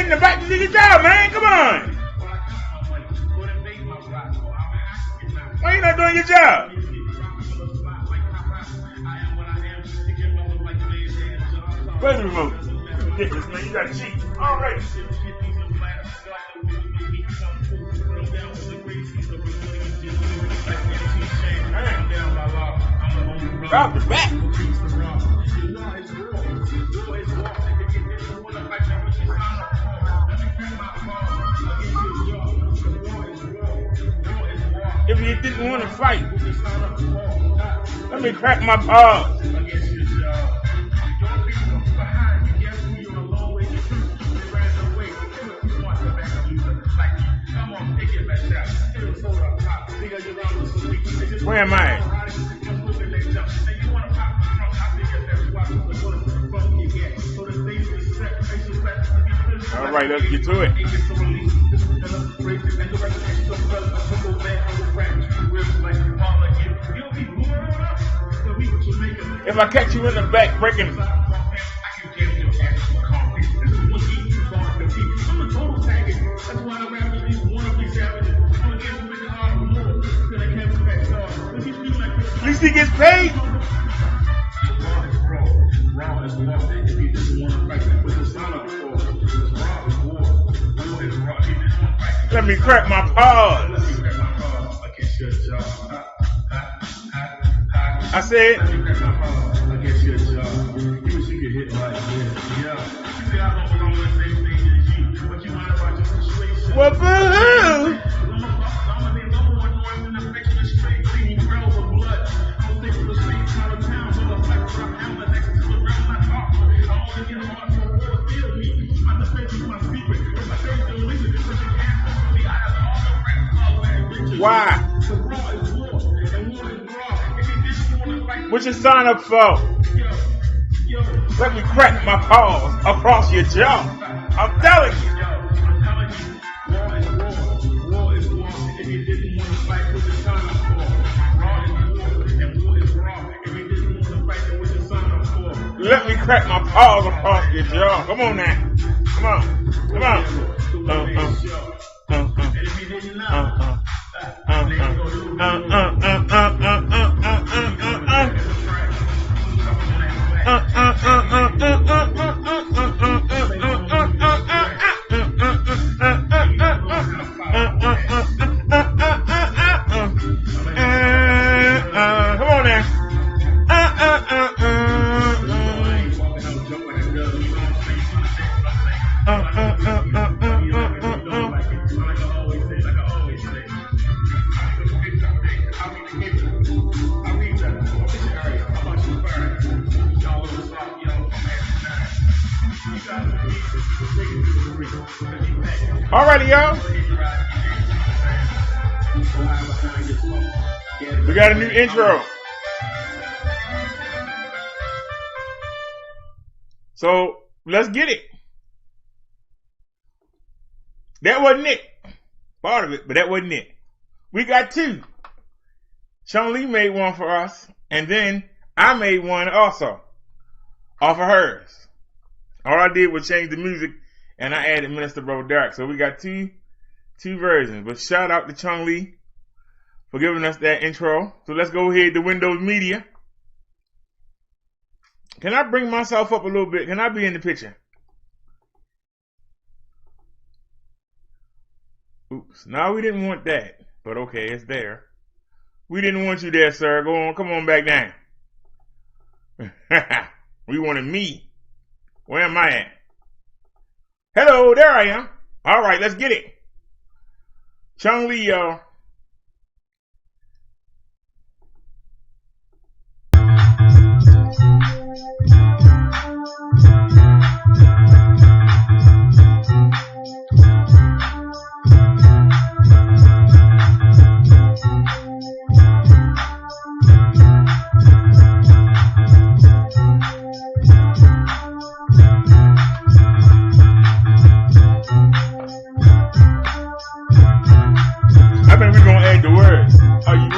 in the back to do your job, man. Come on. Why you not doing your job? Where's the remote? Ridiculous, man. You gotta cheat. All right. Drop the back. If you didn't want to fight, let me crack my paws. Where am I? All right, let's get to it. If I catch you in the back breaking, at least he gets paid. Let me crack my paws. I said, well, boo-hoo. Why? What you sign up for? Let me crack my paws across your jaw. I'm telling you. Let me crack my paws across your jaw. Come on now. Come on. Come on. Alrighty, y'all. We got a new intro. So let's get it. That wasn't it. Part of it, but that wasn't it. We got two. Chun made one for us, and then I made one also off of hers. All I did was change the music, and I added Minister Bro DERRICK. So we got two versions. But shout out to Chun for giving us that intro. So let's go ahead to Windows Media. Can I bring myself up a little bit? Can I be in the picture? Oops. No, we didn't want that. But okay, it's there. We didn't want you there, sir. Go on, come on back down. We wanted me. Where am I at? Hello, there I am. All right, let's get it. Chun, y'all.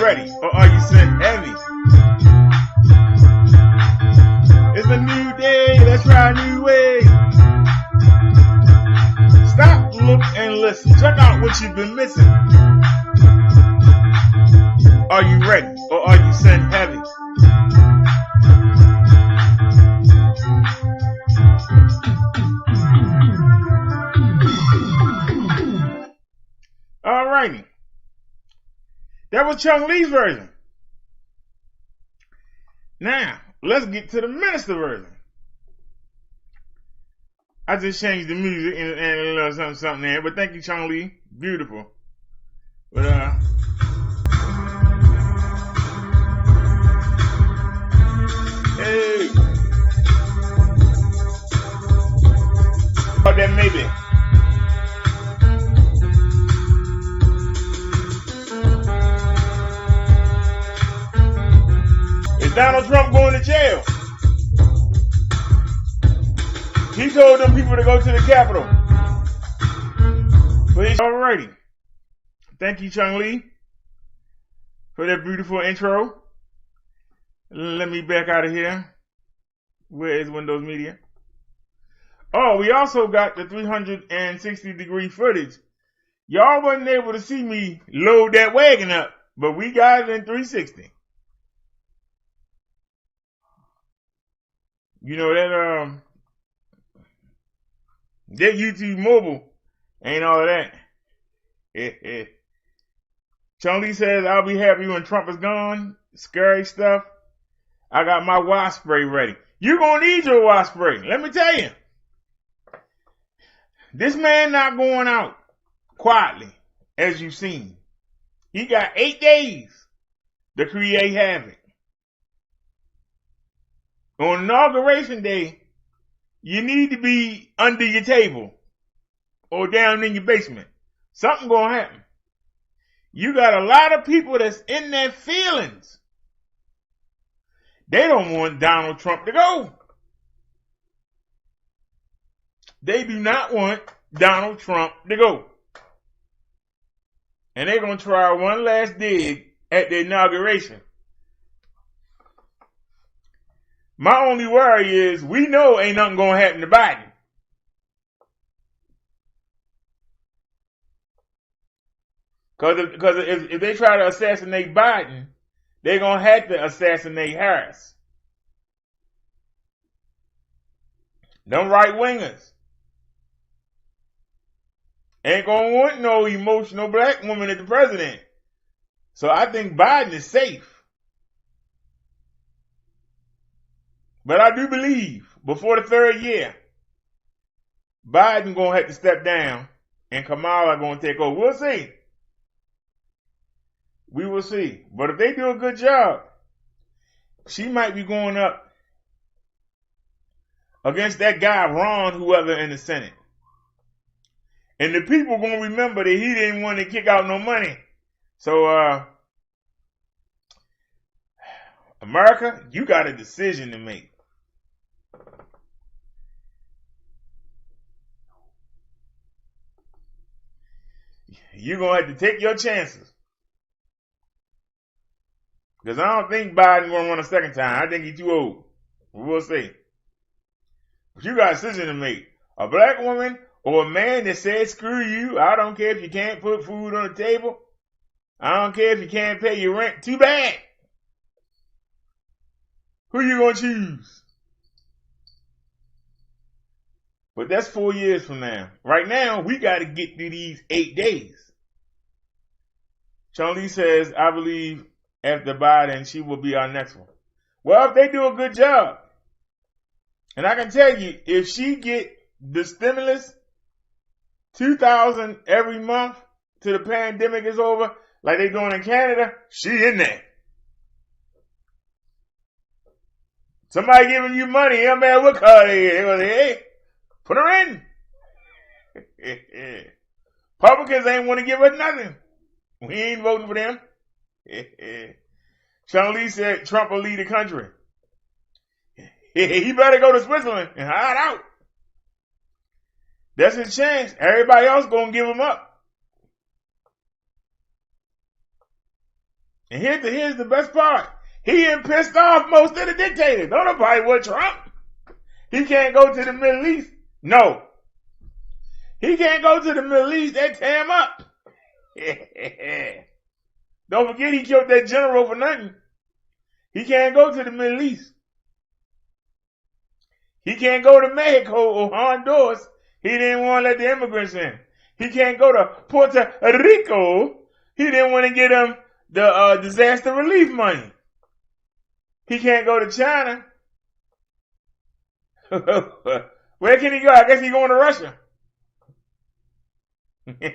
Ready, or are you sent heavy? It's a new day, let's try a new way. out what you've been missing. Are you ready or are you sin heavy? Alrighty. That was Chung Lee's version. Now, let's get to the minister version. I just changed the music and a little something there, but thank you, Chung Lee. Beautiful. But, hey. Oh, that maybe. Is Donald Trump going to jail? He told them people to go to the Capitol. Alrighty. Thank you, Chung Lee, for that beautiful intro. Let me back out of here. Where is Windows Media? Oh, we also got the 360-degree footage. Y'all wasn't able to see me load that wagon up, but we got it in 360. You know that YouTube mobile ain't all of that. Chung Lee says, I'll be happy when Trump is gone. Scary stuff. I got my wasp spray ready. You're going to need your wasp spray. Let me tell you. This man not going out quietly, as you've seen. He got 8 days to create havoc. On Inauguration Day, you need to be under your table or down in your basement. Something gonna happen. You got a lot of people that's in their feelings. They don't want Donald Trump to go. They do not want Donald Trump to go. And they're gonna try one last dig at the inauguration. My only worry is we know ain't nothing gonna happen to Biden. Because if they try to assassinate Biden, they're gonna have to assassinate Harris. Them right wingers ain't gonna want no emotional black woman as the president. So I think Biden is safe. But I do believe before the 3rd year, Biden gonna have to step down and Kamala gonna take over. We'll see. We will see. But if they do a good job, she might be going up against that guy, Ron, whoever in the Senate. And the people gonna remember that he didn't want to kick out no money. So, America, you got a decision to make. You're going to have to take your chances. Because I don't think Biden going to run a second time. I think he's too old. We'll see. But you got a decision to make. A black woman or a man that says, screw you. I don't care if you can't put food on the table. I don't care if you can't pay your rent. Too bad. Who you going to choose? But that's 4 years from now. Right now, we got to get through these 8 days. Chung Lee says, I believe after Biden, she will be our next one. Well, if they do a good job, and I can tell you, if she get the stimulus, $2,000 every month till the pandemic is over, like they doing in Canada, she in there. Somebody giving you money, it don't matter what color they is. They go, hey, put her in. Republicans ain't want to give us nothing. We ain't voting for them. Chung Lee said Trump will lead the country. He better go to Switzerland and hide out. That's his chance. Everybody else gonna give him up. And here's the best part. He ain't pissed off most of the dictators. Don't nobody want Trump. He can't go to the Middle East. No. He can't go to the Middle East. They tear him up. Don't forget he killed that general for nothing. He can't go to the Middle East. He can't go to Mexico or Honduras. He didn't want to let the immigrants in. He can't go to Puerto Rico. He didn't want to get them the disaster relief money. He can't go to China. Where can he go? I guess he's going to Russia.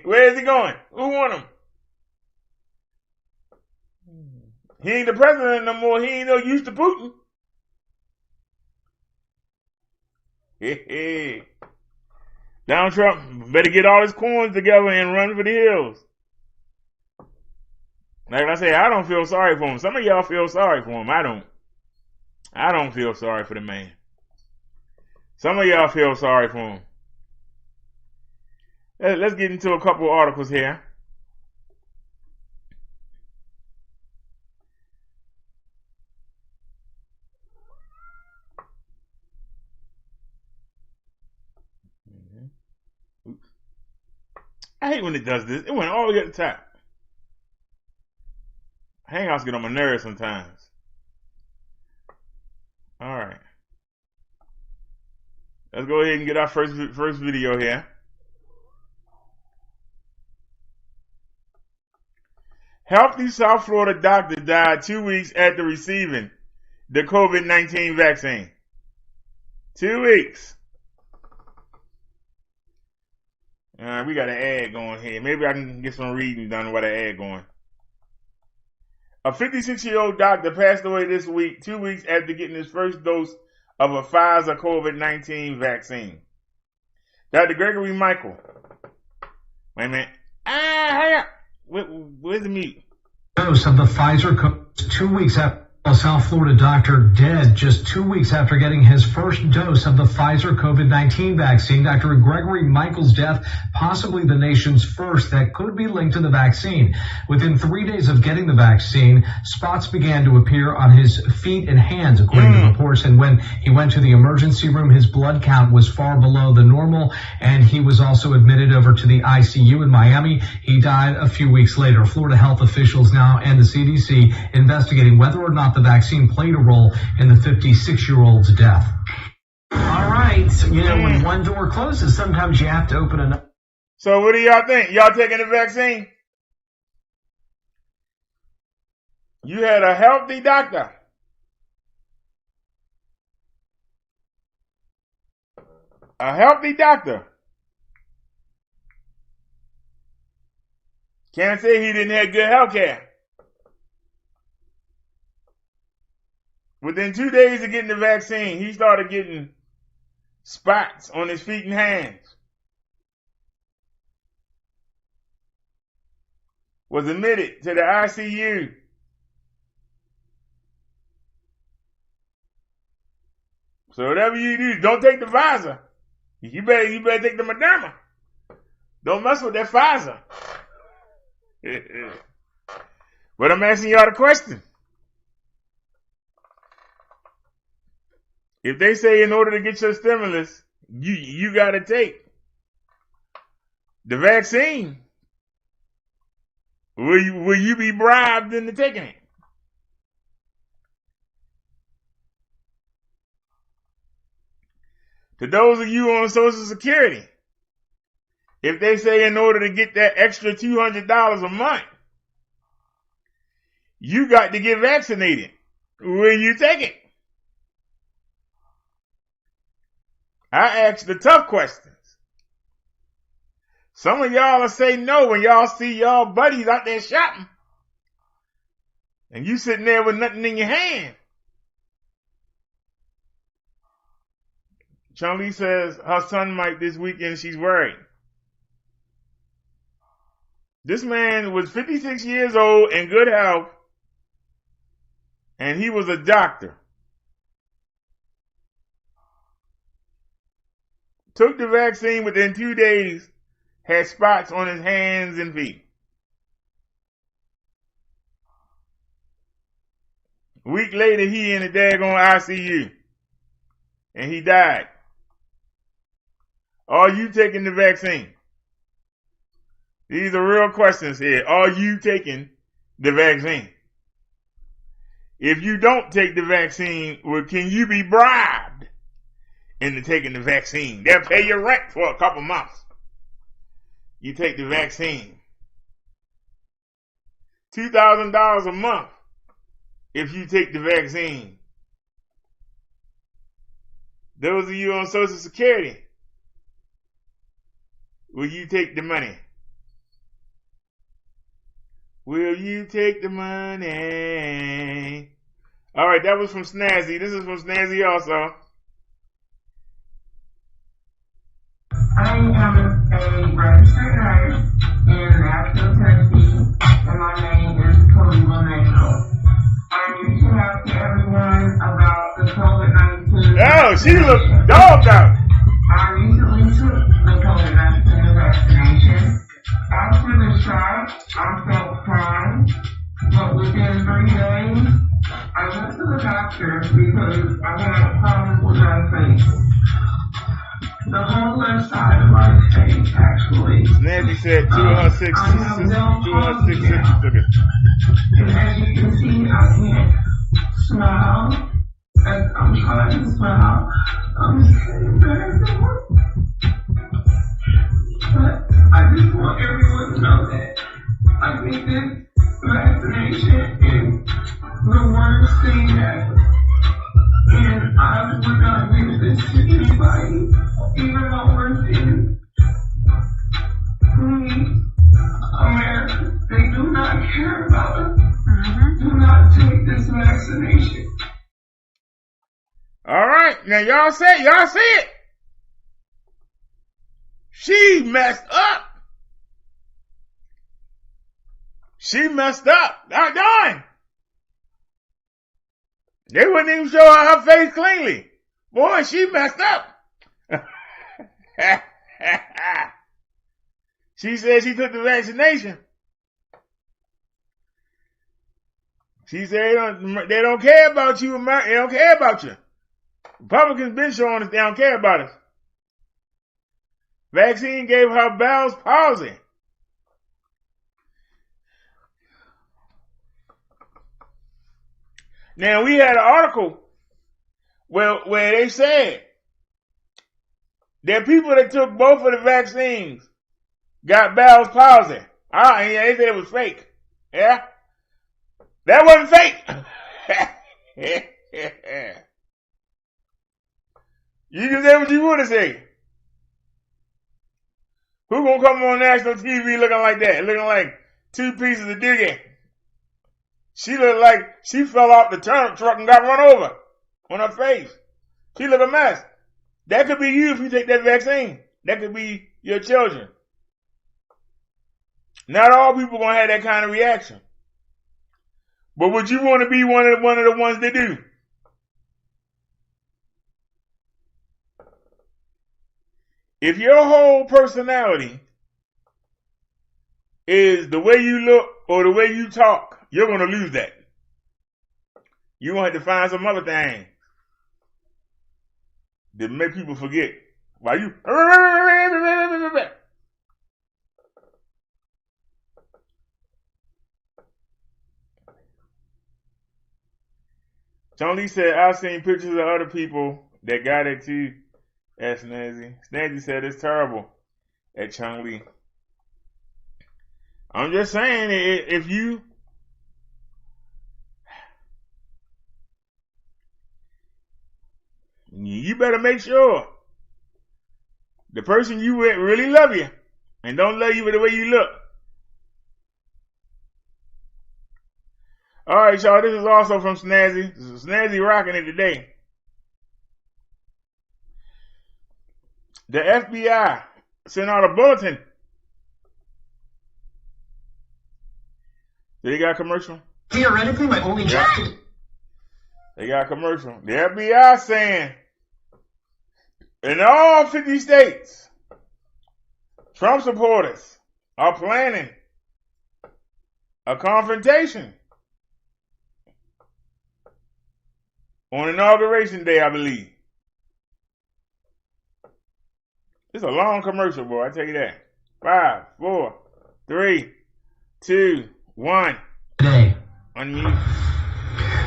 Where is he going? Who want him? He ain't the president no more. He ain't no use to Putin. Donald Trump better get all his coins together and run for the hills. Like I say, I don't feel sorry for him. Some of y'all feel sorry for him. I don't. I don't feel sorry for the man. Some of y'all feel sorry for him. Let's get into a couple articles here. Oops. I hate when it does this. It went all the way at the top. Hangouts get on my nerves sometimes. All right. Let's go ahead and get our first video here. Healthy South Florida doctor died 2 weeks after receiving the COVID-19 vaccine. 2 weeks. All right, we got an ad going here. Maybe I can get some reading done while the ad going. A 56-year-old doctor passed away this week, 2 weeks after getting his first dose of a Pfizer COVID-19 vaccine. Dr. Gregory Michael. Wait a minute. Hang up. Where's the mute? Dose of the Pfizer 2 weeks after a South Florida doctor dead just 2 weeks after getting his first dose of the Pfizer COVID-19 vaccine. Dr. Gregory Michael's death, possibly the nation's first that could be linked to the vaccine. Within 3 days of getting the vaccine, spots began to appear on his feet and hands, according to reports. And when he went to the emergency room, his blood count was far below the normal, and he was also admitted over to the ICU in Miami. He died a few weeks later. Florida health officials now and the CDC investigating whether or not the vaccine played a role in the 56-year-old's death. All right. You know, when one door closes, sometimes you have to open another. So what do y'all think? Y'all taking the vaccine? You had a healthy doctor. A healthy doctor. Can't say he didn't have good health care. Within 2 days of getting the vaccine, he started getting spots on his feet and hands. Was admitted to the ICU. So whatever you do, don't take the Pfizer. You better take the Moderna. Don't mess with that Pfizer. But I'm asking y'all the question. If they say in order to get your stimulus, you got to take the vaccine, will you be bribed into taking it? To those of you on Social Security, if they say in order to get that extra $200 a month, you got to get vaccinated, will you take it? I ask the tough questions. Some of y'all will say no when y'all see y'all buddies out there shopping. And you sitting there with nothing in your hand. Chun says her son might this weekend, she's worried. This man was 56 years old in good health, and he was a doctor. Took the vaccine within 2 days, had spots on his hands and feet. A week later, he in the daggone ICU. And he died. Are you taking the vaccine? These are real questions here. Are you taking the vaccine? If you don't take the vaccine, well, can you be bribed into taking the vaccine? They'll pay your rent for a couple months. You take the vaccine. $2,000 a month if you take the vaccine. Those of you on Social Security, will you take the money? Will you take the money? All right, that was from Snazzy. This is from Snazzy also. I am a registered nurse in Nashville, Tennessee, and my name is Khalifa Mitchell. I'm reaching out to everyone about the COVID-19. Oh, she looked dogged out. I recently took the COVID-19 vaccination. After the shot, I felt fine, but within 3 days, I went to the doctor because I had problems with my face. The whole left side of my face, actually. Nancy said 2 of her 6 sisters took it. And as you can see, I can't smile. As I'm trying to smile, I'm getting better. But I just want everyone to know that I think this vaccination is the worst thing ever. And I would not give this to anybody, even my worst enemy. Please, America, they do not care about us. Do not take this vaccination. All right, now y'all see it. She messed up. She messed up. Darn. They wouldn't even show her face cleanly. Boy, she messed up. She said she took the vaccination. She said they don't care about you, America. They don't care about you. Republicans been showing us they don't care about us. Vaccine gave her Bell's palsy. Now, we had an article where they said that people that took both of the vaccines got Bell's palsy. They said it was fake. Yeah? That wasn't fake. You can say what you want to say. Who gonna come on national TV looking like that? Looking like 2 pieces of digging. She looked like she fell off the turnip truck and got run over on her face. She looked a mess. That could be you if you take that vaccine. That could be your children. Not all people gonna have that kind of reaction. But would you want to be one of the ones that do? If your whole personality is the way you look or the way you talk, you're going to lose that. You're going to have to find some other thing that make people forget. Why you... Tony said, I've seen pictures of other people that got it too. That's Snazzy. Snazzy said it's terrible at CHUNG. I'm just saying, if you better make sure the person you with really love you and don't love you with the way you look. All right, y'all. This is also from Snazzy. This is Snazzy rocking it today. The FBI sent out a bulletin. They got a commercial. Theoretically, my only job. They got a commercial. The FBI saying in all 50 states, Trump supporters are planning a confrontation on Inauguration Day, I believe. It's a long commercial, boy. I tell you that. 5, 4, 3, 2, 1. Today. Unmute.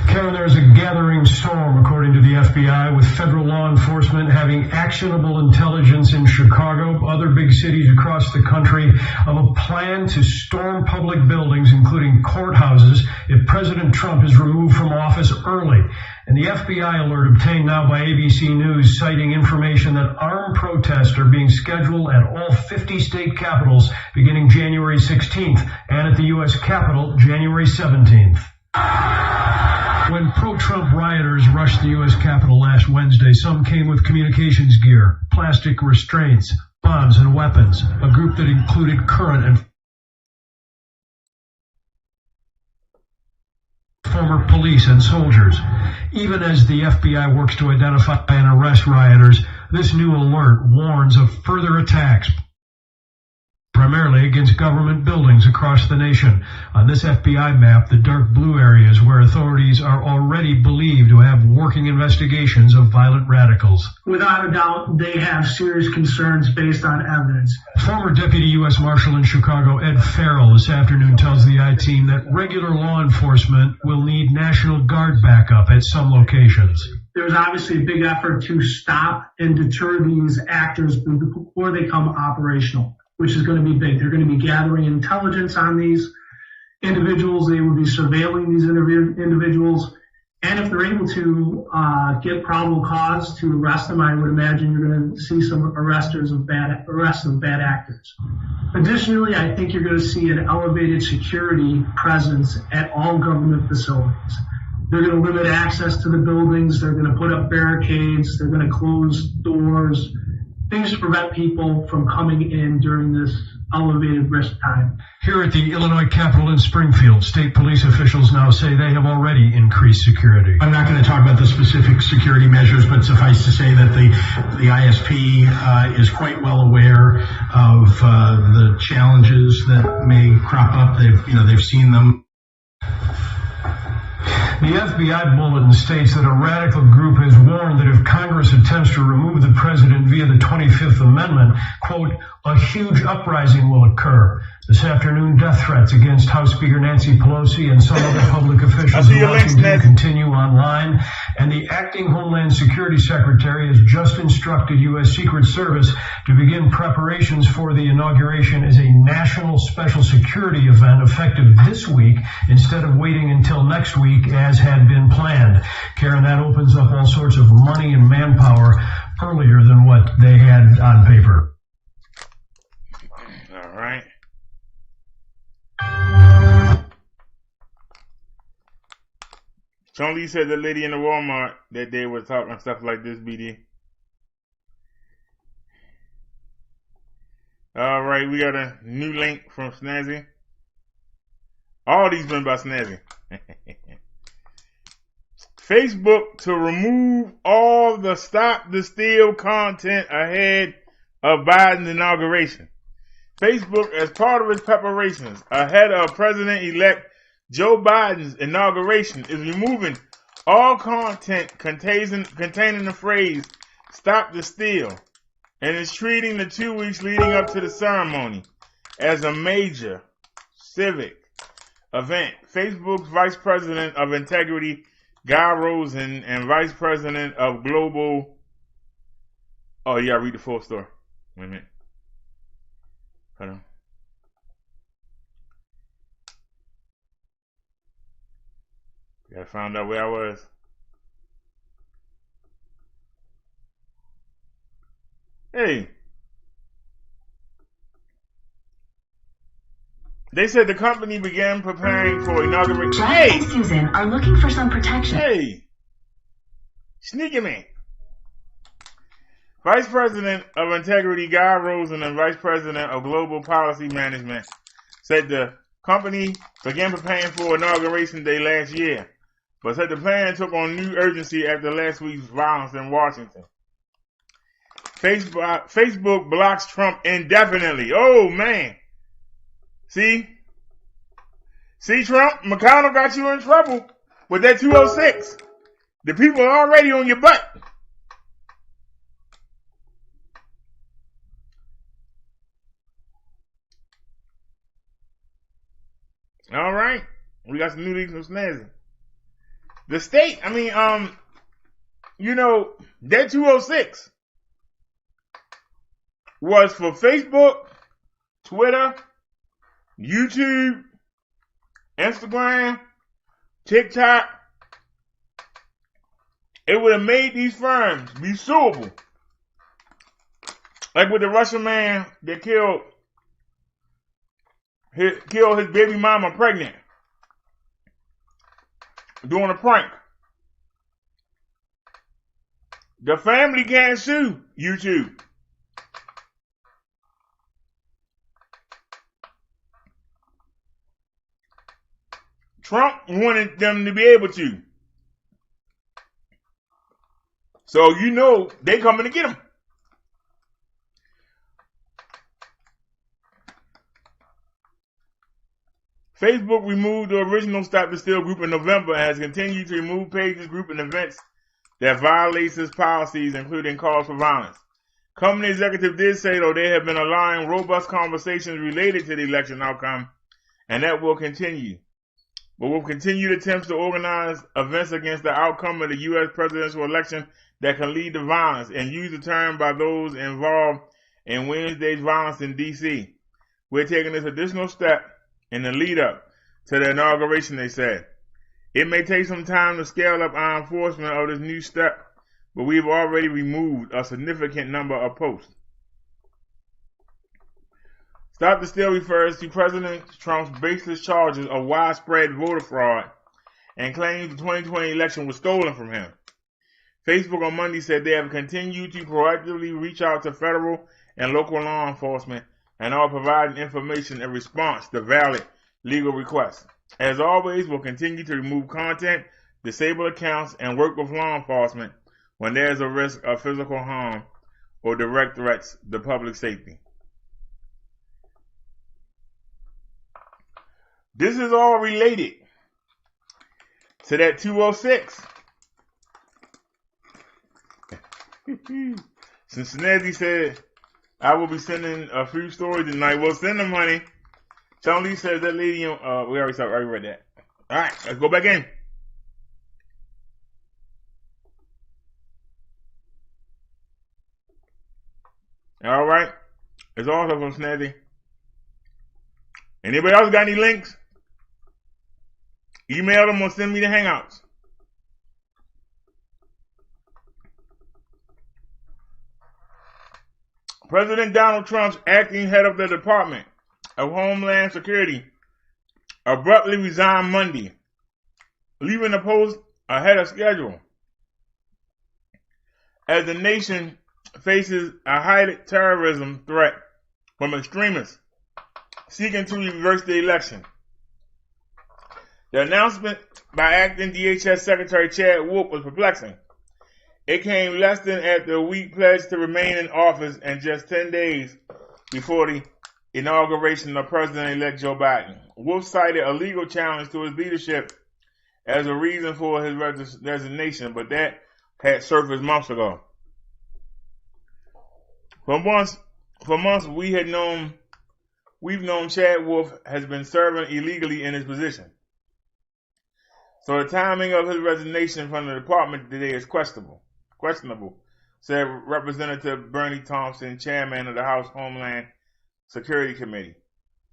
Karen, there's a gathering storm, according to the FBI, with federal law enforcement having actionable intelligence in Chicago, other big cities across the country, of a plan to storm public buildings, including courthouses, if President Trump is removed from office early. And the FBI alert obtained now by ABC News, citing information that armed protests are being scheduled at all 50 state capitals beginning January 16th and at the U.S. Capitol January 17th. When pro-Trump rioters rushed the U.S. Capitol last Wednesday, some came with communications gear, plastic restraints, bombs, and weapons, a group that included current and former police and soldiers. Even as the FBI works to identify and arrest rioters, this new alert warns of further attacks, primarily against government buildings across the nation. On this FBI map, the dark blue areas where authorities are already believed to have working investigations of violent radicals. Without a doubt, they have serious concerns based on evidence. Former Deputy U.S. Marshal in Chicago, Ed Farrell, this afternoon tells the I-Team that regular law enforcement will need National Guard backup at some locations. There's obviously a big effort to stop and deter these actors before they come operational, which is going to be big. They're going to be gathering intelligence on these individuals. They will be surveilling these individuals. And if they're able to get probable cause to arrest them, I would imagine you're going to see some arrests of bad actors. Additionally, I think you're going to see an elevated security presence at all government facilities. They're going to limit access to the buildings. They're going to put up barricades. They're going to close doors. Things to prevent people from coming in during this elevated risk time. Here at the Illinois Capitol in Springfield, state police officials now say they have already increased security. I'm not going to talk about the specific security measures, but suffice to say that the ISP is quite well aware of the challenges that may crop up. They've seen them. The FBI bulletin states that a radical group has warned that if Congress attempts to remove the president via the 25th Amendment, quote, a huge uprising will occur. This afternoon, death threats against House Speaker Nancy Pelosi and some other public officials in Washington continue online, and the acting Homeland Security Secretary has just instructed U.S. Secret Service to begin preparations for the inauguration as a national special security event effective this week instead of waiting until next week as had been planned. Karen, that opens up all sorts of money and manpower earlier than what they had on paper. All right. Chun said the lady in the Walmart that they were talking stuff like this, BD. All right, we got a new link from Snazzy. All these been about Snazzy. Facebook to remove all the Stop the Steal content ahead of Biden's inauguration. Facebook, as part of its preparations ahead of President-elect Joe Biden's inauguration, is removing all content containing the phrase "Stop the Steal," and is treating the 2 weeks leading up to the ceremony as a major civic event. Facebook's Vice President of Integrity, Guy Rosen, and Vice President of Global... Oh, yeah, read the full story. Wait a minute. Hold on. Gotta find out where I was. Hey. They said the company began preparing for inauguration. Jack and Susan are looking for some protection. Hey. Sneaky man. Vice President of Integrity Guy Rosen and Vice President of Global Policy Management said the company began preparing for Inauguration Day last year, but said the plan took on new urgency after last week's violence in Washington. Facebook blocks Trump indefinitely. Oh, man. See, Trump, McConnell got you in trouble with that 206. The people are already on your butt. All right. We got some new leaks from Snazzy. The state, you know, that 206 was for Facebook, Twitter, YouTube, Instagram, TikTok. It would have made these firms be suable. Like with the Russian man that killed his baby mama pregnant doing a prank. The family can't sue YouTube. Trump wanted them to be able to. So you know they coming to get him. Facebook removed the original Stop the Steal group in November and has continued to remove pages, group, and events that violates its policies, including calls for violence. Company executive did say, though, they have been allowing robust conversations related to the election outcome, and that will continue. But with continued attempts to organize events against the outcome of the U.S. presidential election that can lead to violence, and use the term by those involved in Wednesday's violence in D.C. We're taking this additional step in the lead up to the inauguration, they said. It may take some time to scale up our enforcement of this new step, but we've already removed a significant number of posts. Stop the Steal refers to President Trump's baseless charges of widespread voter fraud and claims the 2020 election was stolen from him. Facebook on Monday said they have continued to proactively reach out to federal and local law enforcement and are providing information in response to valid legal requests. As always, we'll continue to remove content, disable accounts, and work with law enforcement when there is a risk of physical harm or direct threats to public safety. This is all related to that 206. Cincinnati said, I will be sending a few stories tonight. We'll send them, honey. Chun Li says that lady, we already read that. All right, let's go back in. All right, it's also from Snazzy. Anybody else got any links? Email them or send me the Hangouts. President Donald Trump's acting head of the Department of Homeland Security abruptly resigned Monday, leaving the post ahead of schedule as the nation faces a heightened terrorism threat from extremists seeking to reverse the election. The announcement by acting DHS Secretary Chad Wolf was perplexing. It came less than after a week pledged to remain in office and just 10 days before the inauguration of President-elect Joe Biden. Wolf cited a legal challenge to his leadership as a reason for his resignation, but that had surfaced months ago. For months we've known Chad Wolf has been serving illegally in his position. So the timing of his resignation from the department today is questionable, said Representative Bernie Thompson, chairman of the House Homeland Security Committee.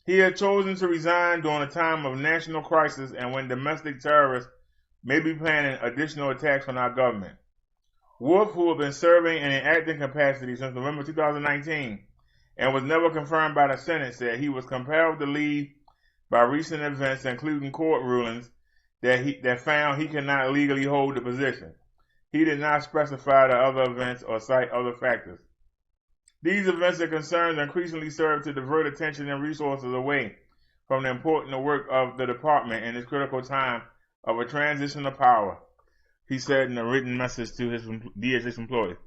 He had chosen to resign during a time of national crisis and when domestic terrorists may be planning additional attacks on our government. Wolf, who had been serving in an acting capacity since November 2019 and was never confirmed by the Senate, said he was compelled to leave by recent events, including court rulings that found he cannot legally hold the position. He did not specify the other events or cite other factors. These events and concerns increasingly serve to divert attention and resources away from the important work of the department in this critical time of a transition of power, he said in a written message to his DHS employees.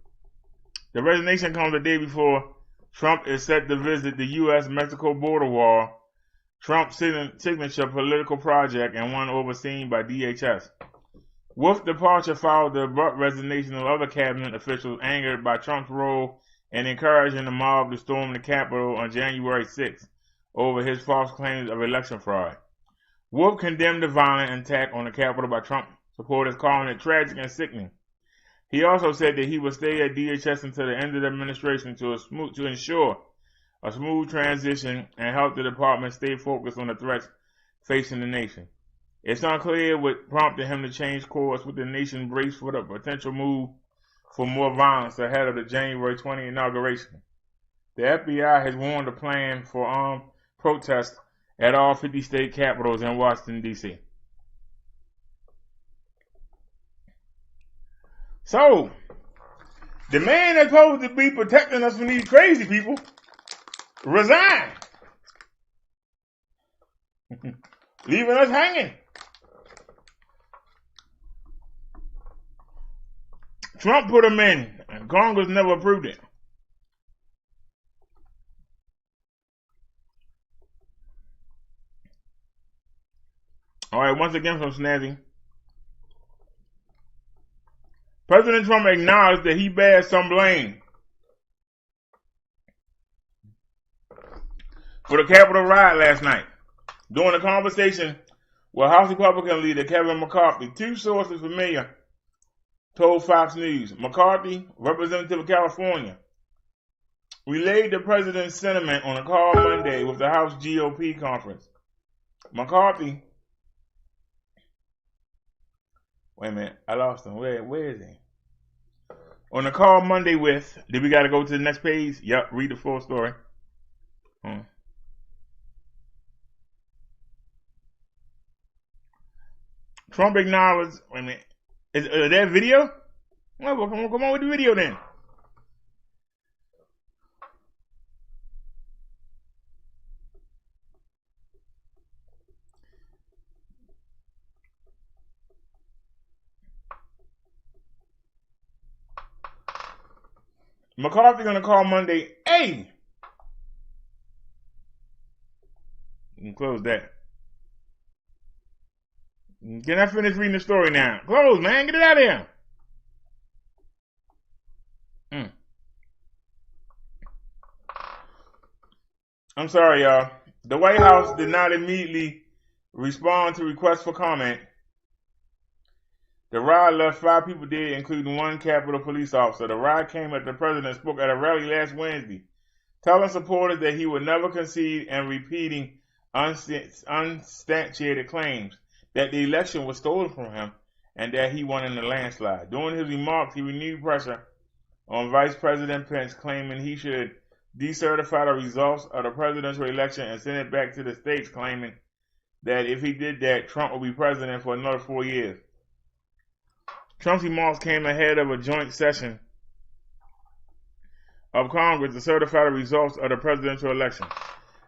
The resignation comes a day before Trump is set to visit the U.S.-Mexico border wall, Trump's signature political project and one overseen by DHS. Wolf's departure followed the abrupt resignation of other cabinet officials angered by Trump's role in encouraging the mob to storm the Capitol on January 6th over his false claims of election fraud. Wolf condemned the violent attack on the Capitol by Trump supporters, calling it tragic and sickening. He also said that he would stay at DHS until the end of the administration to ensure a smooth transition and help the department stay focused on the threats facing the nation. It's unclear what prompted him to change course, with the nation braced for the potential move for more violence ahead of the January 20 inauguration. The FBI has warned a plan for armed protests at all 50 state capitals in Washington, D.C. So, the man that's supposed to be protecting us from these crazy people resigned, leaving us hanging. Trump put him in, and Congress never approved it. All right, once again from Snazzy. President Trump acknowledged that he bears some blame for the Capitol riot last night. During a conversation with House Republican leader Kevin McCarthy, two sources familiar told Fox News. McCarthy, representative of California, relayed the president's sentiment on a call Monday with the House GOP conference. McCarthy, wait a minute, I lost him. Where is he? On the call Monday with, did we got to go to the next page? Yep, read the full story. Trump acknowledged, wait a minute, is that video? Well, come on with the video then. McCarthy gonna call Monday. Hey! You can close that. Can I finish reading the story now? Close, man. Get it out of here. I'm sorry, y'all. The White House did not immediately respond to requests for comment. The riot left 5 people dead, including 1 Capitol police officer. The riot came after the president spoke at a rally last Wednesday, telling supporters that he would never concede and repeating unsubstantiated claims that the election was stolen from him and that he won in a landslide. During his remarks, he renewed pressure on Vice President Pence, claiming he should decertify the results of the presidential election and send it back to the states, claiming that if he did that, Trump would be president for another 4 years. Trump's remarks came ahead of a joint session of Congress to certify the results of the presidential election.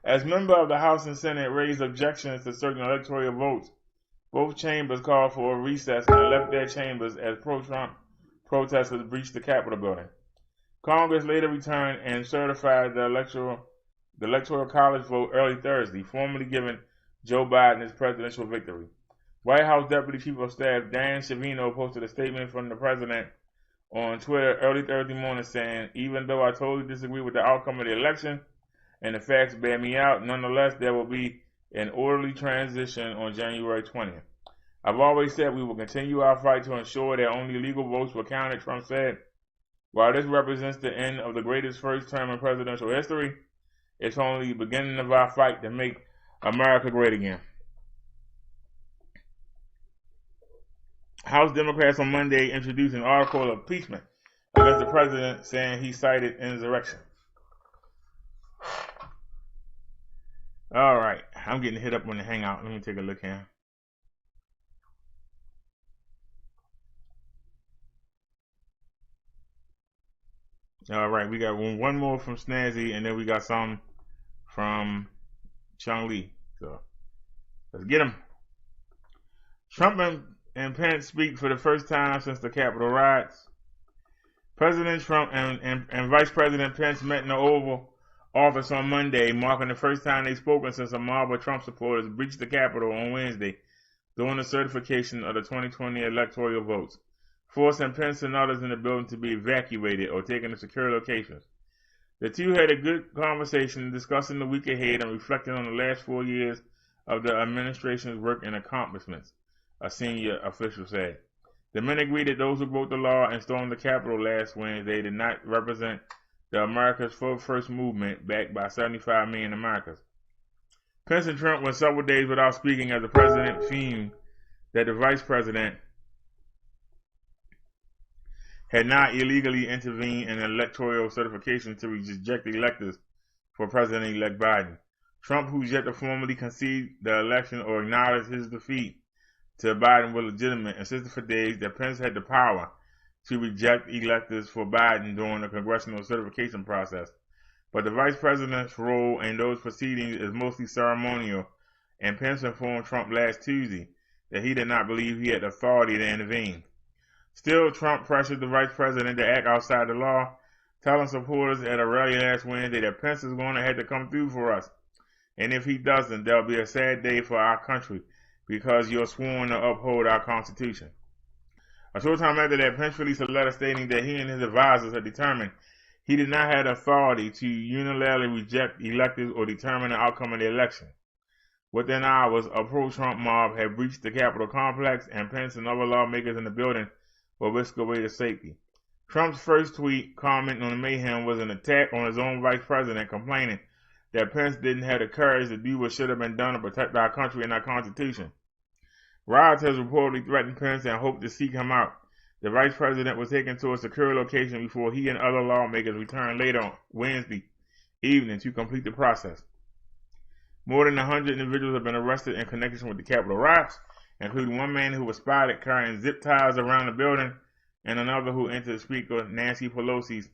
As members of the House and Senate raised objections to certain electoral votes, both chambers called for a recess and left their chambers as pro-Trump protesters breached the Capitol building. Congress later returned and certified the electoral college vote early Thursday, formally giving Joe Biden his presidential victory. White House Deputy Chief of Staff Dan Scavino posted a statement from the president on Twitter early Thursday morning saying, "Even though I totally disagree with the outcome of the election and the facts bear me out, nonetheless there will be an orderly transition on January 20th. I've always said we will continue our fight to ensure that only legal votes were counted," Trump said. "While this represents the end of the greatest first term in presidential history, it's only the beginning of our fight to make America great again." House Democrats on Monday introduced an article of impeachment against the president, saying he cited insurrection. All right, I'm getting hit up on the Hangout. Let me take a look here. All right, we got one more from Snazzy, and then we got some from CHUNG. So let's get them. Trump and Pence speak for the first time since the Capitol riots. President Trump and Vice President Pence met in the Oval Office on Monday, marking the first time they've spoken since a mob of Trump supporters breached the Capitol on Wednesday during the certification of the 2020 electoral votes, forcing Pence and others in the building to be evacuated or taken to secure locations. The two had a good conversation discussing the week ahead and reflecting on the last 4 years of the administration's work and accomplishments, a senior official said. The men agreed that those who broke the law and stormed the Capitol last Wednesday did not represent the America's First movement backed by 75 million Americans. Pence and Trump went several days without speaking as the president fumed that the vice president had not illegally intervened in electoral certification to reject electors for President-elect Biden. Trump, who's yet to formally concede the election or acknowledge his defeat to Biden was legitimate, insisted for days that Pence had the power to reject electors for Biden during the congressional certification process. But the vice president's role in those proceedings is mostly ceremonial, and Pence informed Trump last Tuesday that he did not believe he had authority to intervene. Still, Trump pressured the vice president to act outside the law, telling supporters at a rally last Wednesday that Pence is going to have to come through for us. And if he doesn't, there'll be a sad day for our country because you're sworn to uphold our Constitution. A short time after that, Pence released a letter stating that he and his advisors had determined he did not have authority to unilaterally reject electors or determine the outcome of the election. Within hours, a pro-Trump mob had breached the Capitol complex, and Pence and other lawmakers in the building will whisk away to safety. Trump's first tweet commenting on the mayhem was an attack on his own vice president, complaining that Pence didn't have the courage to do what should have been done to protect our country and our Constitution. Rioters reportedly threatened Pence and hoped to seek him out. The vice president was taken to a secure location before he and other lawmakers returned later on Wednesday evening to complete the process. More than 100 individuals have been arrested in connection with the Capitol riots, including one man who was spotted carrying zip ties around the building and another who entered Speaker Nancy Pelosi's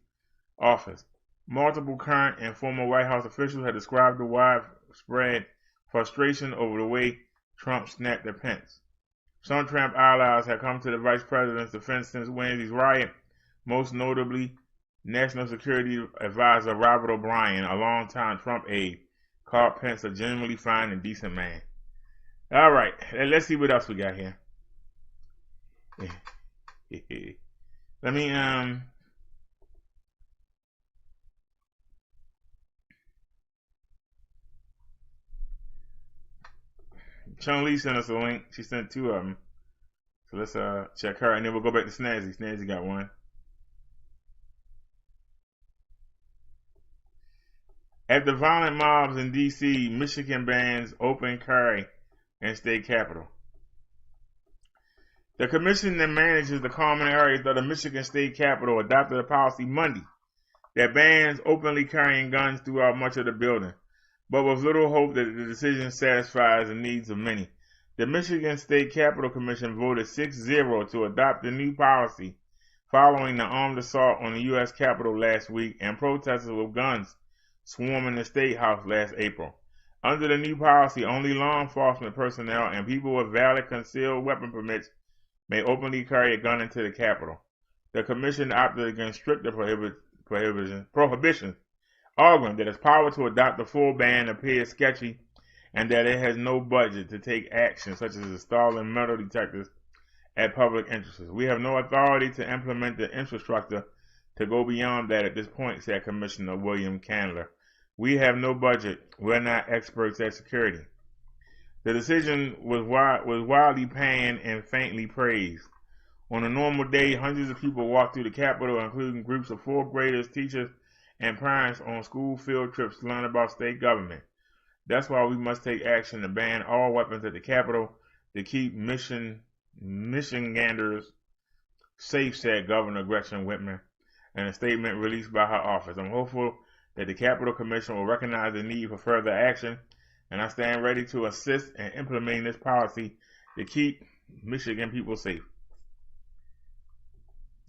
office. Multiple current and former White House officials have described the widespread frustration over the way Trump snapped at Pence. Some Trump allies have come to the vice president's defense since Wednesday's riot, most notably National Security Advisor Robert O'Brien, a longtime Trump aide, called Pence a genuinely fine and decent man. All right, let's see what else we got here. Let me Chun Lee sent us a link. She sent two of them. So let's check her, and then we'll go back to Snazzy. Snazzy got one. After violent mobs in D.C., Michigan bans open carry in state capitol. The commission that manages the common areas of the Michigan state capitol adopted a policy Monday that bans openly carrying guns throughout much of the building, but with little hope that the decision satisfies the needs of many. The Michigan State Capitol Commission voted 6-0 to adopt the new policy following the armed assault on the U.S. Capitol last week and protesters with guns swarming the State House last April. Under the new policy, only law enforcement personnel and people with valid concealed weapon permits may openly carry a gun into the Capitol. The commission opted against stricter prohibitions, arguing that its power to adopt the full ban appears sketchy and that it has no budget to take action such as installing metal detectors at public entrances. We have no authority to implement the infrastructure to go beyond that at this point, said Commissioner William Candler. We have no budget. We're not experts at security. The decision was wildly panned and faintly praised. On a normal day, hundreds of people walked through the Capitol, including groups of fourth graders, teachers, and parents on school field trips to learn about state government. That's why we must take action to ban all weapons at the Capitol to keep Michiganders safe, said Governor Gretchen Whitmer in a statement released by her office. I'm hopeful that the Capitol Commission will recognize the need for further action, and I stand ready to assist in implementing this policy to keep Michigan people safe.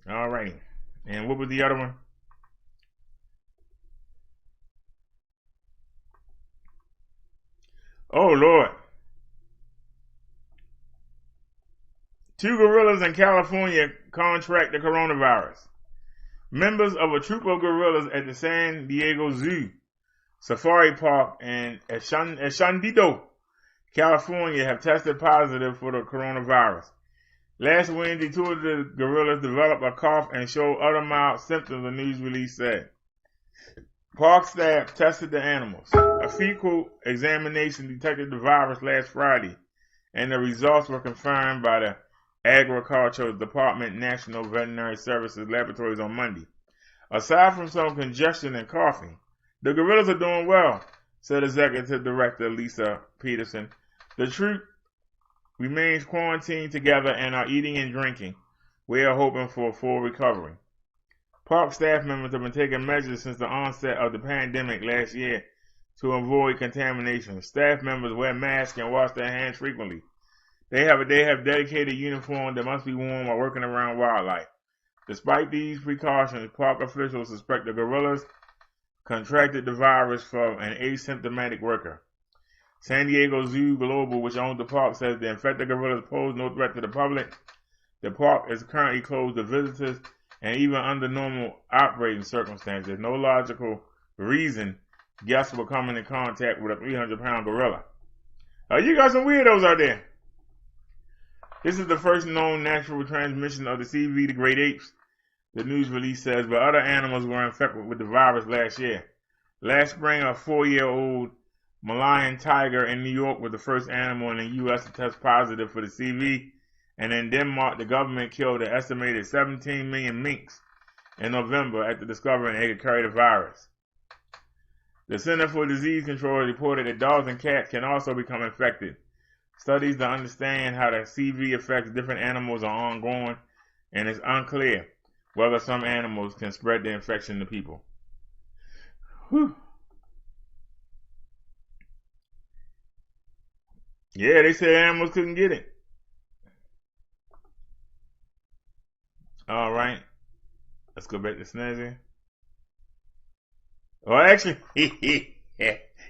All right. And what was the other one? Oh, Lord. 2 gorillas in California contract the coronavirus. Members of a troop of gorillas at the San Diego Zoo Safari Park in Escondido, California have tested positive for the coronavirus. Last Wednesday, 2 of the gorillas developed a cough and showed other mild symptoms, the news release said. Park staff tested the animals. A fecal examination detected the virus last Friday, and the results were confirmed by the Agricultural Department National Veterinary Services Laboratories on Monday. Aside from some congestion and coughing, the gorillas are doing well, said Executive Director Lisa Peterson. The troop remains quarantined together and are eating and drinking. We are hoping for a full recovery. Park staff members have been taking measures since the onset of the pandemic last year to avoid contamination. Staff members wear masks and wash their hands frequently. They have dedicated uniforms that must be worn while working around wildlife. Despite these precautions, park officials suspect the gorillas contracted the virus from an asymptomatic worker. San Diego Zoo Global, which owns the park, says the infected gorillas pose no threat to the public. The park is currently closed to visitors, and even under normal operating circumstances, no logical reason guests will come into contact with a 300-pound gorilla. You got some weirdos out there. This is the first known natural transmission of the CV to great apes, the news release says, but other animals were infected with the virus last year. Last spring, a 4-year-old Malayan tiger in New York was the first animal in the U.S. to test positive for the CV, and in Denmark, the government killed an estimated 17 million minks in November after discovering they could carry the virus. The Center for Disease Control reported that dogs and cats can also become infected. Studies to understand how the CV affects different animals are ongoing, and it's unclear whether some animals can spread the infection to people. Whew. Yeah, they said animals couldn't get it. All right. Let's go back to Snazzy. Well, actually,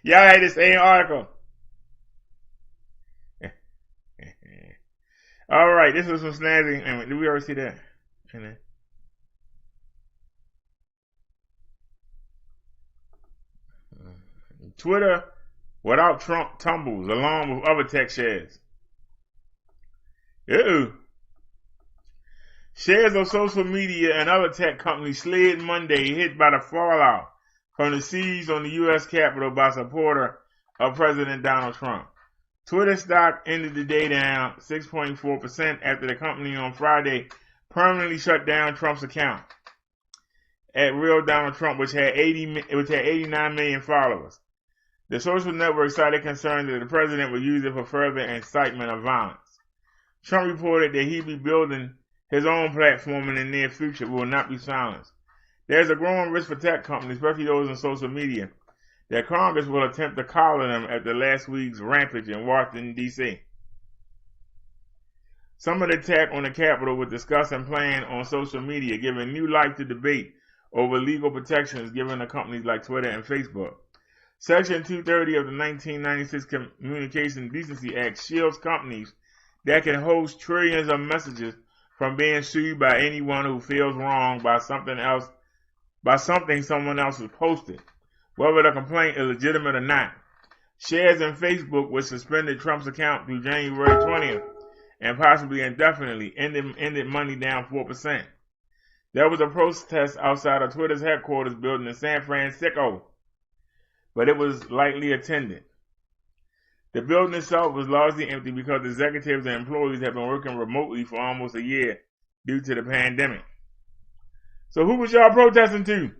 y'all had the same article. All right, this was from Snazzy. And did we already see that? Twitter without Trump tumbles along with other tech shares. Ew. Shares of social media and other tech companies slid Monday, hit by the fallout from the siege on the U.S. Capitol by supporter of President Donald Trump. Twitter stock ended the day down 6.4% after the company on Friday permanently shut down Trump's account at Real Donald Trump, which had 89 million followers. The social network cited concern that the president would use it for further incitement of violence. Trump reported that he'd be building his own platform in the near future but will not be silenced. There's a growing risk for tech companies, especially those in social media, that Congress will attempt to collar them after last week's rampage in Washington, D.C. Some of the tech on the Capitol was discussed and planned on social media, giving new life to debate over legal protections given to companies like Twitter and Facebook. Section 230 of the 1996 Communication Decency Act shields companies that can host trillions of messages from being sued by anyone who feels wronged by something someone else has posted, whether the complaint is legitimate or not. Shares in Facebook, which suspended Trump's account through January 20th and possibly indefinitely, ended money down 4%. There was a protest outside of Twitter's headquarters building in San Francisco, but it was lightly attended. The building itself was largely empty because executives and employees have been working remotely for almost a year due to the pandemic. So who was y'all protesting to?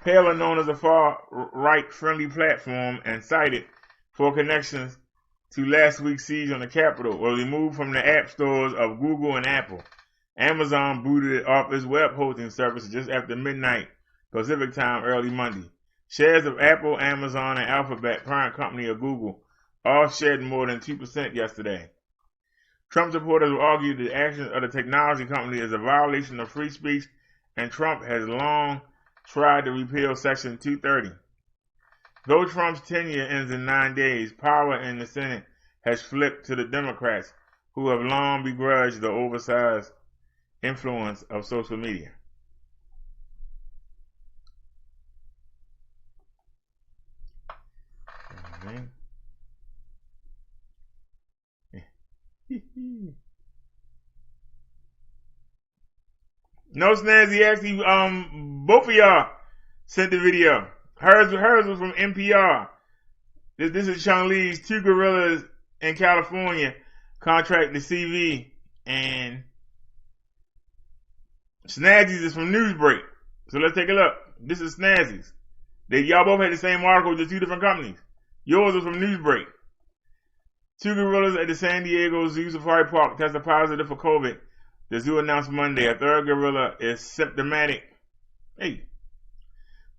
Parler, known as a far-right friendly platform and cited for connections to last week's siege on the Capitol, was removed from the app stores of Google and Apple. Amazon booted it off its web hosting service just after midnight Pacific time early Monday. Shares of Apple, Amazon, and Alphabet, parent company of Google, all shed more than 2% yesterday. Trump supporters will argue that the actions of the technology company is a violation of free speech, and Trump has long tried to repeal Section 230. Though Trump's tenure ends in 9 days, power in the Senate has flipped to the Democrats, who have long begrudged the oversized influence of social media. No, Snazzy, actually, both of y'all sent the video. Hers was from NPR. This is Chung Lee's 2 gorillas in California contract the CV, and Snazzy's is from Newsbreak. So let's take a look. This is Snazzy's. Y'all both had the same article, just 2 different companies. Yours was from Newsbreak. 2 gorillas at the San Diego Zoo Safari Park tested positive for COVID. The zoo announced Monday a 3rd gorilla is symptomatic.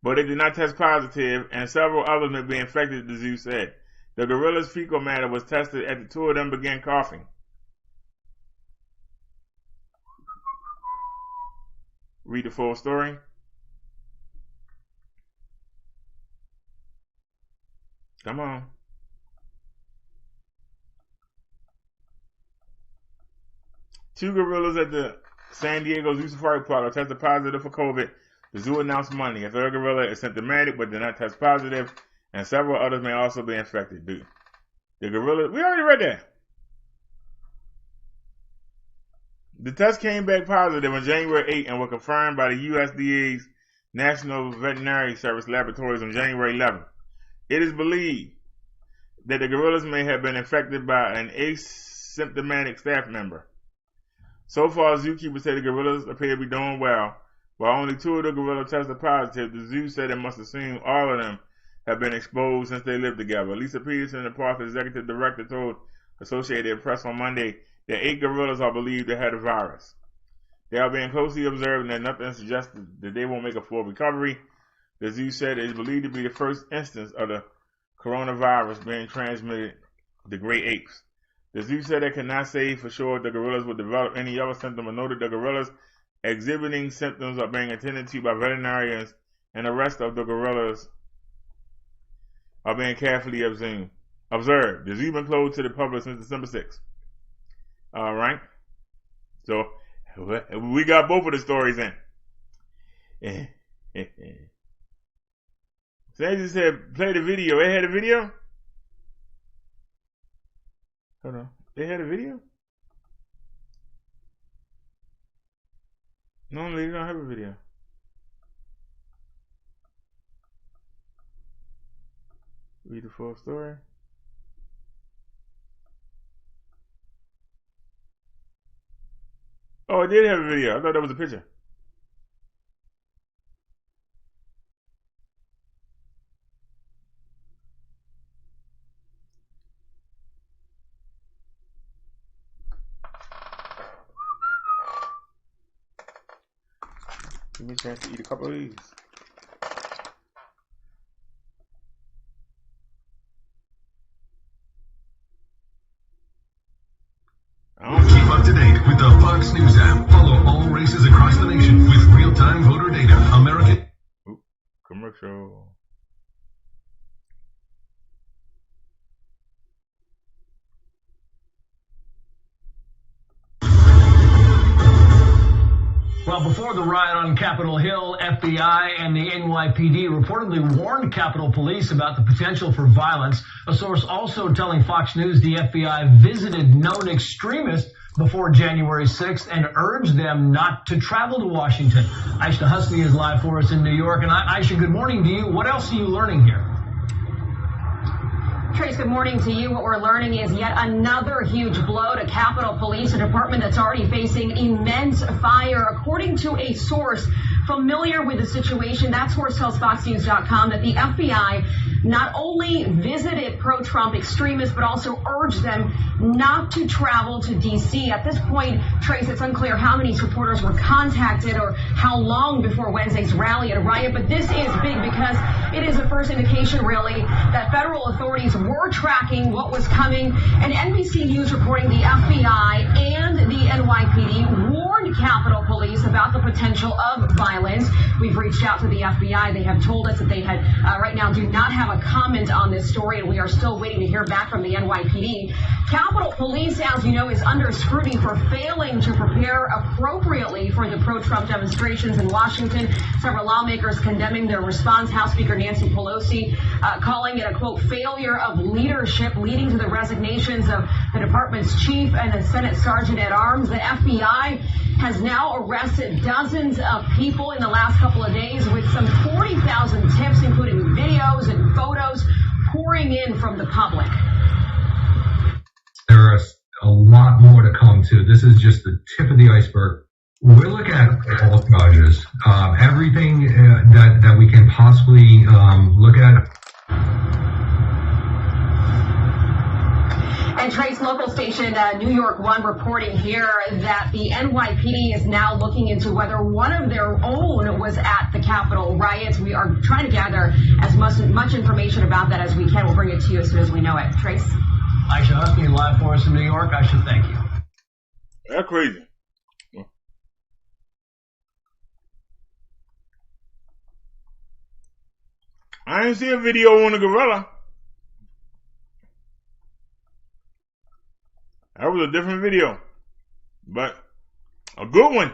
But it did not test positive, and several others may be infected, the zoo said. The gorilla's fecal matter was tested after 2 of them began coughing. Read the full story. Come on. Two gorillas at the San Diego Zoo Safari Park are tested positive for COVID. The zoo announced Monday. A 3rd gorilla is symptomatic but did not test positive, and several others may also be infected. The gorilla, we already read that. The test came back positive on January 8 and were confirmed by the USDA's National Veterinary Service laboratories on January 11. It is believed that the gorillas may have been infected by an asymptomatic staff member. So far, zookeepers say the gorillas appear to be doing well. While only 2 of the gorillas tested positive, the zoo said it must assume all of them have been exposed since they lived together. Lisa Peterson, the park's executive director, told Associated Press on Monday that 8 gorillas are believed to have the virus. They are being closely observed and that nothing suggests that they won't make a full recovery. The zoo said it is believed to be the first instance of the coronavirus being transmitted to great apes. The zoo said it cannot say for sure the gorillas will develop any other symptom, and noted the gorillas exhibiting symptoms are being attended to by veterinarians, and the rest of the gorillas are being carefully observed. The zoo been closed to the public since December 6th. Alright? So, we got both of the stories in. Sandy said, play the video. They had a video? Hold on. They had a video? Normally they don't have a video. Read the full story. Oh, it did have a video. I thought that was a picture. Give me a chance to eat a couple of these. Keep up to date with the Fox News app. Follow all races across the nation with real-time voter data. American. Commercial. Well, before the riot on Capitol Hill, FBI and the NYPD reportedly warned Capitol Police about the potential for violence. A source also telling Fox News the FBI visited known extremists before January 6th and urged them not to travel to Washington. Aisha Husney is live for us in New York. And Aisha, good morning to you. What else are you learning here? Trace, good morning to you. What we're learning is yet another huge blow to Capitol Police, a department that's already facing immense fire. According to a source familiar with the situation, that source tells FoxNews.com that the FBI not only visited pro-Trump extremists, but also urged them not to travel to D.C. At this point, Trace, it's unclear how many supporters were contacted or how long before Wednesday's rally at a riot, but this is big because it is the first indication, really, that federal authorities were tracking what was coming. And NBC News reporting the FBI and the NYPD warned Capitol Police about the potential of violence. We've reached out to the FBI. They have told us that they right now do not have a comment on this story, and we are still waiting to hear back from the NYPD. Capitol Police, as you know, is under scrutiny for failing to prepare appropriately for the pro-Trump demonstrations in Washington. Several lawmakers condemning their response. House Speaker Nancy Pelosi calling it a, quote, failure of leadership, leading to the resignations of the department's chief and the Senate Sergeant at Arms. The FBI has now arrested dozens of people in the last couple of days with some 40,000 tips, including videos and photos pouring in from the public. There are a lot more to come too. This is just the tip of the iceberg. We're looking at all charges, everything that we can possibly look at. And Trace, local station New York One reporting here that the NYPD is now looking into whether one of their own was at the Capitol riots. We are trying to gather as much information about that as we can. We'll bring it to you as soon as we know it. Trace? Aisha Husky, live for us in New York. I should thank you. That's crazy. I didn't see a video on the gorilla. That was a different video, but a good one.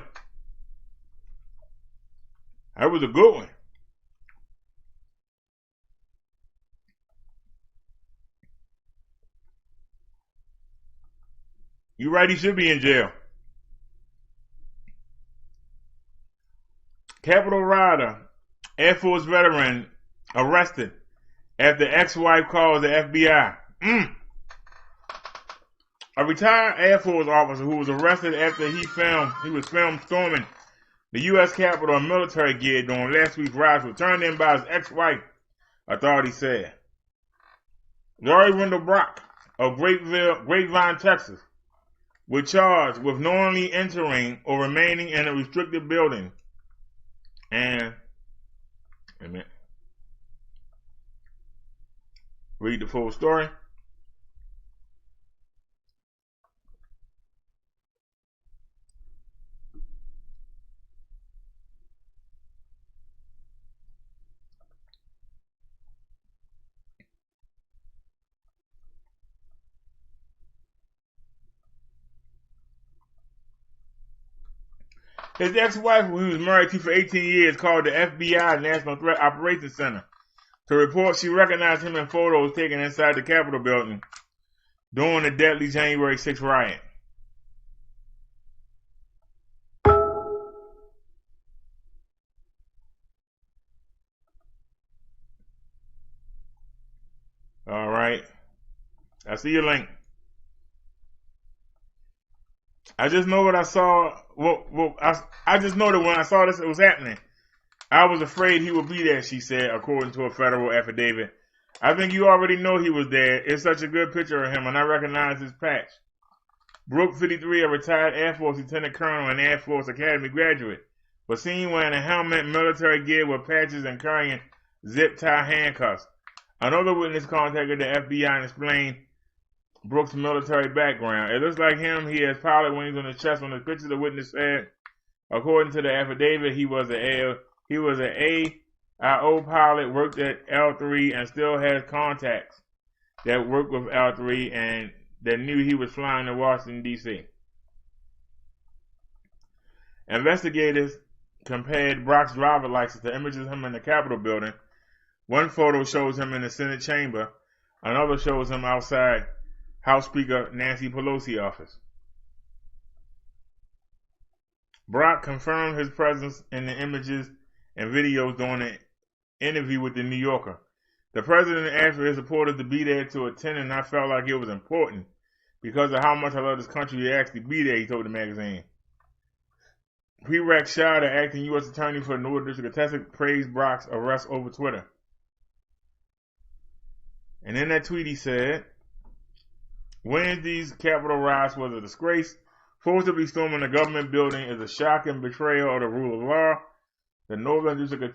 That was a good one. You right, he should be in jail. Capitol rider, Air Force veteran, arrested after ex-wife calls the FBI. A retired Air Force officer who was arrested after he was filmed storming the U.S. Capitol in military gear during last week's riots was turned in by his ex-wife, authorities said. Lori Randall Brock of Grapevine, Texas, was charged with knowingly entering or remaining in a restricted building and read the full story. His ex-wife, who he was married to for 18 years, called the FBI National Threat Operations Center to report she recognized him in photos taken inside the Capitol building during the deadly January 6th riot. All right. I see your link. I just know what I saw. I just know that when I saw this, it was happening. I was afraid he would be there, she said, according to a federal affidavit. I think you already know he was there. It's such a good picture of him, and I recognize his patch. Brooke, 53, a retired Air Force Lieutenant Colonel and Air Force Academy graduate, was seen wearing a helmet, military gear with patches, and carrying zip-tie handcuffs. Another witness contacted the FBI and explained Brooks' military background. It looks like him. He has pilot wings on his chest on the picture, the witness said. According to the affidavit, he was an AIO pilot, worked at L3, and still has contacts that work with L3 and that knew he was flying to Washington, D.C. Investigators compared Brock's driver's license to images of him in the Capitol building. One photo shows him in the Senate chamber. Another shows him outside House Speaker Nancy Pelosi's office. Brock confirmed his presence in the images and videos during an interview with the New Yorker. The president asked for his supporters to be there to attend, and I felt like it was important because of how much I love this country to actually be there, he told the magazine. Prerak Shah, the acting U.S. attorney for the Northern District of Texas, praised Brock's arrest over Twitter. And in that tweet he said, Wednesday's Capitol riots was a disgrace. Forcibly storming a government building is a shocking betrayal of the rule of law. The Northern District of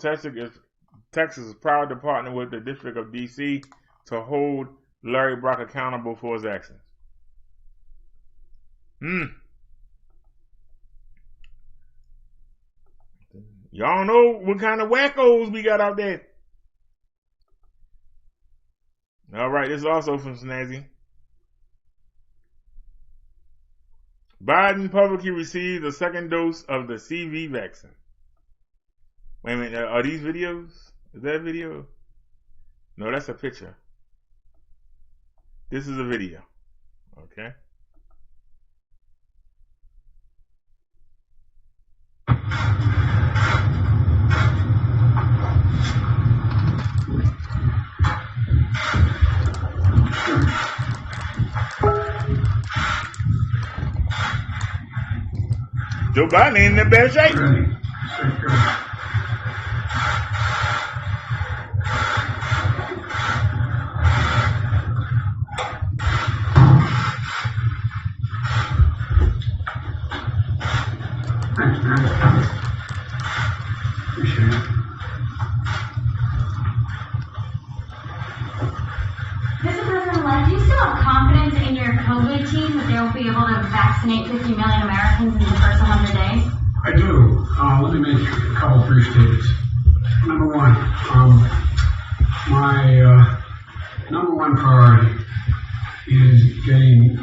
Texas is proud to partner with the District of D.C. to hold Larry Brock accountable for his actions. Y'all know what kind of wackos we got out there. All right, this is also from Snazzy. Biden publicly received a second dose of the CV vaccine. Wait a minute, are these videos? Is that a video? No, that's a picture. This is a video. Okay. Joe Biden ain't in the best shape. Thanks, man. Appreciate it. Mr. President-elect, do you still have confidence in your COVID team that they will be able to vaccinate 50 million Americans in the first 100 days? I do. Let me make a couple brief statements. Number one, my number one priority is getting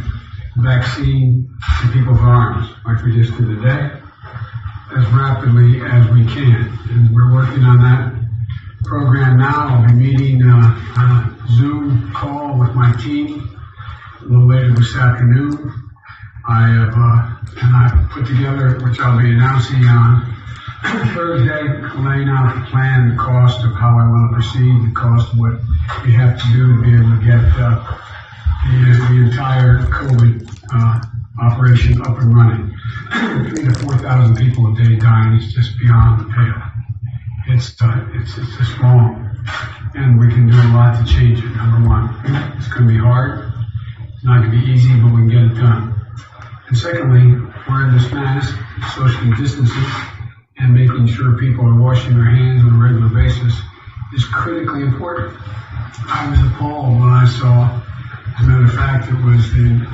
vaccine to people's arms, like we just did today, as rapidly as we can. And we're working on that program now. I'll be meeting on a Zoom call with my team a little later this afternoon. I have put together, which I'll be announcing on Thursday, laying out the plan, the cost of how I want to proceed, the cost of what we have to do to be able to get the entire COVID operation up and running. 3,000 to 4,000 people a day dying is just beyond the pale. It's just wrong, and we can do a lot to change it. Number one, it's going to be hard. It's not going to be easy, but we can get it done. And secondly, wearing this mask, social distancing, and making sure people are washing their hands on a regular basis is critically important. I was appalled when I saw, as a matter of fact, it was the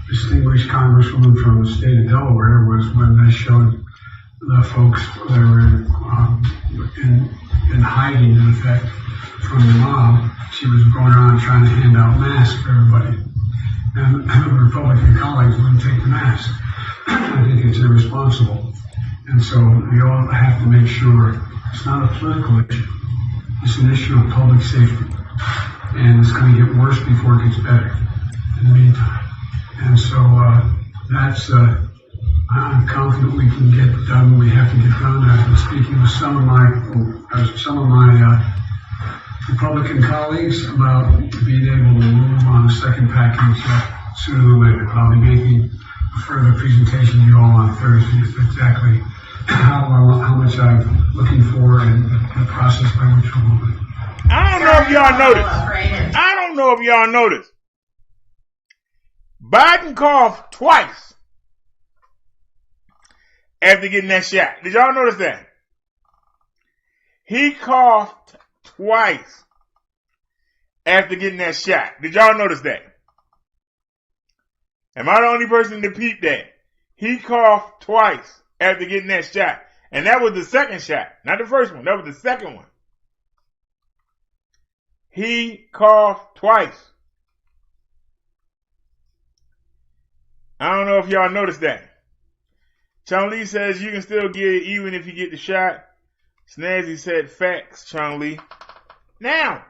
distinguished congresswoman from the state of Delaware, was when they showed the folks that were in hiding, in effect, from the mob. She was going around trying to hand out masks for everybody. And the Republican colleagues wouldn't take the mask. I think it's irresponsible. And so we all have to make sure it's not a political issue. It's an issue of public safety. And it's going to get worse before it gets better in the meantime. And so I'm confident we can get done what we have to get done. I've been speaking with some of my Republican colleagues about being able to move on the second package sooner than later. I'll be making a further presentation to you all on Thursday as to exactly how much I'm looking for and the process by which we're moving. I don't know if y'all noticed. Biden coughed twice after getting that shot. Did y'all notice that? He coughed twice after getting that shot. Did y'all notice that? Am I the only person to peep that? He coughed twice after getting that shot. And that was the second shot. Not the first one. That was the second one. He coughed twice. I don't know if y'all noticed that. Chung Lee says you can still get it even if you get the shot. Snazzy said facts, Chung Lee. Now,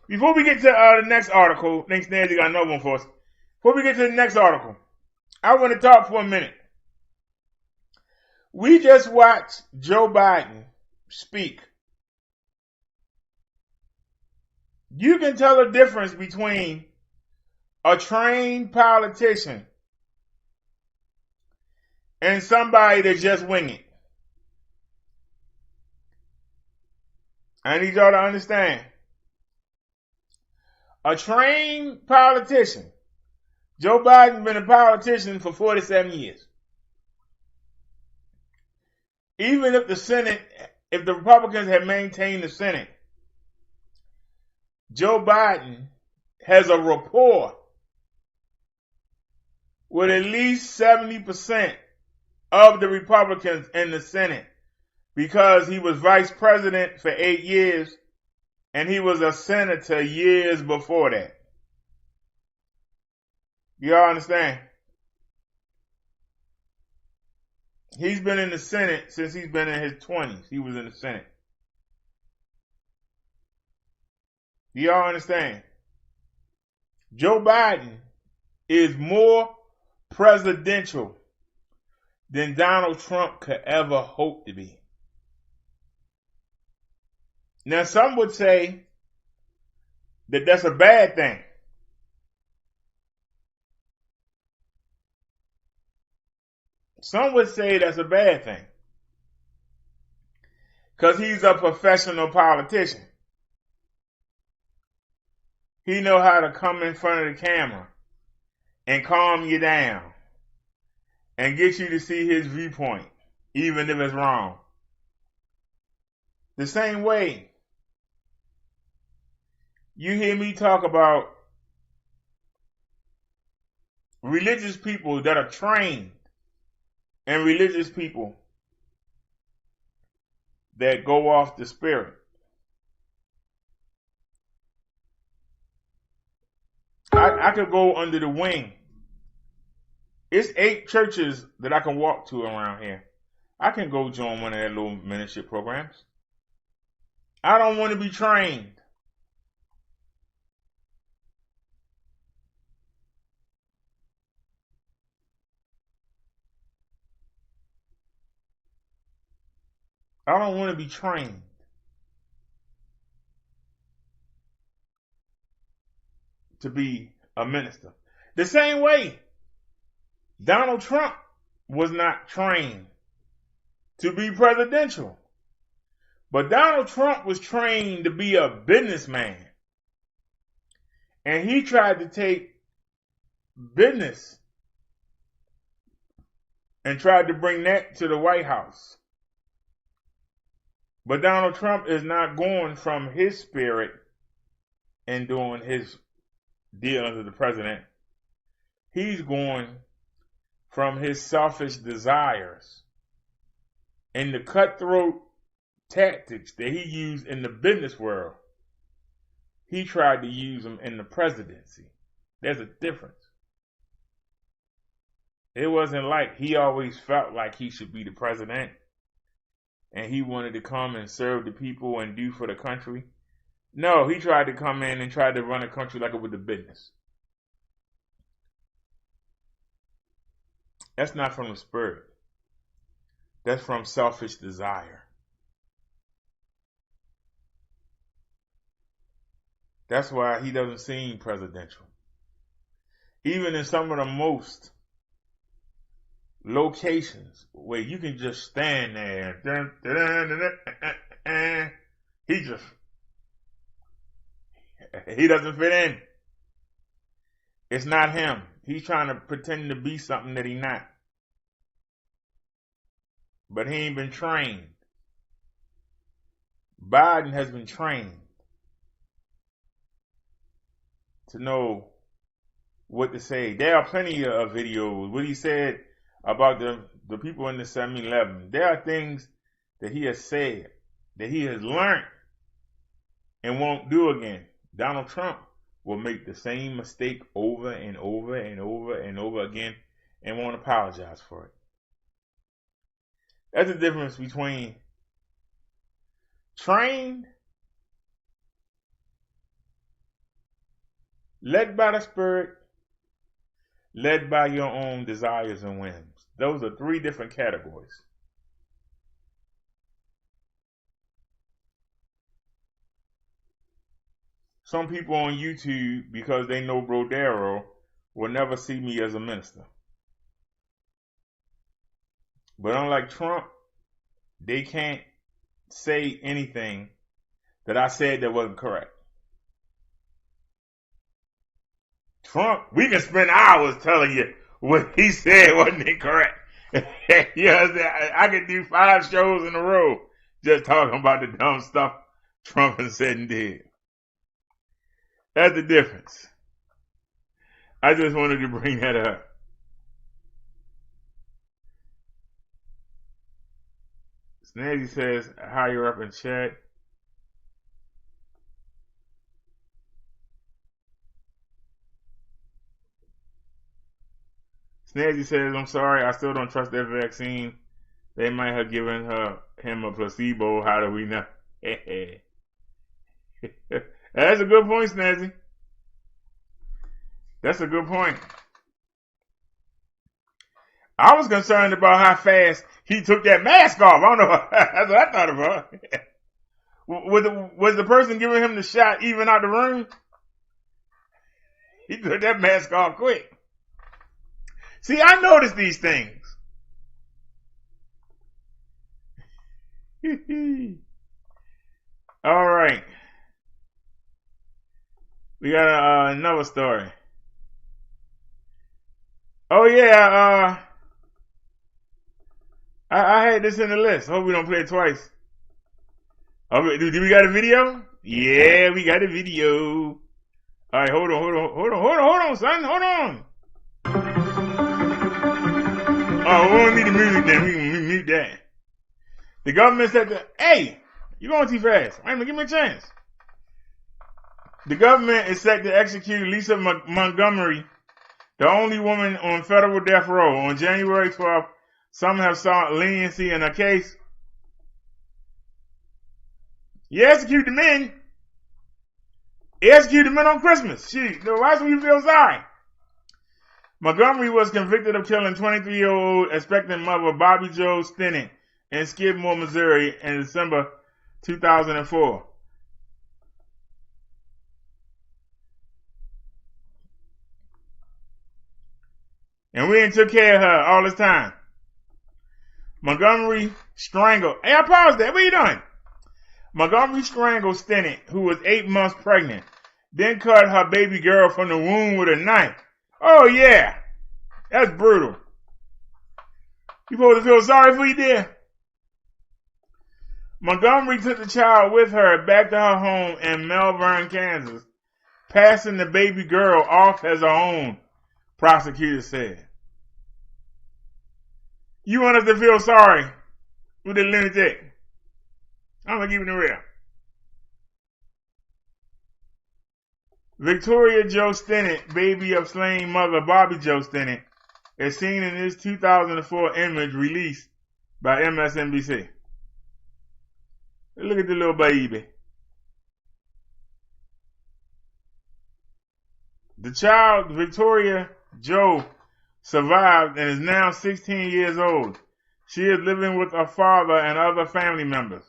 before we get to the next article, thanks Snazzy got another one for us. Before we get to the next article, I want to talk for a minute. We just watched Joe Biden speak. You can tell a difference between a trained politician and somebody that's just winging. I need y'all to understand. A trained politician. Joe Biden's been a politician for 47 years. Even if if the Republicans had maintained the Senate, Joe Biden has a rapport with at least 70% of the Republicans in the Senate because he was vice president for 8 years and he was a senator years before that. You all understand? He's been in the Senate since he's been in his 20s. He was in the Senate. Do y'all understand? Joe Biden is more presidential than Donald Trump could ever hope to be. Now, some would say that that's a bad thing. Some would say that's a bad thing because he's a professional politician. He know how to come in front of the camera and calm you down and get you to see his viewpoint, even if it's wrong. The same way you hear me talk about religious people that are trained and religious people that go off the spirit. I could go under the wing. It's 8 churches that I can walk to around here. I can go join one of their little mentorship programs. I don't want to be trained. I don't want to be trained. To be a minister. The same way Donald Trump was not trained to be presidential. But Donald Trump was trained to be a businessman. And he tried to take business and tried to bring that to the White House. But Donald Trump is not going from his spirit and doing his deal under the president. He's going from his selfish desires and the cutthroat tactics that he used in the business world. He tried to use them in the presidency. There's a difference. It wasn't like he always felt like he should be the president and he wanted to come and serve the people and do for the country. No, he tried to come in and tried to run a country like it was a business. That's not from the spirit. That's from selfish desire. That's why he doesn't seem presidential. Even in some of the most locations where you can just stand there, he doesn't fit in. It's not him. He's trying to pretend to be something that he's not. But he ain't been trained. Biden has been trained to know what to say. There are plenty of videos. What he said about the people in the 7-Eleven. There are things that he has said that he has learned and won't do again. Donald Trump will make the same mistake over and over and over and over again and won't apologize for it. That's the difference between trained, led by the Spirit, led by your own desires and whims. Those are 3 different categories. Some people on YouTube, because they know BROTHA, will never see me as a minister. But unlike Trump, they can't say anything that I said that wasn't correct. Trump, we can spend hours telling you what he said wasn't incorrect. I could do 5 shows in a row just talking about the dumb stuff Trump has said and did. That's the difference. I just wanted to bring that up. Snazzy says, higher up in chat. Snazzy says, I'm sorry, I still don't trust that vaccine. They might have given him a placebo. How do we know? That's a good point, Snazzy. That's a good point. I was concerned about how fast he took that mask off. I don't know. That's what I thought about. Was the person giving him the shot even out the room? He took that mask off quick. See, I noticed these things. All right. We got another story. Oh yeah, I had this in the list. Hope we don't play it twice. Okay, do we got a video? Yeah, we got a video. All right, hold on, son, hold on. Oh, we don't need to mute that. We can mute that. The government said hey, you're going too fast. Wait a minute, give me a chance. The government is set to execute Lisa Montgomery, the only woman on federal death row, on January 12th. Some have sought leniency in her case. You execute the men. You execute the men on Christmas. Why should we feel sorry? Montgomery was convicted of killing 23-year-old expectant mother Bobby Jo Stinnett in Skidmore, Missouri in December 2004. And we ain't took care of her all this time. Montgomery strangled. Hey, I paused that. What are you doing? Montgomery strangled Stinnett, who was 8 months pregnant, then cut her baby girl from the womb with a knife. Oh, yeah. That's brutal. You supposed to feel sorry for you, dear? Montgomery took the child with her back to her home in Melbourne, Kansas, passing the baby girl off as her own, prosecutors said. You want us to feel sorry with the lunatic? I'm going to keep it real. Victoria Jo Stinnett, baby of slain mother Bobby Jo Stinnett, is seen in this 2004 image released by MSNBC. Look at the little baby. The child, Victoria Jo, survived and is now 16 years old. She is living with her father and other family members.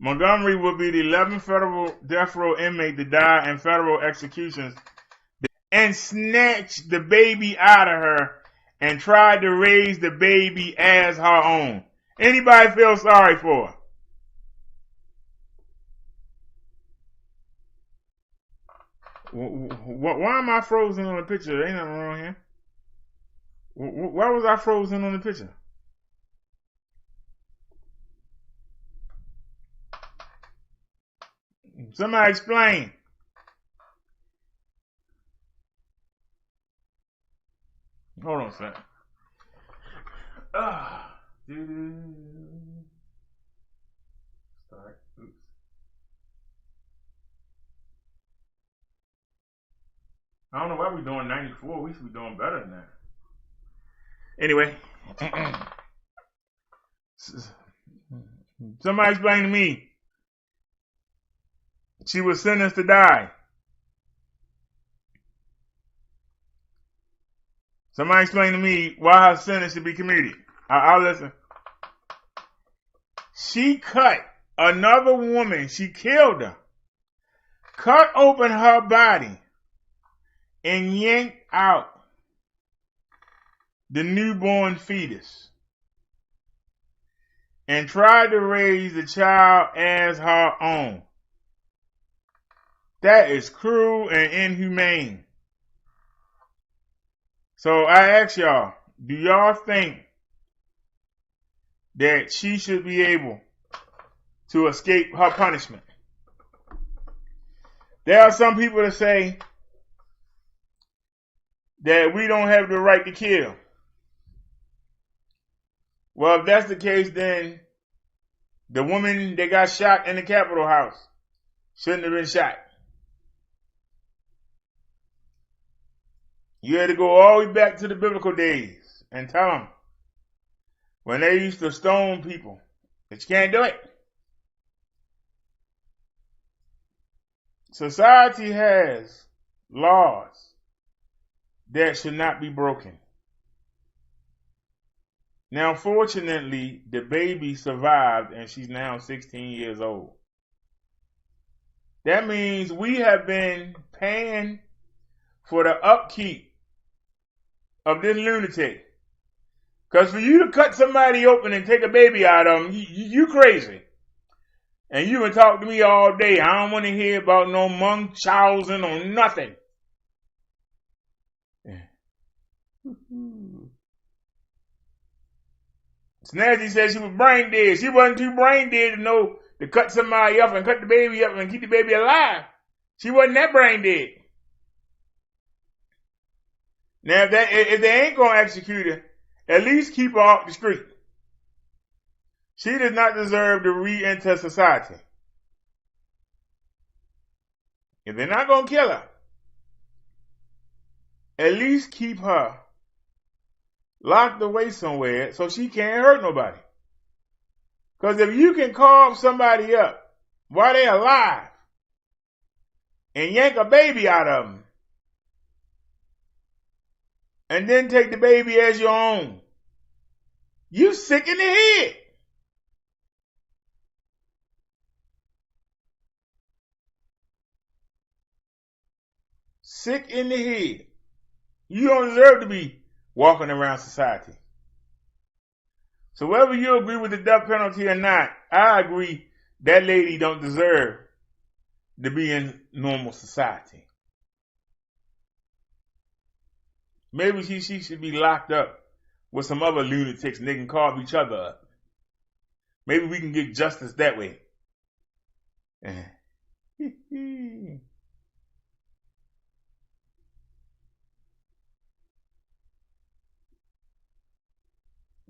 Montgomery will be the 11th federal death row inmate to die in federal executions and snatched the baby out of her and tried to raise the baby as her own. Anybody feel sorry for her? Why am I frozen on the picture? Ain't nothing wrong here. Why was I frozen on the picture? Somebody explain. Hold on a second. Start. Oops. I don't know why we're doing 94. We should be doing better than that. Anyway. Somebody explain to me. She was sentenced to die. Somebody explain to me why her sentence should be commuted. I'll listen. She cut another woman. She killed her. Cut open her body and yanked out the newborn fetus and tried to raise the child as her own. That is cruel and inhumane. So I ask y'all, do y'all think that she should be able to escape her punishment? There are some people that say that we don't have the right to kill. Well, if that's the case, then the woman that got shot in the Capitol House shouldn't have been shot. You had to go all the way back to the biblical days and tell them when they used to stone people that you can't do it. Society has laws that should not be broken. Now, fortunately, the baby survived and she's now 16 years old. That means we have been paying for the upkeep of this lunatic. Because for you to cut somebody open and take a baby out of them, you crazy. And you can talk to me all day. I don't want to hear about no Munchausen or nothing. Snazzy said she was brain dead. She wasn't too brain dead to know to cut somebody up and cut the baby up and keep the baby alive. She wasn't that brain dead. Now, if they ain't going to execute her, at least keep her off the street. She does not deserve to re-enter society. If they're not going to kill her, at least keep her locked away somewhere so she can't hurt nobody. Because if you can carve somebody up while they're alive and yank a baby out of them and then take the baby as your own, you sick in the head. Sick in the head. You don't deserve to be walking around society. So whether you agree with the death penalty or not, I agree that lady don't deserve to be in normal society. Maybe she should be locked up with some other lunatics and they can carve each other up. Maybe we can get justice that way.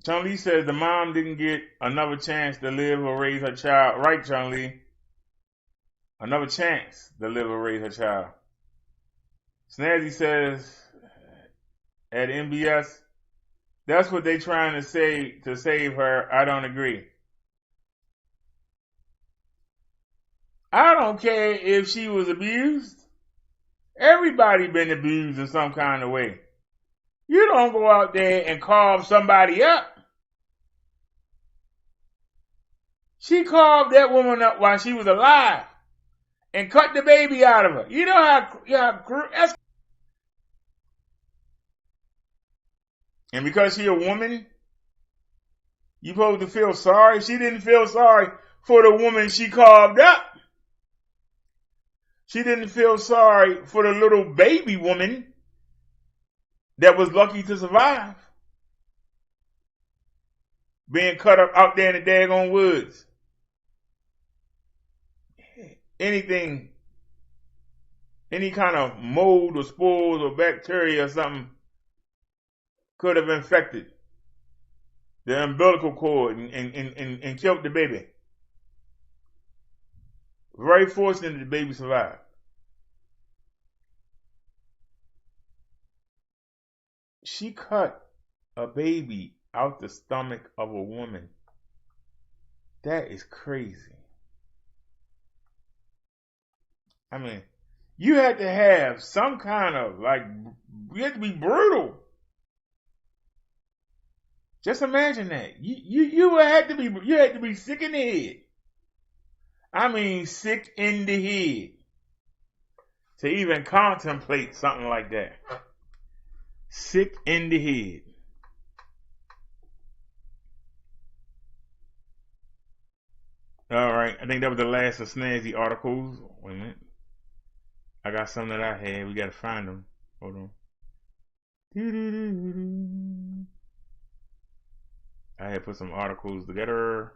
Chun Li says the mom didn't get another chance to live or raise her child. Right, Chun Li? Another chance to live or raise her child. Snazzy says at MBS, that's what they trying to say to save her. I don't agree. I don't care if she was abused. Everybody been abused in some kind of way. You don't go out there and carve somebody up. She carved that woman up while she was alive and cut the baby out of her. You know how and because she a woman, you supposed to feel sorry. She didn't feel sorry for the woman she carved up. She didn't feel sorry for the little baby woman that was lucky to survive being cut up out there in the daggone woods. Anything, any kind of mold or spores or bacteria or something could have infected the umbilical cord and killed the baby. Very fortunate that the baby survived. She cut a baby out the stomach of a woman. That is crazy. I mean, you had to have some kind of, you had to be brutal. Just imagine that. You had to be sick in the head. I mean, sick in the head to even contemplate something like that. Sick in the head. All right, I think that was the last of Snazzy articles. Wait a minute. I got some that I had. We got to find them. Hold on. I had put some articles together.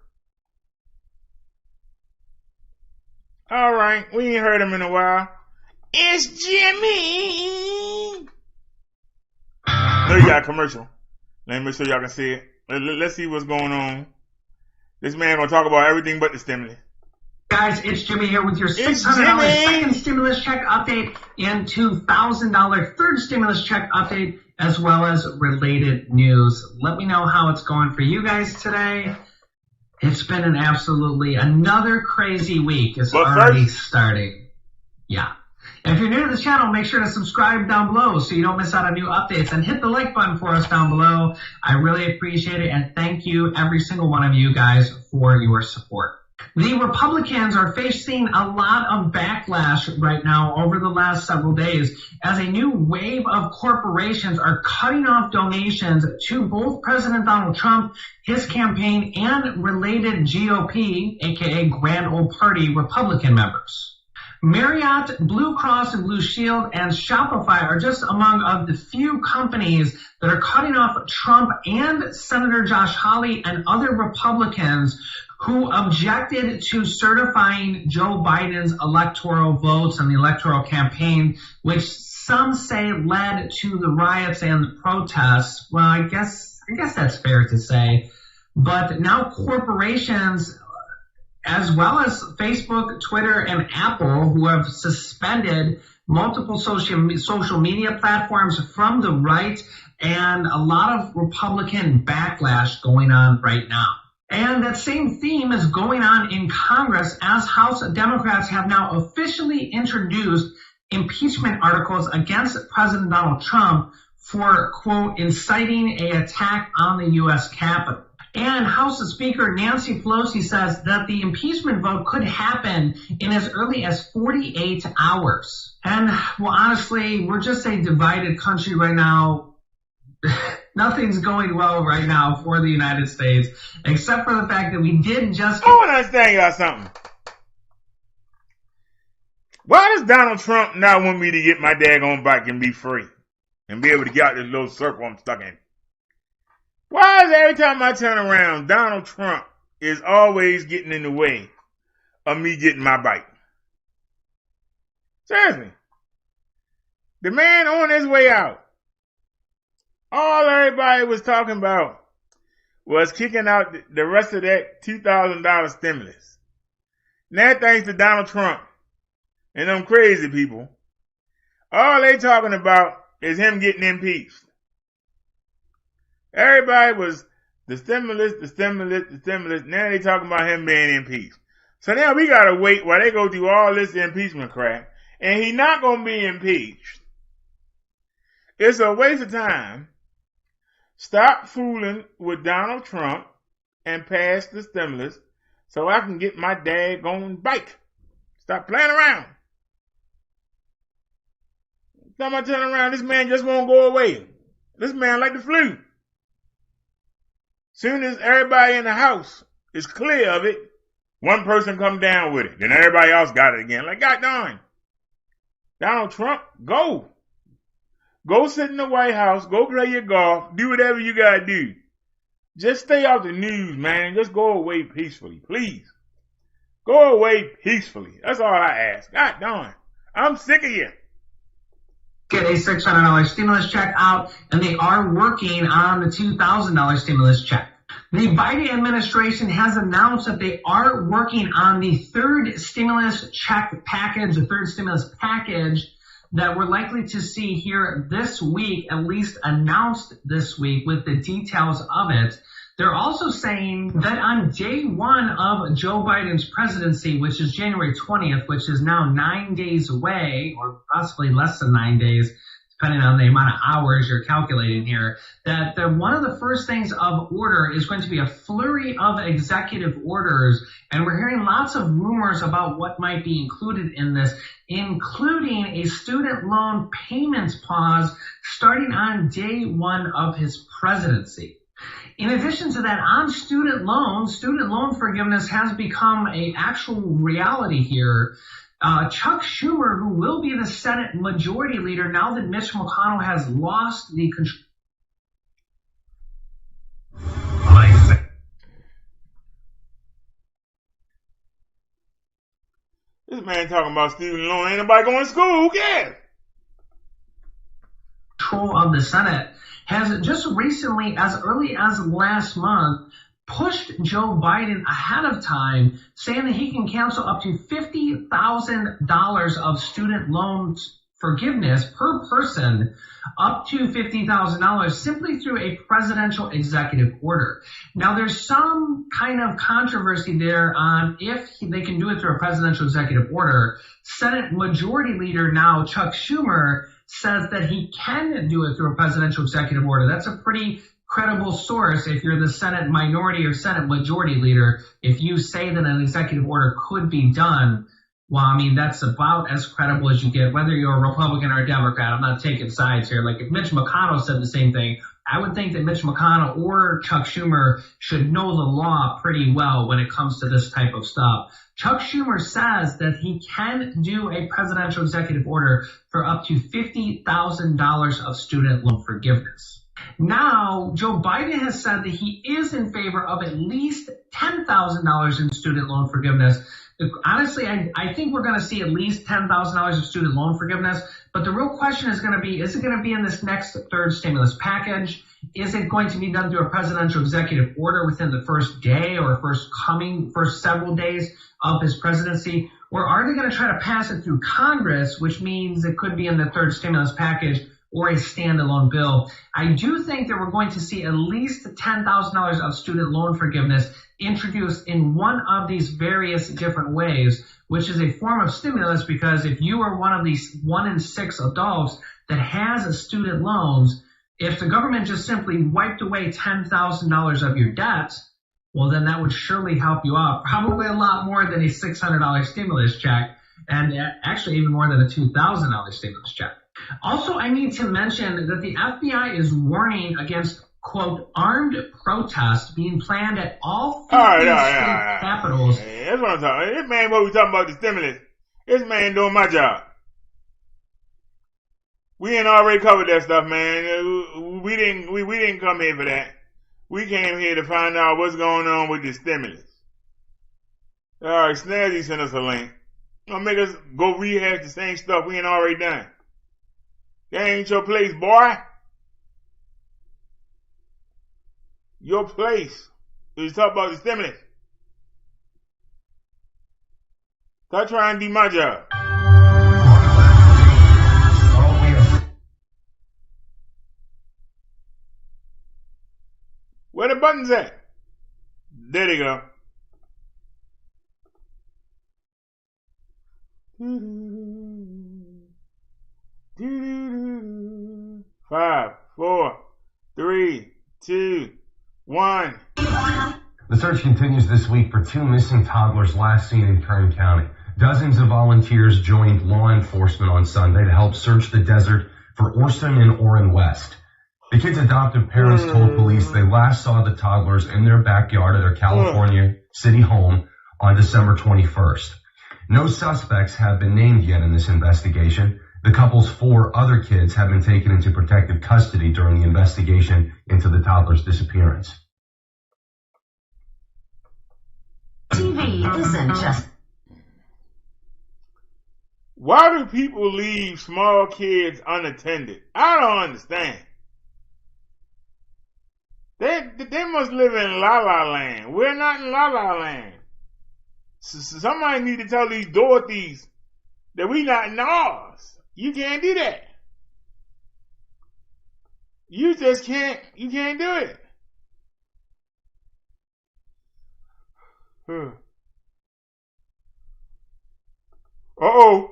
All right, we ain't heard them in a while. It's Jimmy. No, you got a commercial. Let me make sure y'all can see it. Let's see what's going on. This man gonna talk about everything but the stimulus. Guys, it's Jimmy here with your $600 second stimulus check update and $2,000 third stimulus check update, as well as related news. Let me know how it's going for you guys today. It's been another crazy week. It's already starting. Yeah. If you're new to the channel, make sure to subscribe down below so you don't miss out on new updates, and hit the like button for us down below. I really appreciate it, and thank you, every single one of you guys, for your support. The Republicans are facing a lot of backlash right now over the last several days as a new wave of corporations are cutting off donations to both President Donald Trump, his campaign, and related GOP, aka Grand Old Party, Republican members. Marriott, Blue Cross and Blue Shield, and Shopify are just among of the few companies that are cutting off Trump and Senator Josh Hawley and other Republicans who objected to certifying Joe Biden's electoral votes and the electoral campaign, which some say led to the riots and the protests. Well, I guess that's fair to say. But now corporations, as well as Facebook, Twitter, and Apple, who have suspended multiple social media platforms from the right, and a lot of Republican backlash going on right now. And that same theme is going on in Congress as House Democrats have now officially introduced impeachment articles against President Donald Trump for, quote, inciting an attack on the U.S. Capitol. And House Speaker Nancy Pelosi says that the impeachment vote could happen in as early as 48 hours. And, well, honestly, we're just a divided country right now. Nothing's going well right now for the United States, except for the fact that we did just... I want to understand y'all something. Why does Donald Trump not want me to get my daggone bike and be free and be able to get out this little circle I'm stuck in? Why is every time I turn around, Donald Trump is always getting in the way of me getting my bike? Seriously. The man on his way out, all everybody was talking about was kicking out the rest of that $2,000 stimulus. Now, thanks to Donald Trump and them crazy people, all they talking about is him getting impeached. Everybody was the stimulus. Now they talking about him being impeached. So now we gotta wait while they go through all this impeachment crap, and he not gonna be impeached. It's a waste of time. Stop fooling with Donald Trump and pass the stimulus so I can get my daggone bike. Stop playing around. Time I turn around, this man just won't go away. This man like the flu. Soon as everybody in the house is clear of it, one person come down with it. Then everybody else got it again. Like, God darn. Donald Trump, go. Go sit in the White House. Go play your golf. Do whatever you got to do. Just stay out the news, man. Just go away peacefully, please. Go away peacefully. That's all I ask. God darn. I'm sick of you. Get a $600 stimulus check out, and they are working on the $2,000 stimulus check. The Biden administration has announced that they are working on the third stimulus check package, the third stimulus package that we're likely to see here this week, at least announced this week with the details of it. They're also saying that on day one of Joe Biden's presidency, which is January 20th, which is now 9 days away, or possibly less than 9 days, depending on the amount of hours you're calculating here, that one of the first things of order is going to be a flurry of executive orders. And we're hearing lots of rumors about what might be included in this, including a student loan payments pause starting on day one of his presidency. In addition to that, on student loan forgiveness has become an actual reality here. Chuck Schumer, who will be the Senate Majority Leader now that Mitch McConnell has lost the control. This man talking about student loan. Ain't nobody going to school. Who cares? Control of the Senate has just recently, as early as last month, pushed Joe Biden ahead of time, saying that he can cancel up to $50,000 of student loans forgiveness per person, up to $50,000 simply through a presidential executive order. Now, there's some kind of controversy there on if they can do it through a presidential executive order. Senate Majority Leader now, Chuck Schumer, says that he can do it through a presidential executive order. That's a pretty credible source if you're the Senate Minority or Senate Majority Leader. If you say that an executive order could be done, well, I mean, that's about as credible as you get, whether you're a Republican or a Democrat. I'm not taking sides here. Like, if Mitch McConnell said the same thing, I would think that Mitch McConnell or Chuck Schumer should know the law pretty well when it comes to this type of stuff. Chuck Schumer says that he can do a presidential executive order for up to $50,000 of student loan forgiveness. Now, Joe Biden has said that he is in favor of at least $10,000 in student loan forgiveness. Honestly, I think we're going to see at least $10,000 of student loan forgiveness. But the real question is going to be, is it going to be in this next third stimulus package? Is it going to be done through a presidential executive order within the first day or first several days of his presidency? Or are they going to try to pass it through Congress, which means it could be in the third stimulus package or a standalone bill? I do think that we're going to see at least $10,000 of student loan forgiveness introduced in one of these various different ways, which is a form of stimulus, because if you are one of these 1 in 6 adults that has student loans, if the government just simply wiped away $10,000 of your debts, well, then that would surely help you out, probably a lot more than a $600 stimulus check, and actually even more than a $2,000 stimulus check. Also, I need to mention that the FBI is warning against, quote, armed protests being planned at all 50 state capitals. Hey, that's what I'm talking about. This man, what we talking about, the stimulus. This man doing my job. We ain't already covered that stuff, man. We didn't come here for that. We came here to find out what's going on with the stimulus. All right, Snazzy sent us a link. Gonna make us go rehash the same stuff we ain't already done. That ain't your place, boy. Your place is to talk about the stimulus. Stop trying to do my job. Where the buttons at? There they go. 5, 4, 3, 2, 1. The search continues this week for 2 missing toddlers last seen in Kern County. Dozens of volunteers joined law enforcement on Sunday to help search the desert for Orson and Orrin West. The kids' adoptive parents told police they last saw the toddlers in their backyard of their California city home on December 21st. No suspects have been named yet in this investigation. The couple's 4 other kids have been taken into protective custody during the investigation into the toddler's disappearance. TV isn't just... Why do people leave small kids unattended? I don't understand. They must live in La La Land. We're not in La La Land. Somebody need to tell these Dorothys that we not in ours. You can't do that. You just can't. You can't do it. Uh-oh.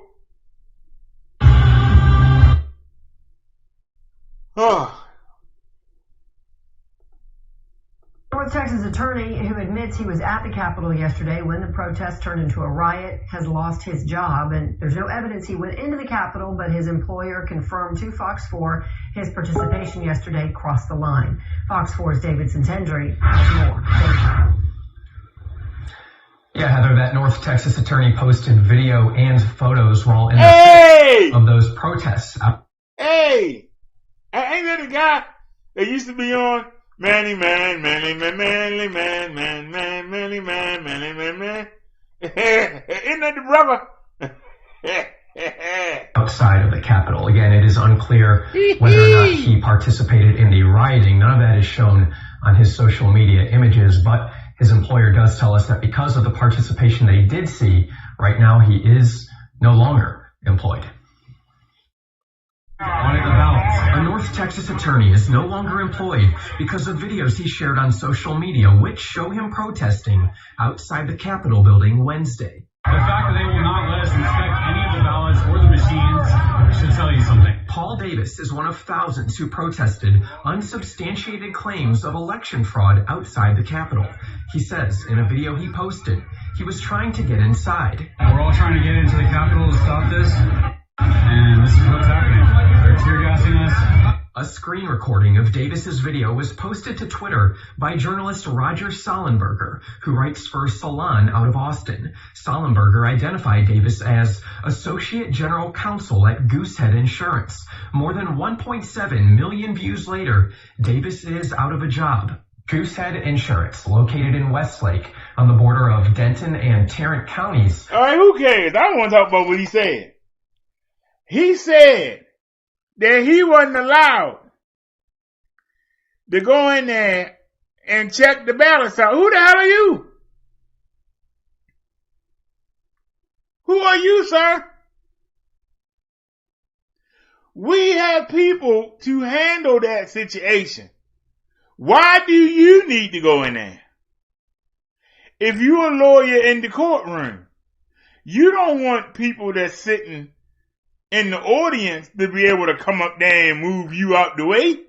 North Texas attorney who admits he was at the Capitol yesterday when the protest turned into a riot has lost his job, and there's no evidence he went into the Capitol, but his employer confirmed to Fox 4 his participation yesterday crossed the line. Fox 4's David Santendry has more. Yeah, Heather, that North Texas attorney posted video and photos while in the thick of those protests. Hey! Ain't that the guy that used to be on Manly Man, Manly Man, Manly Man, Man, Man, Manly Man, Manly Man, Man? Isn't that the brother? Outside of the Capitol. Again, it is unclear whether or not he participated in the rioting. None of that is shown on his social media images, but his employer does tell us that because of the participation they did see, right now he is no longer employed. A North Texas attorney is no longer employed because of videos he shared on social media which show him protesting outside the Capitol building Wednesday. The fact that they will not let us inspect any of the ballots or the machines should tell you something. Paul Davis is one of thousands who protested unsubstantiated claims of election fraud outside the Capitol. He says in a video he posted, he was trying to get inside. We're all trying to get into the Capitol to stop this, and this is what's happening. They're tear gassing us. A screen recording of Davis's video was posted to Twitter by journalist Roger Sollenberger, who writes for Salon out of Austin. Sollenberger identified Davis as Associate General Counsel at Goosehead Insurance. More than 1.7 million views later, Davis is out of a job. Goosehead Insurance, located in Westlake, on the border of Denton and Tarrant counties. All right, who cares? I want to talk about what he said. He said that he wasn't allowed to go in there and check the ballots out. Who the hell are you? Who are you, sir? We have people to handle that situation. Why do you need to go in there? If you're a lawyer in the courtroom, you don't want people that's sitting in the audience to be able to come up there and move you out the way.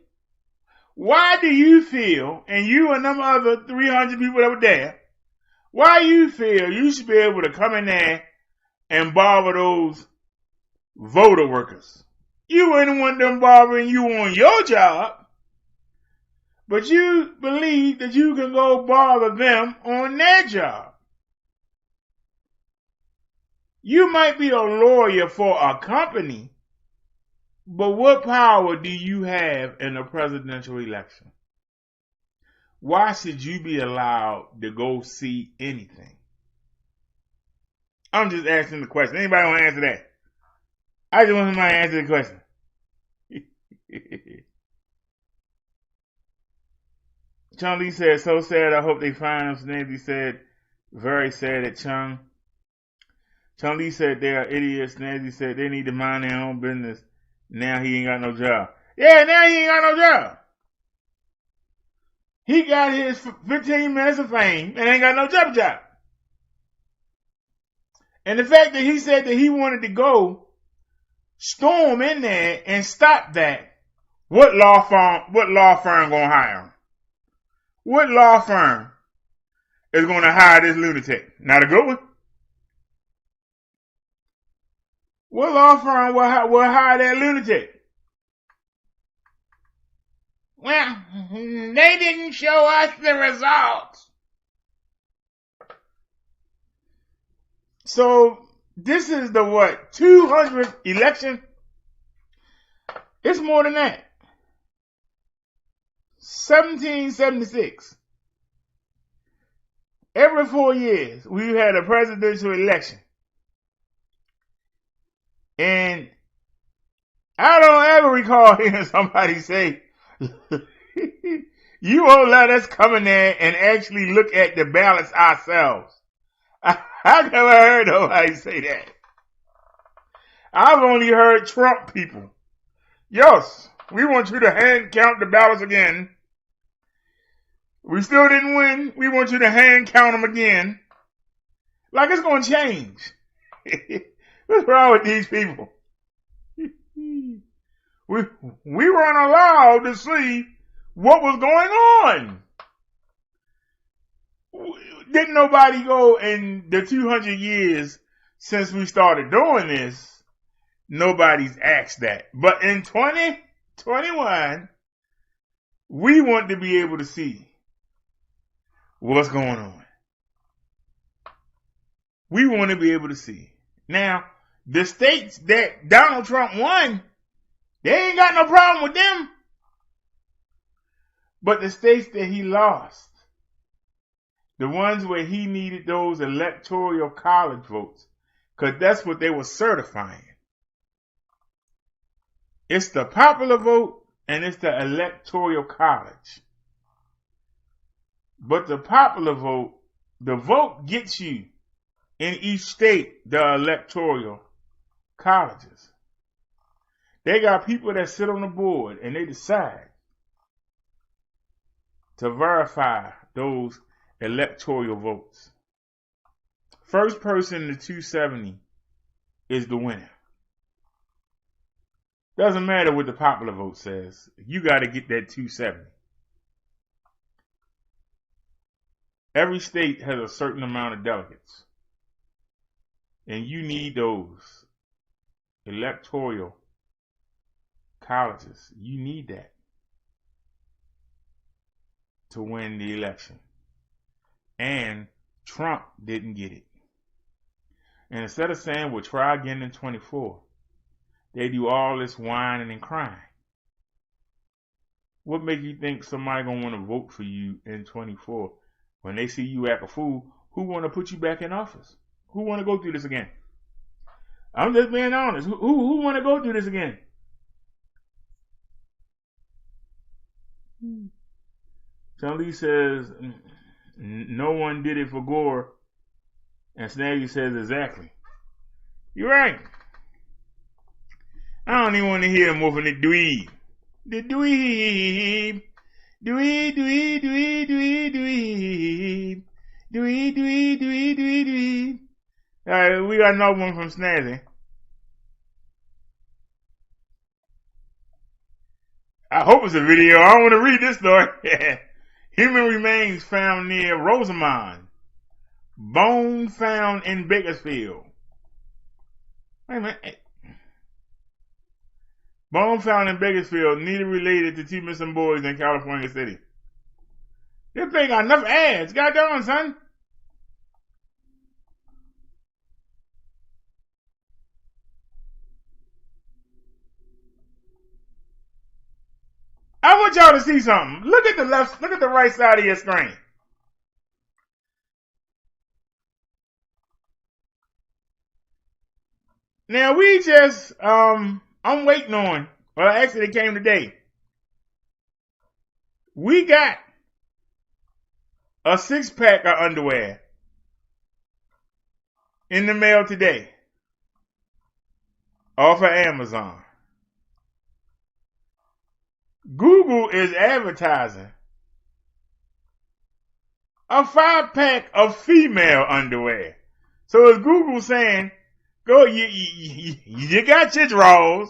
Why do you feel, and you and them other 300 people that were there, why you feel you should be able to come in there and bother those voter workers? You wouldn't want them bothering you on your job, but you believe that you can go bother them on their job. You might be a lawyer for a company, but what power do you have in a presidential election? Why should you be allowed to go see anything? I'm just asking the question. Anybody want to answer that? I just want somebody to answer the question. Chun Li said, so sad, I hope they find him. Nancy said, very sad at Chung. Chun Li said they are idiots. Nancy said they need to mind their own business. Now he ain't got no job. Yeah, now he ain't got no job. He got his 15 minutes of fame and ain't got no job. And the fact that he said that he wanted to go storm in there and stop that, what law firm gonna hire him? What law firm is gonna hire this lunatic? Not a good one. What law firm will hire that lunatic? Well, they didn't show us the results. So, this is the 200th election? It's more than that. 1776. Every 4 years, we've had a presidential election. And I don't ever recall hearing somebody say, you won't let us come in there and actually look at the ballots ourselves. I've never heard nobody say that. I've only heard Trump people. Yes, we want you to hand count the ballots again. We still didn't win. We want you to hand count them again. Like it's going to change. What's wrong with these people? We weren't allowed to see what was going on. Didn't nobody go in the 200 years since we started doing this? Nobody's asked that. But in 2021, we want to be able to see what's going on. We want to be able to see. Now, the states that Donald Trump won, they ain't got no problem with them. But the states that he lost, the ones where he needed those electoral college votes, because that's what they were certifying. It's the popular vote and it's the electoral college. But the popular vote, the vote gets you in each state the electoral colleges. They got people that sit on the board and they decide to verify those electoral votes. First person to 270 is the winner. Doesn't matter what the popular vote says. You got to get that 270. Every state has a certain amount of delegates. And you need those electoral colleges. You need that to win the election. And Trump didn't get it. And instead of saying we'll try again in 24, they do all this whining and crying. What makes you think somebody gonna want to vote for you in 24 when they see you act a fool? Who want to put you back in office? Who want to go through this again? I'm just being honest. Who want to go through this again? Chun says no one did it for Gore, and Snaggy says exactly. You're right. I don't even want to hear them more from the dweeb. The dweeb. Dweeb, dweeb, dweeb, dweeb, dweeb. Dweeb, dweeb, dweeb, dweeb, dweeb. Alright, we got another one from Snazzy. I hope it's a video. I don't want to read this story. Human remains found near Rosamond. Bone found in Bakersfield. Wait a minute. Bone found in Bakersfield, neither related to two missing boys in California City. This thing got enough ads. Goddamn, son. I want y'all to see something. Look at the right side of your screen. Now we just, I'm waiting on, well actually it came today. We got a 6-pack of underwear in the mail today off of Amazon. Google is advertising a 5-pack of female underwear. So is Google saying, go, you got your drawers.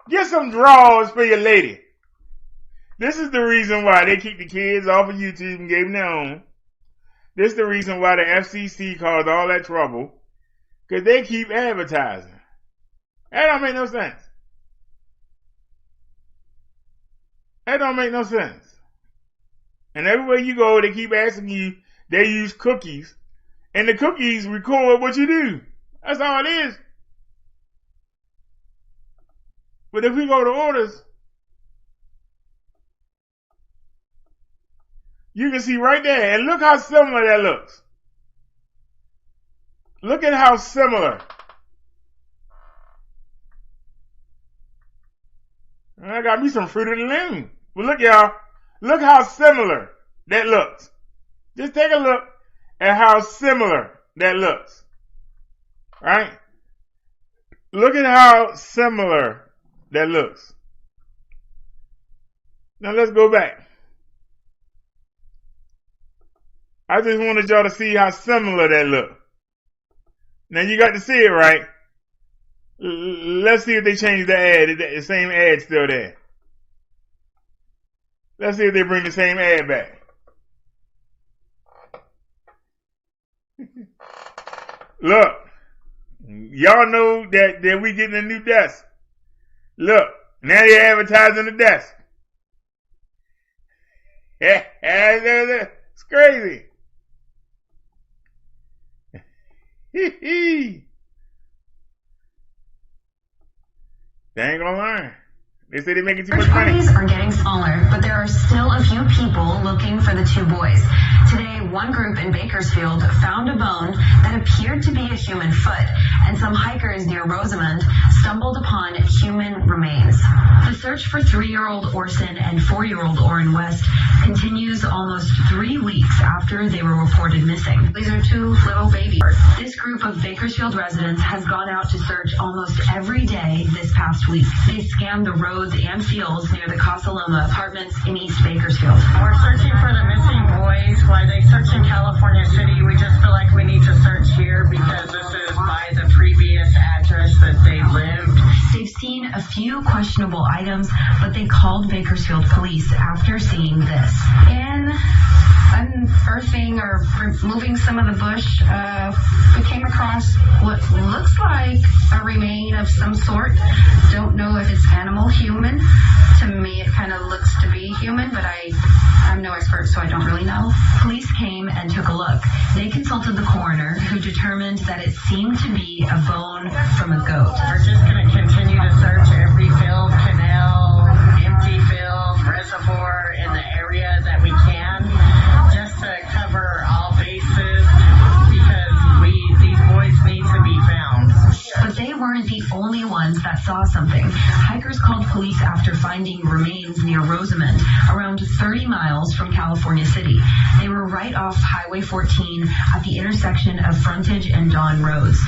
Get some drawers for your lady. This is the reason why they keep the kids off of YouTube and gave them their own. This is the reason why the FCC caused all that trouble. Because they keep advertising. That don't make no sense. That don't make no sense. And everywhere you go, they keep asking you, they use cookies. And the cookies record what you do. That's all it is. But if we go to orders, you can see right there. And look how similar that looks. Look at how similar. I got me some Fruit of the Loom. But look, y'all. Look how similar that looks. Just take a look at how similar that looks. Right? Look at how similar that looks. Now let's go back. I just wanted y'all to see how similar that looks. Now you got to see it, right? Let's see if they change the ad. The same ad's still there. Let's see if they bring the same ad back. Look. Y'all know that we getting a new desk. Look. Now they're advertising the desk. It's crazy. They ain't gonna learn. They say they're making too much Search money. parties are getting smaller, but there are still a few people looking for the two boys. Today, one group in Bakersfield found a bone that appeared to be a human foot, and some hikers near Rosamond stumbled upon human remains. The search for 3-year-old Orson and 4-year-old Orrin West continues almost 3 weeks after they were reported missing. These are two little babies. This group of Bakersfield residents has gone out to search almost every day this past week. They scanned the roads and fields near the Casa Loma apartments in East Bakersfield. We're searching for the missing boys. Why they search in California City, we just feel like we need to search here because this is by the previous address that they lived. They've seen a few questionable items, but they called Bakersfield police after seeing this. In unearthing or removing some of the bush, we came across what looks like a remain of some sort. Don't know if it's animal, human. To me, it kind of looks to be human, but I'm no expert, so I don't really know. Police came and took a look. They consulted the coroner, who determined that it seemed to be a bone from a goat. We're just going to continue to search every field, canal, empty field, reservoir in the area that we can, just to cover all bases because these boys need to be found. But they weren't the only ones that saw something. Hikers called police after finding remains near Rosamond, around 30 miles from California City. They were right off Highway 14 at the intersection of Frontage and Dawn Roads.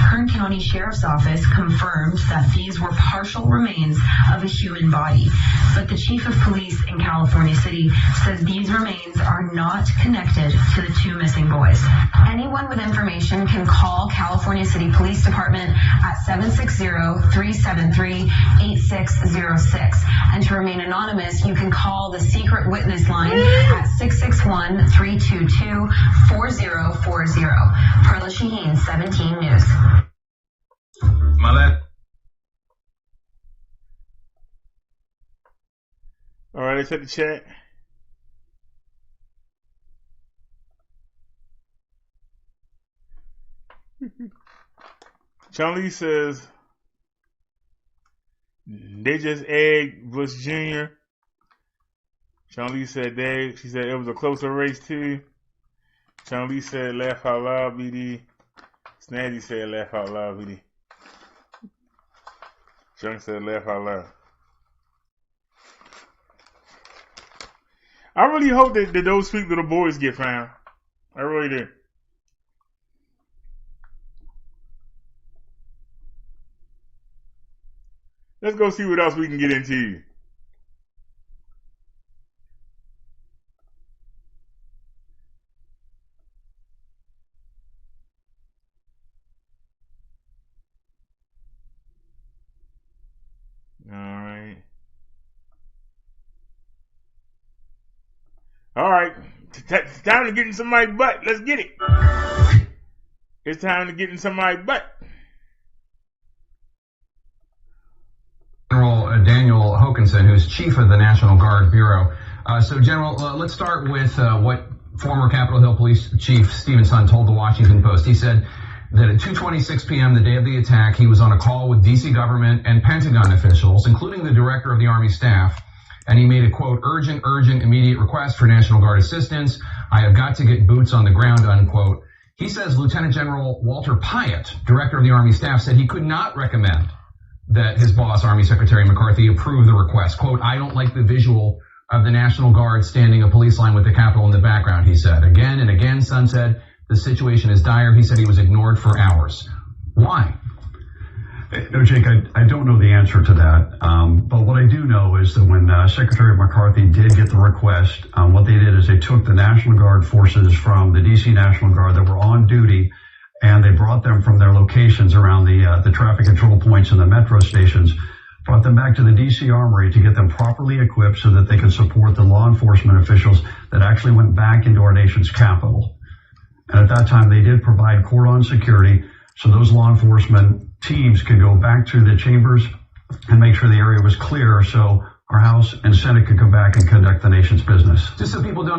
Kern County Sheriff's Office confirmed that these were partial remains of a human body. But the chief of police in California City says these remains are not connected to the two missing boys. Anyone with information can call California City Police Department at 760-373-8606. And to remain anonymous, you can call the secret witness line at 661-322-4040. Perla Shaheen, 17 News. All right, let's hit the chat. Chun says they just egged Bush Jr. Chun said she said it was a closer race too. Chun said laugh out loud, BD. Snazzy said laugh out loud, BD. Chun said laugh out loud. I really hope that those sweet little boys get found. I really do. Let's go see what else we can get into. All right. It's time to get in somebody's butt. Let's get it. It's time to get in somebody's butt. General Daniel Hokanson, who's chief of the National Guard Bureau. So, General, let's start with what former Capitol Hill Police Chief Stephen Sun told the Washington Post. He said that at 2:26 p.m. the day of the attack, he was on a call with D.C. government and Pentagon officials, including the director of the Army staff, and he made a, quote, urgent, immediate request for National Guard assistance. I have got to get boots on the ground, unquote. He says Lieutenant General Walter Pyatt, director of the Army staff, said he could not recommend that his boss, Army Secretary McCarthy, approve the request. Quote, I don't like the visual of the National Guard standing a police line with the Capitol in the background, he said. Again and again, Sun said, the situation is dire. He said he was ignored for hours. Why? No, Jake, I don't know the answer to that. But what I do know is that when Secretary McCarthy did get the request, what they did is they took the National Guard forces from the D.C. National Guard that were on duty, and they brought them from their locations around the traffic control points and the metro stations, brought them back to the D.C. Armory to get them properly equipped so that they could support the law enforcement officials that actually went back into our nation's capital. And at that time, they did provide cordon security so those law enforcement teams could go back to the chambers and make sure the area was clear so our House and Senate could come back and conduct the nation's business. Just so people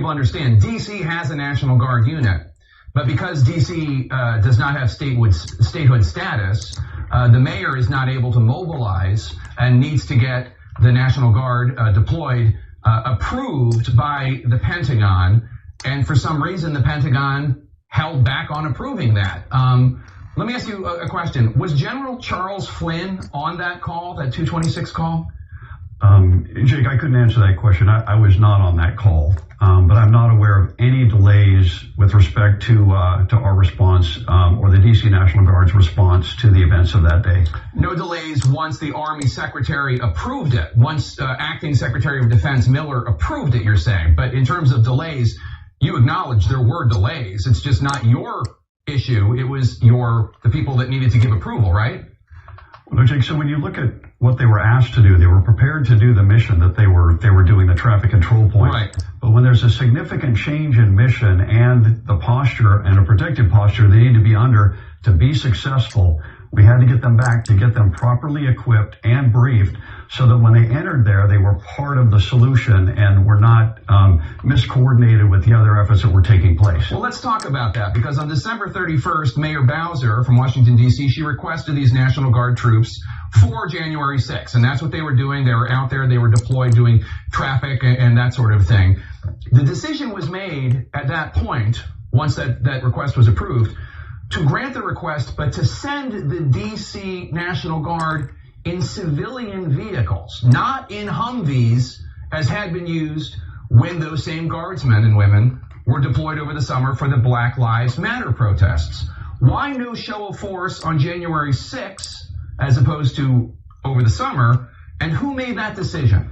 understand, D.C. has a National Guard unit, but because D.C. does not have statehood status, the mayor is not able to mobilize and needs to get the National Guard deployed approved by the Pentagon, and for some reason the Pentagon held back on approving that. Let me ask you a question. Was General Charles Flynn on that call, that 226 call? Jake, I couldn't answer that question. I was not on that call, but I'm not aware of any delays with respect to our response or the D.C. National Guard's response to the events of that day. No delays once the Army Secretary approved it, once Acting Secretary of Defense Miller approved it, you're saying. But in terms of delays, you acknowledge there were delays. It's just not your issue. It was the people that needed to give approval, right? Well, Jake, so when you look at what they were asked to do, they were prepared to do the mission that they were doing, the traffic control point. Right. But when there's a significant change in mission and the posture and a protective posture they need to be under to be successful, we had to get them back to get them properly equipped and briefed so that when they entered there, they were part of the solution and were not miscoordinated with the other efforts that were taking place. Well, let's talk about that, because on December 31st, Mayor Bowser from Washington, D.C., she requested these National Guard troops for January 6th, and that's what they were doing. They were out there, they were deployed doing traffic and that sort of thing. The decision was made at that point, once that request was approved, to grant the request, but to send the D.C. National Guard in civilian vehicles, not in Humvees, as had been used when those same guardsmen and women were deployed over the summer for the Black Lives Matter protests. Why no show of force on January 6th as opposed to over the summer, and who made that decision?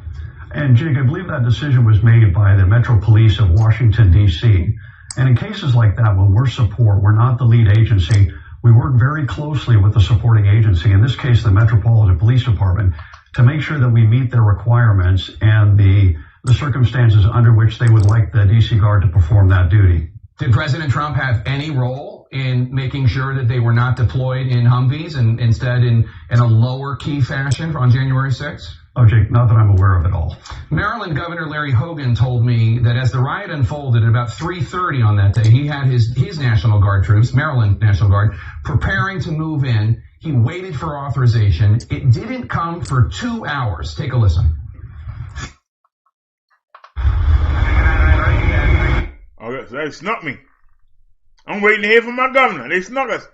And Jake, I believe that decision was made by the Metro Police of Washington, D.C. And in cases like that, when we're not the lead agency, we work very closely with the supporting agency, in this case, the Metropolitan Police Department, to make sure that we meet their requirements and the circumstances under which they would like the D.C. Guard to perform that duty. Did President Trump have any role in making sure that they were not deployed in Humvees and instead in a lower key fashion on January 6th? Oh, Jake, not that I'm aware of at all. Maryland Governor Larry Hogan told me that as the riot unfolded at about 3:30 on that day, he had his National Guard troops, Maryland National Guard, preparing to move in. He waited for authorization. It didn't come for 2 hours. Take a listen. Oh, they snuck me. I'm waiting to hear from my governor. They snuck us.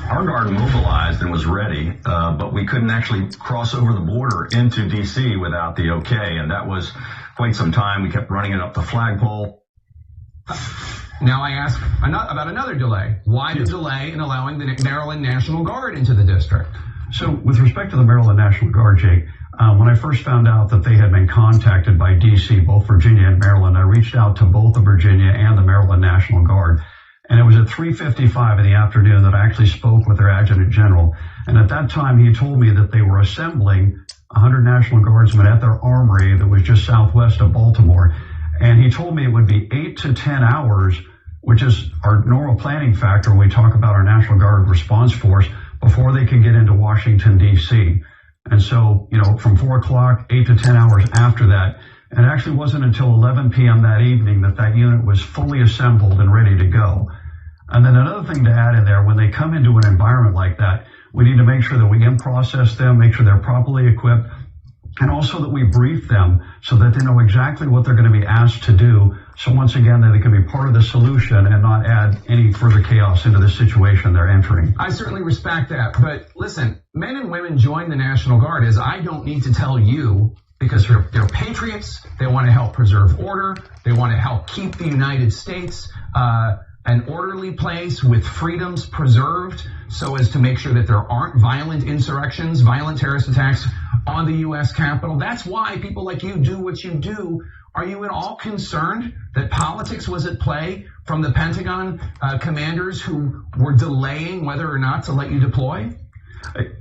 Our guard mobilized and was ready, but we couldn't actually cross over the border into D.C. without the okay, and that was quite some time. We kept running it up the flagpole. Now I ask about another delay. Why the delay in allowing the Maryland National Guard into the district? So with respect to the Maryland National Guard, Jake, when I first found out that they had been contacted by D.C., both Virginia and Maryland, I reached out to both the Virginia and the Maryland National Guard. And it was at 3:55 in the afternoon that I actually spoke with their adjutant general. And at that time, he told me that they were assembling 100 National Guardsmen at their armory that was just southwest of Baltimore. And he told me it would be 8 to 10 hours, which is our normal planning factor when we talk about our National Guard response force, before they could get into Washington, D.C. And so, from 4 o'clock, 8 to 10 hours after that, and it actually wasn't until 11 p.m. that evening that unit was fully assembled and ready to go. And then another thing to add in there, when they come into an environment like that, we need to make sure that we in-process them, make sure they're properly equipped, and also that we brief them so that they know exactly what they're going to be asked to do. So once again, that they can be part of the solution and not add any further chaos into the situation they're entering. I certainly respect that. But listen, men and women join the National Guard, as I don't need to tell you, because they're patriots. They want to help preserve order. They want to help keep the United States an orderly place with freedoms preserved, so as to make sure that there aren't violent insurrections, violent terrorist attacks on the U.S. Capitol. That's why people like you do what you do. Are you at all concerned that politics was at play from the Pentagon commanders who were delaying whether or not to let you deploy?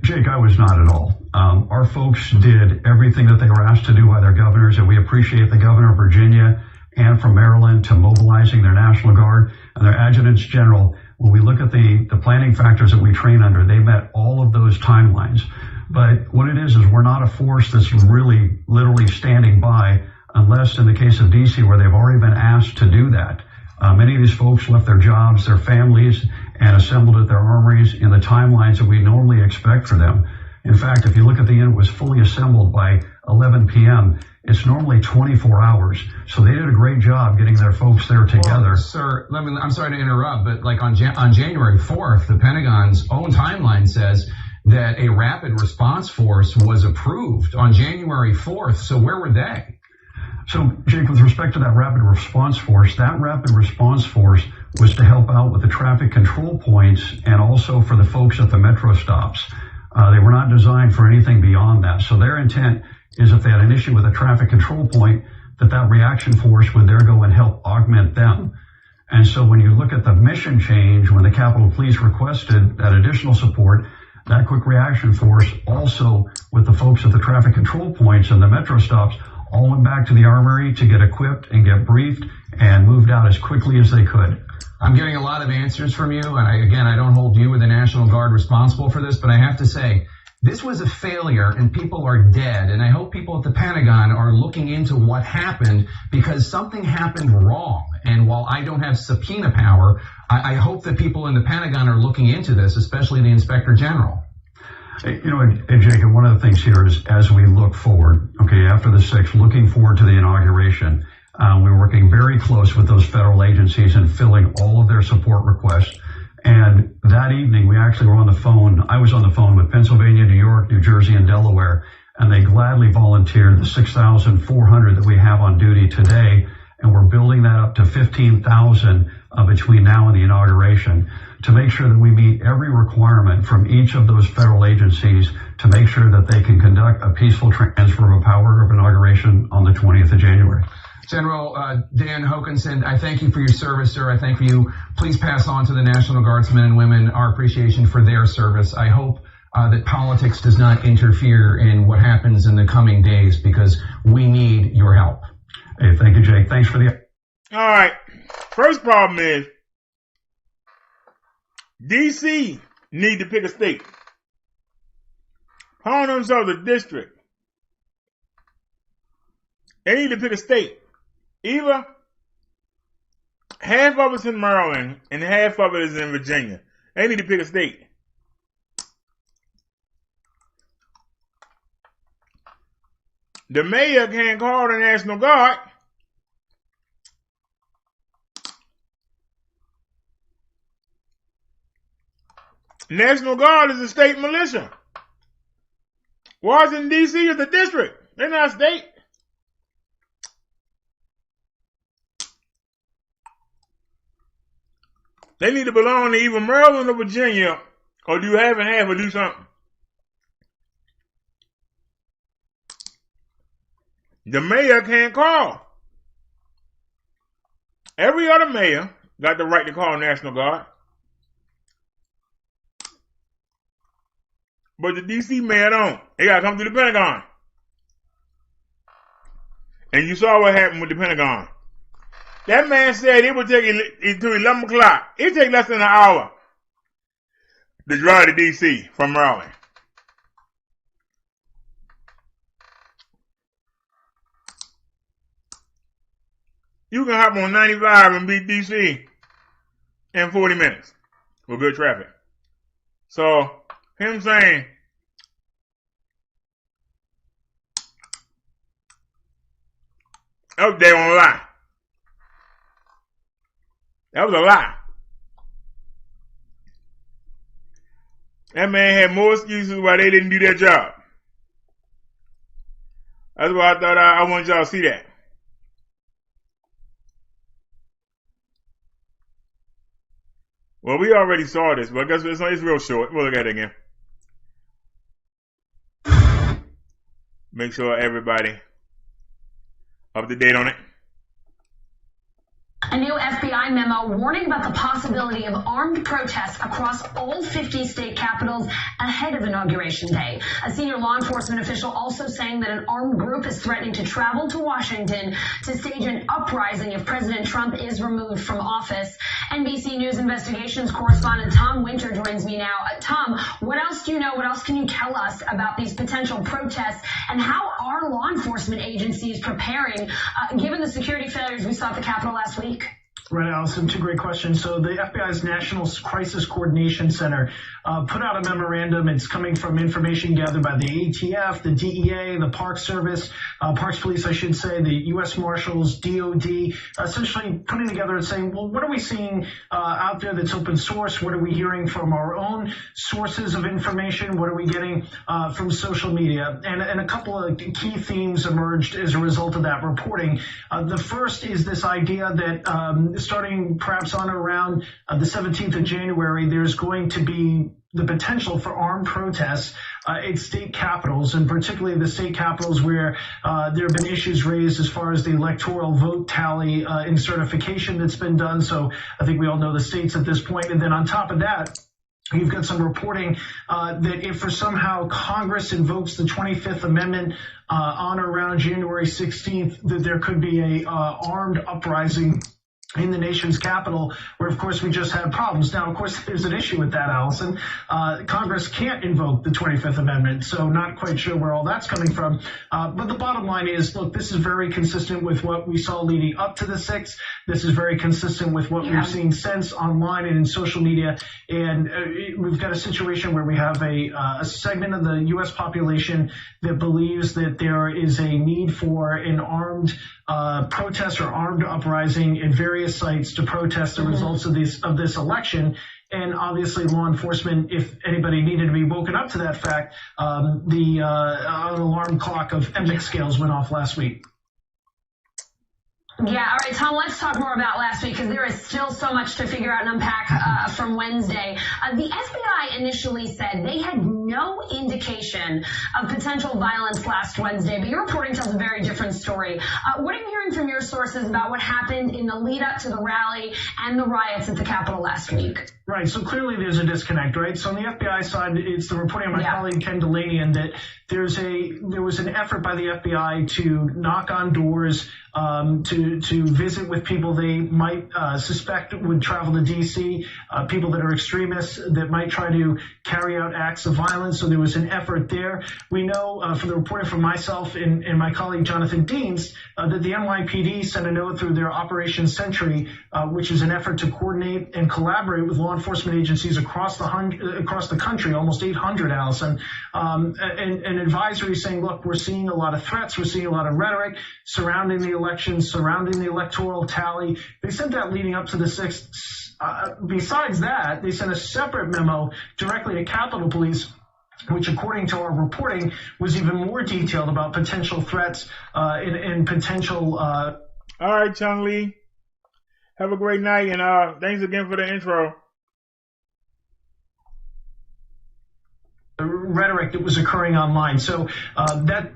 Jake, I was not at all. Our folks did everything that they were asked to do by their governors, and we appreciate the governor of Virginia and from Maryland to mobilizing their National Guard and their adjutants general. When we look at the planning factors that we train under, they met all of those timelines. But what it is we're not a force that's really literally standing by, unless in the case of D.C., where they've already been asked to do that. Many of these folks left their jobs, their families, and assembled at their armories in the timelines that we normally expect for them. In fact, if you look at the unit was fully assembled by 11 p.m., it's normally 24 hours. So they did a great job getting their folks there together. Well, sir, I'm sorry to interrupt, but like on January 4th, the Pentagon's own timeline says that a rapid response force was approved on January 4th. So where were they? So, Jake, with respect to that rapid response force was to help out with the traffic control points and also for the folks at the metro stops. They were not designed for anything beyond that. So their intent is if they had an issue with a traffic control point, that reaction force would there go and help augment them. And so when you look at the mission change, when the Capitol Police requested that additional support, that quick reaction force also with the folks at the traffic control points and the metro stops all went back to the armory to get equipped and get briefed and moved out as quickly as they could. I'm getting a lot of answers from you, and I don't hold you or the National Guard responsible for this, but I have to say, this was a failure and people are dead, and I hope people at the Pentagon are looking into what happened because something happened wrong. And while I don't have subpoena power, I hope that people in the Pentagon are looking into this, especially the Inspector General. And Jacob, one of the things here is as we look forward, after the 6th, looking forward to the inauguration, we're working very close with those federal agencies and filling all of their support requests. And that evening, we actually were on the phone. I was on the phone with Pennsylvania, New York, New Jersey, and Delaware, and they gladly volunteered the 6,400 that we have on duty today, and we're building that up to 15,000 between now and the inauguration to make sure that we meet every requirement from each of those federal agencies to make sure that they can conduct a peaceful transfer of power of inauguration on the 20th of January. General Dan Hokanson, I thank you for your service, sir. I thank you. Please pass on to the National Guardsmen and women our appreciation for their service. I hope that politics does not interfere in what happens in the coming days because we need your help. Hey, thank you, Jake. Thanks for the... All right. First problem is D.C. need to pick a state. Calling themselves a district. They need to pick a state. Either half of it's in Maryland and half of it is in Virginia. They need to pick a state. The mayor can't call the National Guard. National Guard is a state militia. Washington, D.C. is a district. They're not a state. They need to belong to either Maryland or Virginia, or do half and half or do something. The mayor can't call. Every other mayor got the right to call National Guard. But the D.C. mayor don't. They got to come to the Pentagon. And you saw what happened with the Pentagon. That man said it would take it to 11 o'clock. It take less than an hour to drive to D.C. from Maryland. You can hop on 95 and beat D.C. in 40 minutes with good traffic. So, him saying, oh, they won't lie. That was a lie. That man had more excuses why they didn't do their job. That's why I thought I wanted y'all to see that. Well, we already saw this, but I guess it's real short. We'll look at it again. Make sure everybody up to date on it. A new FBI memo warning about the possibility of armed protests across all 50 state capitals ahead of Inauguration Day. A senior law enforcement official also saying that an armed group is threatening to travel to Washington to stage an uprising if President Trump is removed from office. NBC News investigations correspondent Tom Winter joins me now. Tom, what else do you know? What else can you tell us about these potential protests? And how are law enforcement agencies preparing, given the security failures we saw at the Capitol last week? Right, Allison, two great questions. So the FBI's National Crisis Coordination Center put out a memorandum. It's coming from information gathered by the ATF, the DEA, the Park Service, Parks Police, I should say, the U.S. Marshals, DOD, essentially putting together and saying, well, what are we seeing out there that's open source? What are we hearing from our own sources of information? What are we getting from social media? And a couple of key themes emerged as a result of that reporting. The first is this idea that starting perhaps on around the 17th of January, there's going to be the potential for armed protests at state capitals, and particularly the state capitals where there have been issues raised as far as the electoral vote tally and certification that's been done. So I think we all know the states at this point. And then on top of that, you've got some reporting that if for somehow Congress invokes the 25th Amendment on or around January 16th, that there could be a armed uprising in the nation's capital, where, of course, we just had problems. Now, of course, there's an issue with that, Allison. Congress can't invoke the 25th Amendment, so not quite sure where all that's coming from. But the bottom line is, look, this is very consistent with what we saw leading up to the 6th. This is very consistent with what we've seen since online and in social media. And we've got a situation where we have a segment of the U.S. population that believes that there is a need for an armed protest or armed uprising in various sites to protest the results of this election. And obviously law enforcement, if anybody needed to be woken up to that fact, the alarm clock of epic scales went off last week. Yeah, all right, Tom, let's talk more about last week, because there is still so much to figure out and unpack from Wednesday. The FBI initially said they had no indication of potential violence last Wednesday, but your reporting tells a very different story. What are you hearing from your sources about what happened in the lead up to the rally and the riots at the Capitol last week? Right, so clearly there's a disconnect, right? So on the FBI side, it's the reporting of my colleague Ken Delanian that there was an effort by the FBI to knock on doors, to visit with people they might suspect would travel to D.C., people that are extremists that might try to carry out acts of violence. So there was an effort there. We know from the reporting from myself and my colleague Jonathan Deans that the NYPD sent a note through their Operation Sentry, which is an effort to coordinate and collaborate with law enforcement agencies across the country, almost 800, Allison, an advisory saying, look, we're seeing a lot of threats, we're seeing a lot of rhetoric surrounding the election, surrounding the electoral tally. They sent that leading up to the 6th. Besides that, they sent a separate memo directly to Capitol Police, which, according to our reporting, was even more detailed about potential threats and potential... All right, Chung Lee. Have a great night, and thanks again for the intro. Rhetoric that was occurring online. So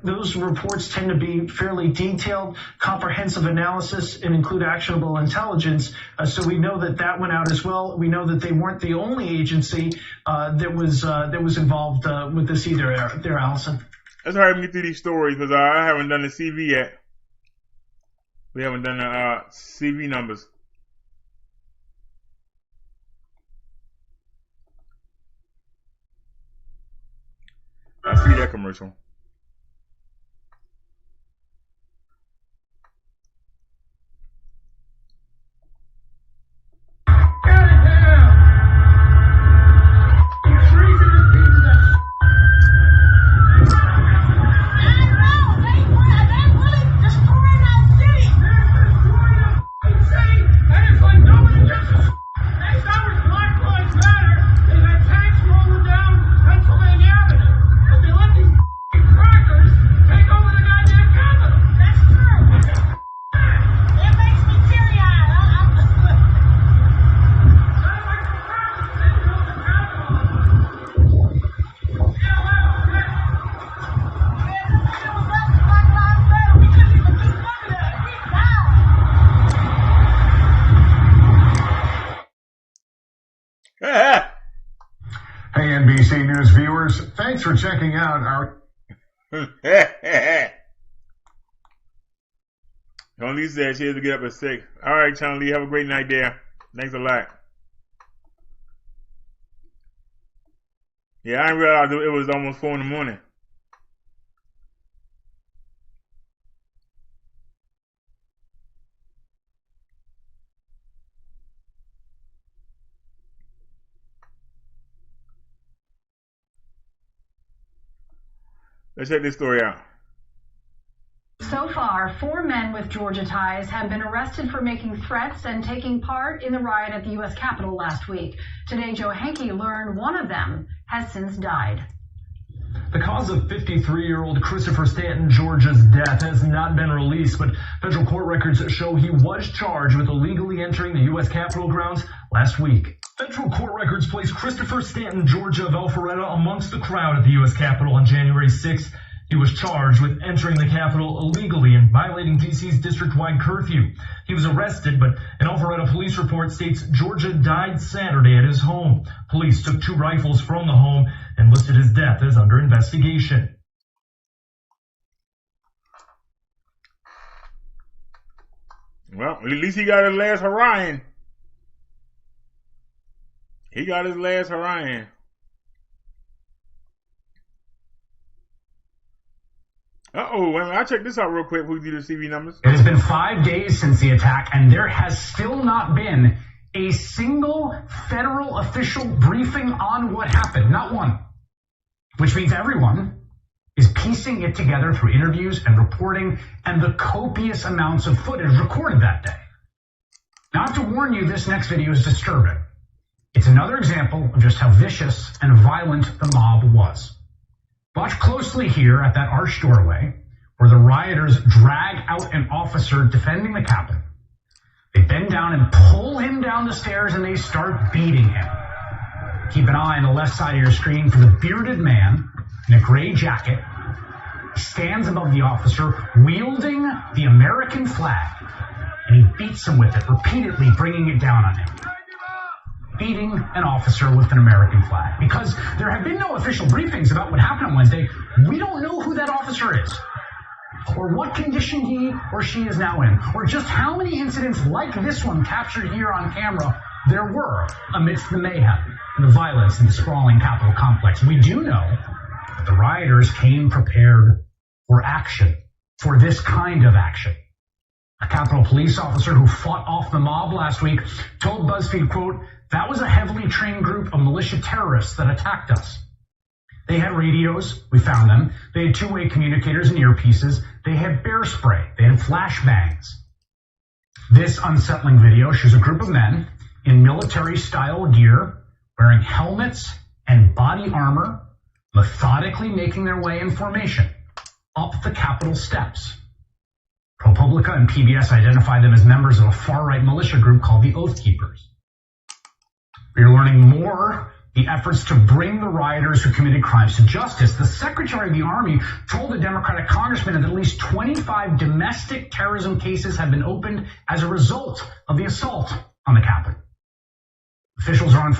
those reports tend to be fairly detailed, comprehensive analysis, and include actionable intelligence. So we know that went out as well. We know that they weren't the only agency that was involved with this either. There, Allison. Let's hurry up and get through these stories, because I haven't done the CV yet. We haven't done the CV numbers. I see that commercial. Hey, NBC News viewers, thanks for checking out our... Chung Lee said she had to get up at 6. All right, Chung Lee, have a great night there. Thanks a lot. Yeah, I didn't realize it was almost 4 in the morning. Let's check this story out. So far, 4 men with Georgia ties have been arrested for making threats and taking part in the riot at the U.S. Capitol last week. Today, Joe Hankey learned one of them has since died. The cause of 53-year-old Christopher Stanton Georgia's death has not been released, but federal court records show he was charged with illegally entering the U.S. Capitol grounds last week. Federal court records place Christopher Stanton Georgia of Alpharetta amongst the crowd at the U.S. Capitol on January 6th. He was charged with entering the Capitol illegally and violating D.C.'s district-wide curfew. He was arrested, but an Alpharetta police report states Georgia died Saturday at his home. Police took 2 rifles from the home and listed his death as under investigation. Well, at least he got his last Hawaiian. He got his last Hawaiian. Uh-oh, I'll check this out real quick. Who do the CV numbers? It has been 5 days since the attack, and there has still not been a single federal official briefing on what happened. Not one. Which means everyone is piecing it together through interviews and reporting and the copious amounts of footage recorded that day. Now, I have to warn you, this next video is disturbing. It's another example of just how vicious and violent the mob was. Watch closely here at that arched doorway where the rioters drag out an officer defending the Capitol. They bend down and pull him down the stairs and they start beating him. Keep an eye on the left side of your screen for the bearded man in a gray jacket. He stands above the officer wielding the American flag and he beats him with it, repeatedly bringing it down on him. Beating an officer with an American flag. Because there have been no official briefings about what happened on Wednesday, we don't know who that officer is, or what condition he or she is now in, or just how many incidents like this one captured here on camera there were amidst the mayhem and the violence in the sprawling Capitol complex. We do know that the rioters came prepared for action, for this kind of action. A Capitol police officer who fought off the mob last week told BuzzFeed, quote, "That was a heavily trained group of militia terrorists that attacked us. They had radios, we found them. They had two-way communicators and earpieces. They had bear spray. They had flashbangs." This unsettling video shows a group of men in military-style gear, wearing helmets and body armor, methodically making their way in formation up the Capitol steps. ProPublica and PBS identify them as members of a far-right militia group called the Oath Keepers. We are learning more the efforts to bring the rioters who committed crimes to justice. The Secretary of the Army told a Democratic congressman that at least 25 domestic terrorism cases have been opened as a result of the assault on the Capitol. Officials are on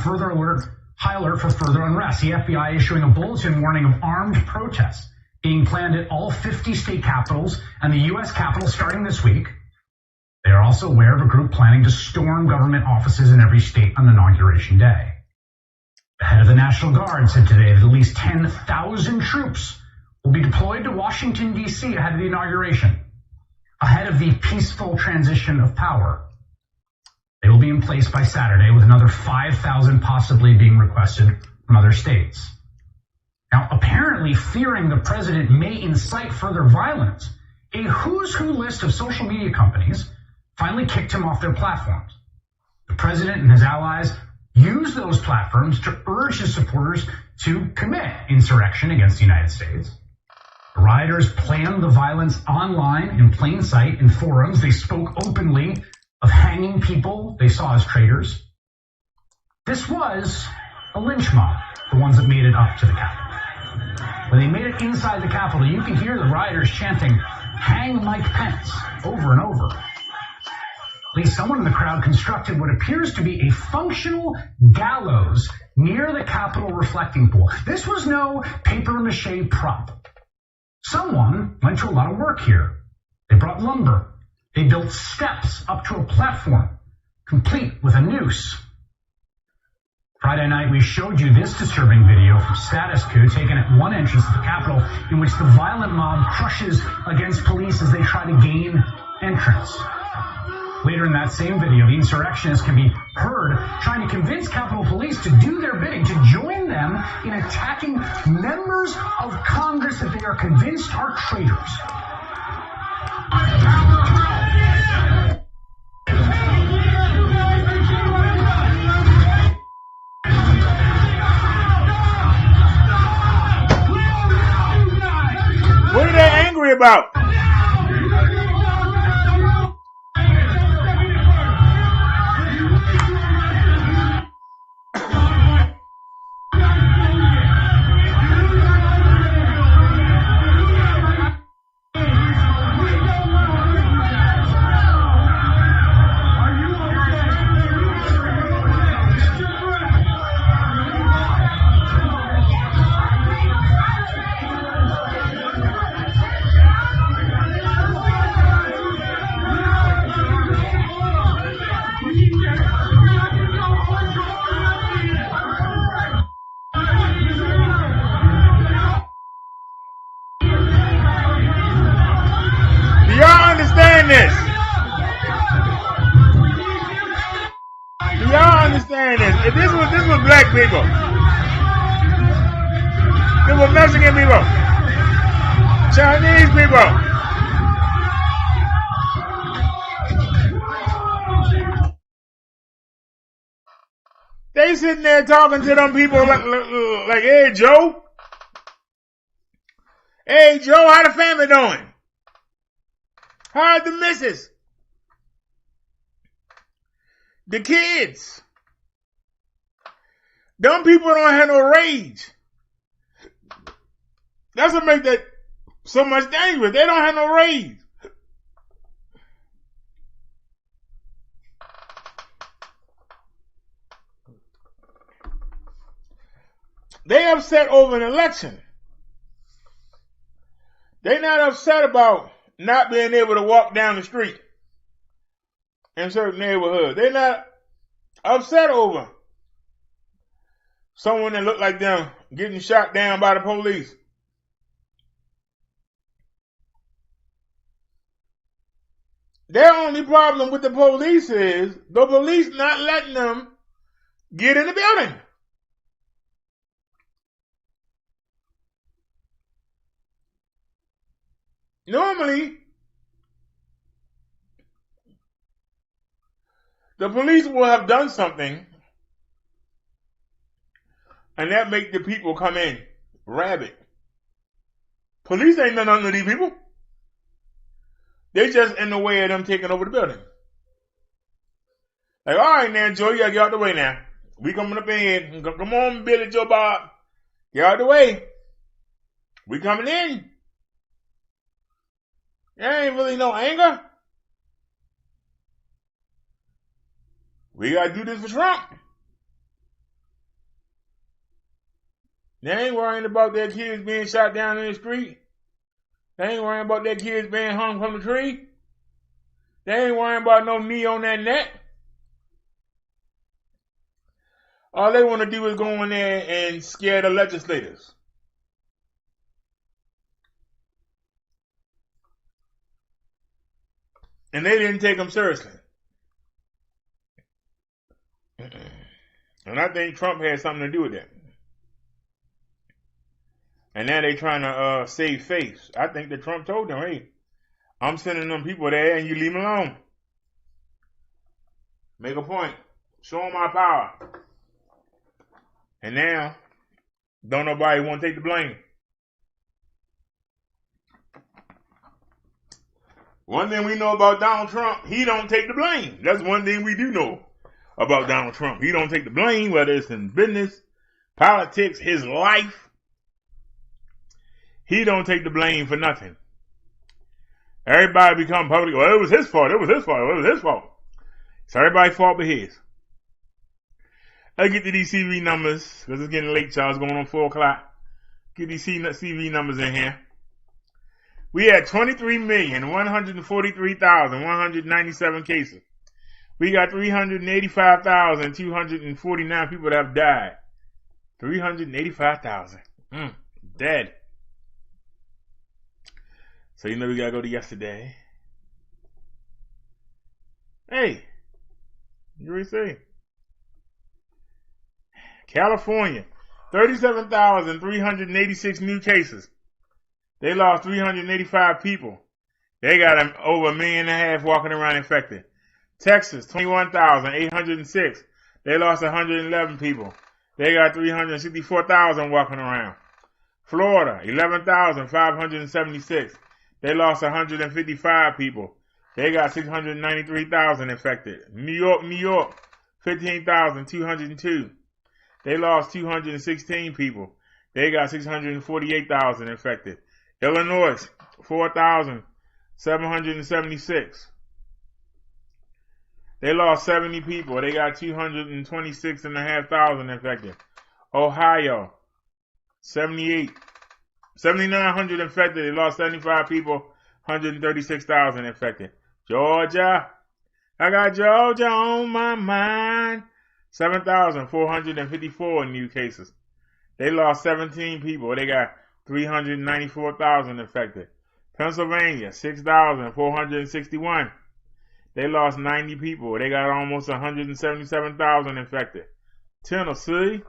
high alert for further unrest. The FBI issuing a bulletin warning of armed protests being planned at all 50 state capitals and the U.S. Capitol starting this week. They are also aware of a group planning to storm government offices in every state on Inauguration Day. The head of the National Guard said today that at least 10,000 troops will be deployed to Washington, D.C. ahead of the inauguration, ahead of the peaceful transition of power. They will be in place by Saturday, with another 5,000 possibly being requested from other states. Now, apparently fearing the president may incite further violence, a who's who list of social media companies finally kicked him off their platforms. The president and his allies used those platforms to urge his supporters to commit insurrection against the United States. The rioters planned the violence online in plain sight in forums. They spoke openly of hanging people they saw as traitors. This was a lynch mob, the ones that made it up to the Capitol. When they made it inside the Capitol, you can hear the rioters chanting, "Hang Mike Pence," over and over. At least someone in the crowd constructed what appears to be a functional gallows near the Capitol reflecting pool. This was no papier-mâché prop. Someone went to a lot of work here. They brought lumber. They built steps up to a platform, complete with a noose. Friday night, we showed you this disturbing video from Status Coup taken at one entrance to the Capitol, in which the violent mob crushes against police as they try to gain entrance. Later in that same video, the insurrectionists can be heard trying to convince Capitol Police to do their bidding, to join them in attacking members of Congress that they are convinced are traitors. What are they angry about? Do y'all understand this? Do y'all understand this? If this was black people. This was Mexican people. Chinese people. They sitting there talking to them people like, hey, Joe. Hey, Joe, how the family doing? How's the missus? The kids? Them people don't have no rage. That's what makes that so much dangerous. They don't have no rage. They upset over an election. They not upset about not being able to walk down the street in certain neighborhoods. They're not upset over someone that looked like them getting shot down by the police. Their only problem with the police is the police not letting them get in the building. Normally, the police will have done something and that make the people come in rabid. Police ain't none under these people. They just in the way of them taking over the building. Like, all right now, Joe, you gotta get out the way now. We coming up in here. Come on, Billy Joe Bob. Get out the way. We coming in. There ain't really no anger. We gotta do this for Trump. They ain't worrying about their kids being shot down in the street. They ain't worrying about their kids being hung from the tree. They ain't worrying about no knee on that neck. All they want to do is go in there and scare the legislators. And they didn't take them seriously. And I think Trump had something to do with that. And now they trying to save face. I think that Trump told them, hey, I'm sending them people there and you leave them alone. Make a point. Show them my power. And now, don't nobody want to take the blame. One thing we know about Donald Trump, he don't take the blame. That's one thing we do know about Donald Trump. He don't take the blame, whether it's in business, politics, his life. He don't take the blame for nothing. Everybody become public. Well, it was his fault. It was his fault. It was his fault. It's everybody's fault but his. Let's get to these CV numbers, because it's getting late, y'all. It's going on 4 o'clock. Get these CV numbers in here. We had 23,143,197 cases. We got 385,249 people that have died. 385,000. Dead. So you know we gotta go to yesterday. Hey, you already say. California, 37,386 new cases. They lost 385 people. They got over 1.5 million walking around infected. Texas, 21,806. They lost 111 people. They got 364,000 walking around. Florida, 11,576. They lost 155 people. They got 693,000 infected. New York, 15,202. They lost 216 people. They got 648,000 infected. Illinois, 4,776. They lost 70 people. They got 226,500 infected. Ohio, 7,900 infected. They lost 75 people. 136,000 infected. Georgia, I got Georgia on my mind. 7,454 new cases. They lost 17 people. They got 394,000 infected. Pennsylvania, 6,461. They lost 90 people. They got almost 177,000 infected. Tennessee,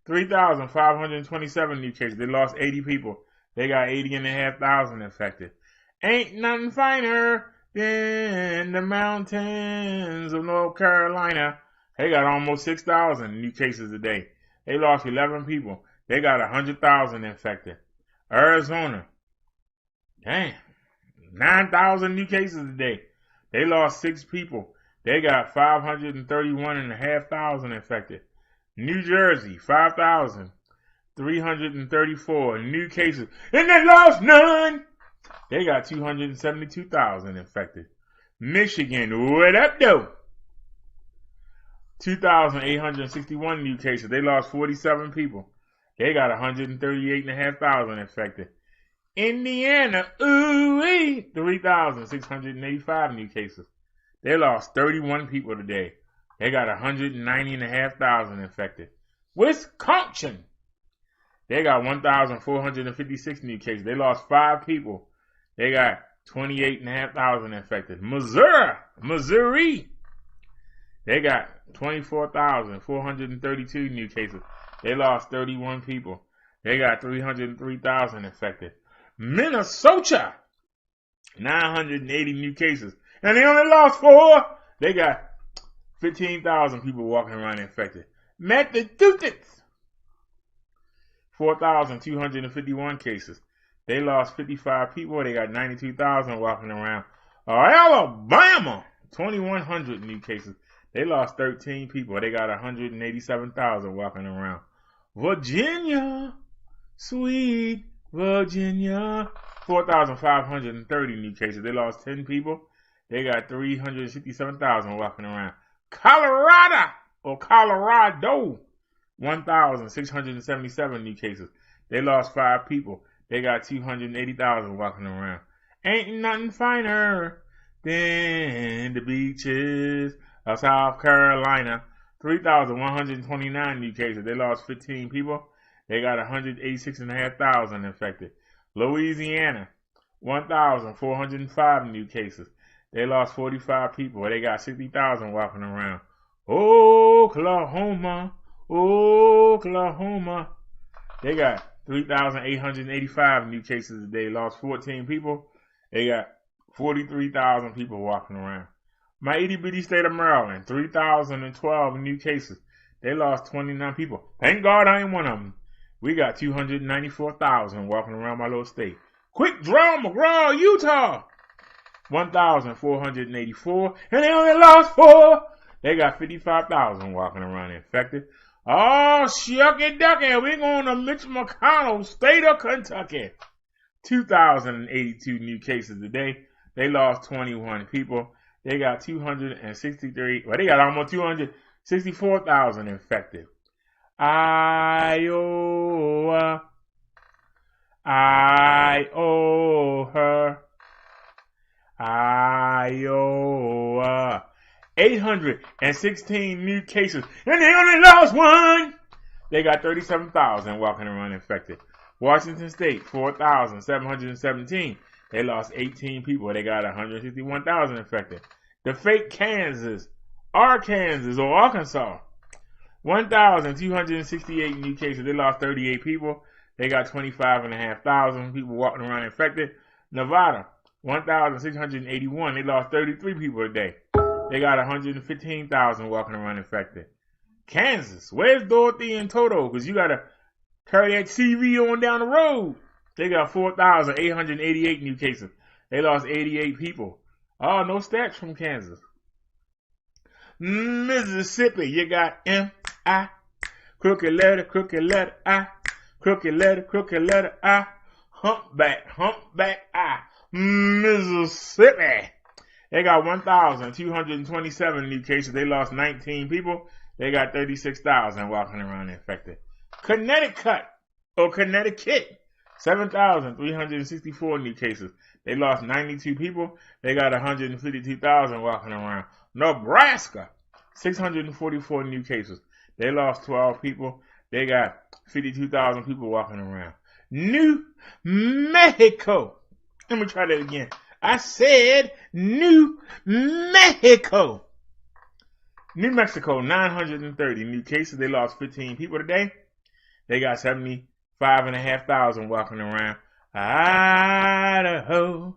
3,527 new cases. They lost 80 people. They got 80,500 infected. Ain't nothing finer than the mountains of North Carolina. They got almost 6,000 new cases a day. They lost 11 people. They got 100,000 infected. Arizona, damn, 9,000 new cases a day. They lost 6 people. They got 531,500 infected. New Jersey, 5,334 new cases, and they lost none. They got 272,000 infected. Michigan, what up, though? 2,861 new cases. They lost 47 people. They got 138,500 infected. Indiana, 3,685 new cases. They lost 31 people today. They got 190,500 infected. Wisconsin, they got 1,456 new cases. They lost 5 people. They got 28,500 infected. Missouri, they got 24,432 new cases. They lost 31 people. They got 303,000 infected. Minnesota, 980 new cases. And they only lost 4. They got 15,000 people walking around infected. Massachusetts, 4,251 cases. They lost 55 people. They got 92,000 walking around. Alabama, 2,100 new cases. They lost 13 people. They got 187,000 walking around. Virginia, sweet Virginia, 4,530 new cases. They lost 10 people. They got 367,000 walking around. Colorado, 1,677 new cases. They lost 5 people. They got 280,000 walking around. Ain't nothing finer than the beaches of South Carolina. 3,129 new cases. They lost 15 people. They got 186,500 infected. Louisiana, 1,405 new cases. They lost 45 people. They got 60,000 walking around. Oklahoma, they got 3,885 new cases a day. Lost 14 people. They got 43,000 people walking around. My itty bitty state of Maryland, 3,012 new cases. They lost 29 people. Thank God I ain't one of them. We got 294,000 walking around my little state. Quick Draw, McGraw, Utah, 1,484, and they only lost 4. They got 55,000 walking around infected. Oh, shucky ducky, we're going to Mitch McConnell, state of Kentucky. 2,082 new cases a day. They lost 21 people. They got 263, well, they got almost 264,000 infected. Iowa, Iowa, 816 new cases, and they only lost 1. They got 37,000 walking around infected. Washington State, 4,717. They lost 18 people. They got 161,000 infected. The fake Kansas, Arkansas, 1,268 new cases. They lost 38 people. They got 25,500 people walking around infected. Nevada, 1,681. They lost 33 people a day. They got 115,000 walking around infected. Kansas, where's Dorothy and Toto? Because you got to carry that CV on down the road. They got 4,888 new cases. They lost 88 people. Oh, no stats from Kansas. Mississippi, you got M-I. Crooked letter, I. Crooked letter, I. Humpback, I. Mississippi. They got 1,227 new cases. They lost 19 people. They got 36,000 walking around infected. Connecticut, 7,364 new cases. They lost 92 people. They got 152,000 walking around. Nebraska, 644 new cases. They lost 12 people. They got 52,000 people walking around. New Mexico. Let me try that again. I said New Mexico. New Mexico, 930 new cases. They lost 15 people today. They got 75,500 walking around. Idaho,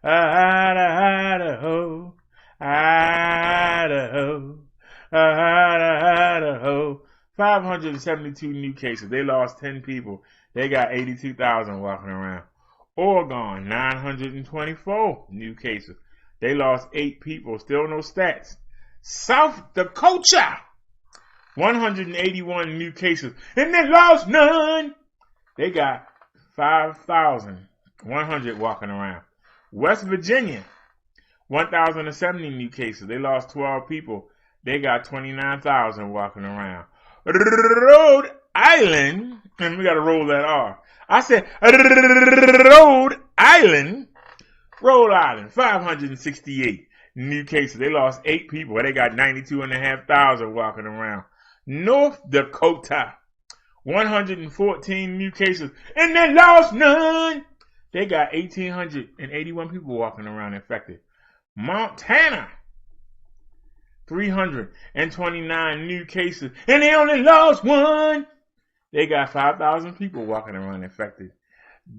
Idaho, Idaho, Idaho. 572 new cases. They lost 10 people. They got 82,000 walking around. Oregon, 924 new cases. They lost 8 people. Still no stats. South Dakota, 181 new cases. And they lost none. They got 5,100 walking around. West Virginia, 1,070 new cases. They lost 12 people. They got 29,000 walking around. Rhode Island, and we got to roll that R. I said Rhode Island, 568 new cases. They lost 8 people. They got 92,500 walking around. North Dakota, 114 new cases, and they lost none. They got 1,881 people walking around infected. Montana, 329 new cases, and they only lost 1. They got 5,000 people walking around infected.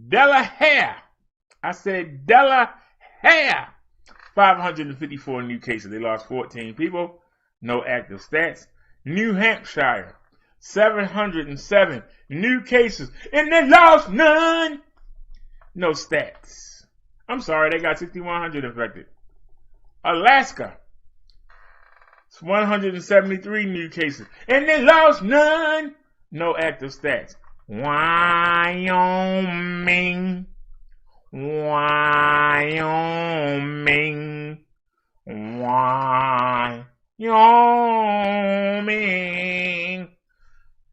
Delaware, I said Delaware, 554 new cases. They lost 14 people. No active stats. New Hampshire, 707 new cases, and they lost none. No stats. I'm sorry, they got 6,100 infected. Alaska, 173 new cases, and they lost none. No active stats. Wyoming, Wyoming,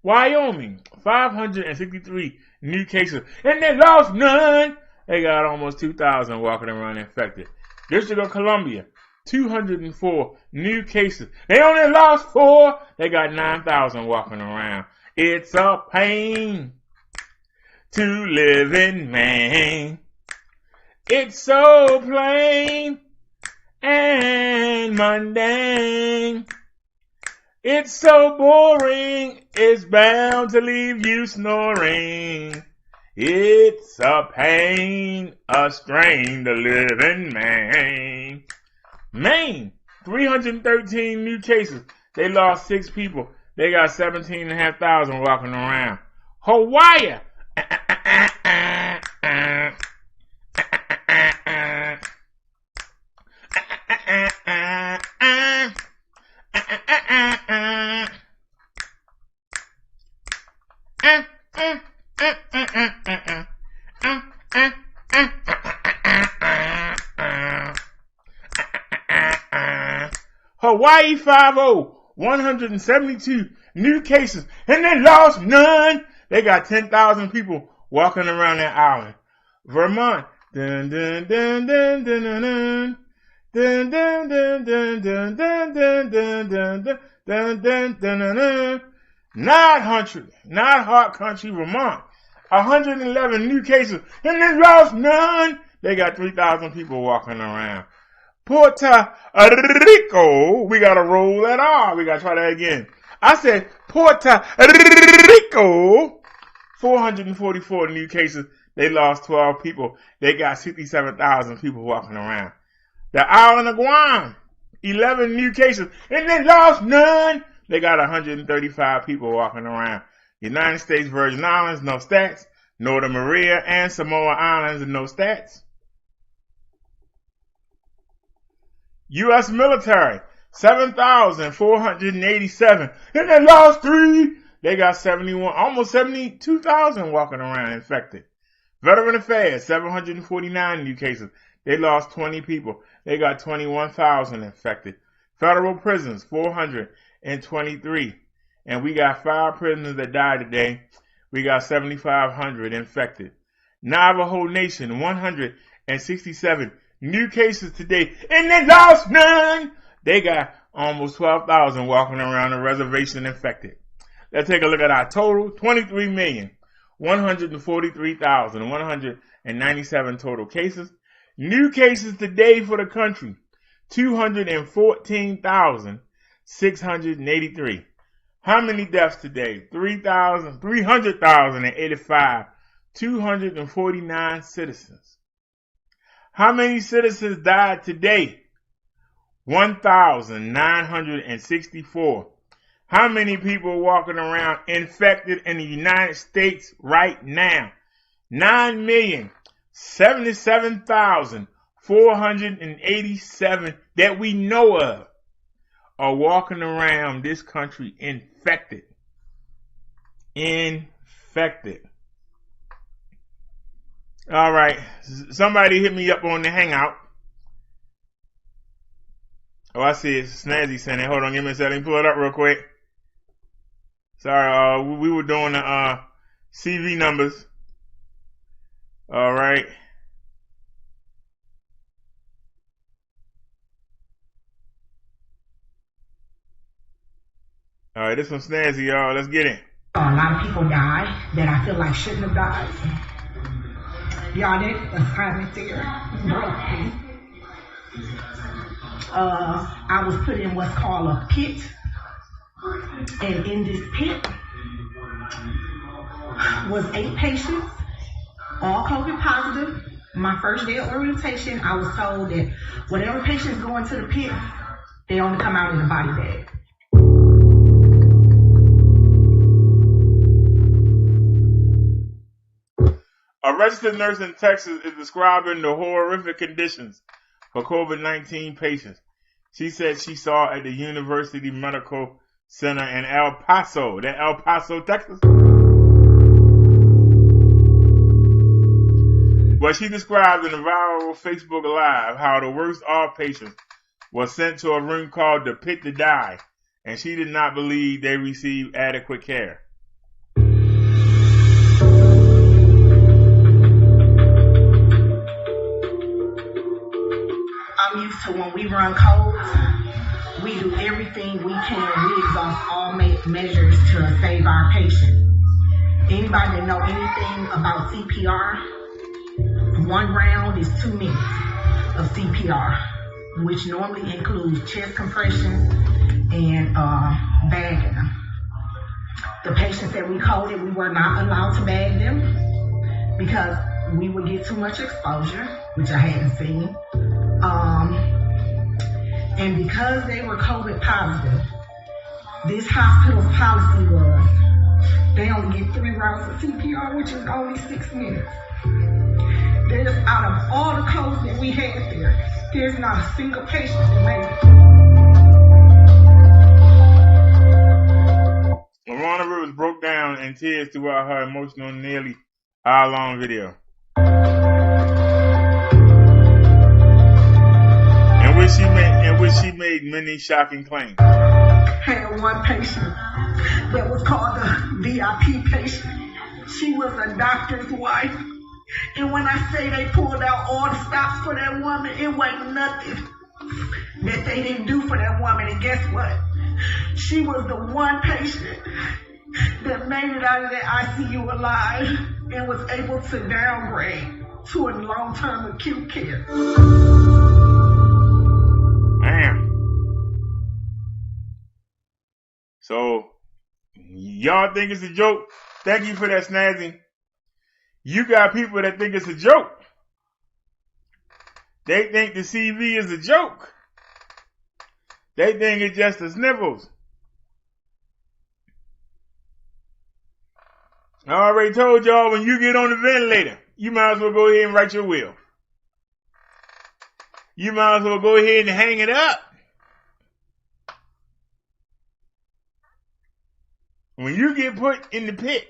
Wyoming, 563 new cases, and they lost none. They got almost 2,000 walking around infected. District of Columbia, 204 new cases. They only lost 4. They got 9,000 walking around. It's a pain to live in Maine. It's so plain and mundane. It's so boring, it's bound to leave you snoring. It's a pain, a strain to live in Maine. Maine, 313 new cases. They lost 6 people. They got 17,500 walking around. Hawaii, Hawaii 5-0, 172 new cases, and they lost none. They got 10,000 people walking around that island. Vermont, dun dun dun dun dun dun dun dun dun dun dun dun dun dun dun dun dun dun. Not hot country, Vermont, 111 new cases, and they lost none. they got 3,000 people walking around. Puerto Rico, we gotta roll that R. We gotta try that again. I said Puerto Rico, 444 new cases. They lost 12 people. They got 67,000 people walking around. The island of Guam, 11 new cases, and they lost none. They got 135 people walking around. United States Virgin Islands, no stats. Northern Maria and Samoa Islands, no stats. U.S. military, 7,487, and they lost 3. They got 71, almost 72,000 walking around infected. Veteran Affairs, 749 new cases. They lost 20 people. They got 21,000 infected. Federal prisons, 423. And we got 5 prisoners that died today. We got 7,500 infected. Navajo Nation, 167 new cases today. And they lost none. They got almost 12,000 walking around the reservation infected. Let's take a look at our total. 23,143,197 total cases. New cases today for the country, 214,683. How many deaths today? 300,085. 249 citizens. How many citizens died today? 1,964. How many people walking around infected in the United States right now? 9,077,487 that we know of are walking around this country infected. Infected. All right. Somebody hit me up on the Hangout. Oh, I see it. Snazzy sent it. Hold on, give me a second. Let me pull it up real quick. Sorry, we were doing the CV numbers. All right. All right, this one's Snazzy, y'all. Let's get it. A lot of people died that I feel like shouldn't have died. Y'all did a private theater. I was put in what's called a pit. And in this pit was 8 patients, all COVID positive. My first day of orientation, I was told that whatever patients go into the pit, they only come out in a body bag. A registered nurse in Texas is describing the horrific conditions for COVID-19 patients. She said she saw at the University Medical Center in El Paso, Texas. But she described in a viral Facebook Live how the worst off patients were sent to a room called the Pit to Die, and she did not believe they received adequate care. I'm used to when we run codes, we do everything we can. We exhaust all measures to save our patients. Anybody that know anything about CPR, 1 round is 2 minutes of CPR, which normally includes chest compression and bagging them. The patients that we coded, we were not allowed to bag them because we would get too much exposure, which I hadn't seen. And because they were COVID positive, this hospital's policy was they only get 3 rounds of CPR, which is only 6 minutes. There's, out of all the codes that we had there, there's not a single patient that made it. Lorana Rivers broke down in tears throughout her emotional, nearly hour-long video. In which she made many shocking claims. Had one patient that was called the VIP patient. She was a doctor's wife. And when I say they pulled out all the stops for that woman, it wasn't nothing that they didn't do for that woman. And guess what? She was the one patient that made it out of that ICU alive and was able to downgrade to a long-term acute care. Man. So, y'all think it's a joke? Thank you for that, Snazzy. You got people that think it's a joke. They think the CV is a joke. They think it's just a sniffles. I already told y'all, when you get on the ventilator, you might as well go ahead and write your will. You might as well go ahead and hang it up. When you get put in the pit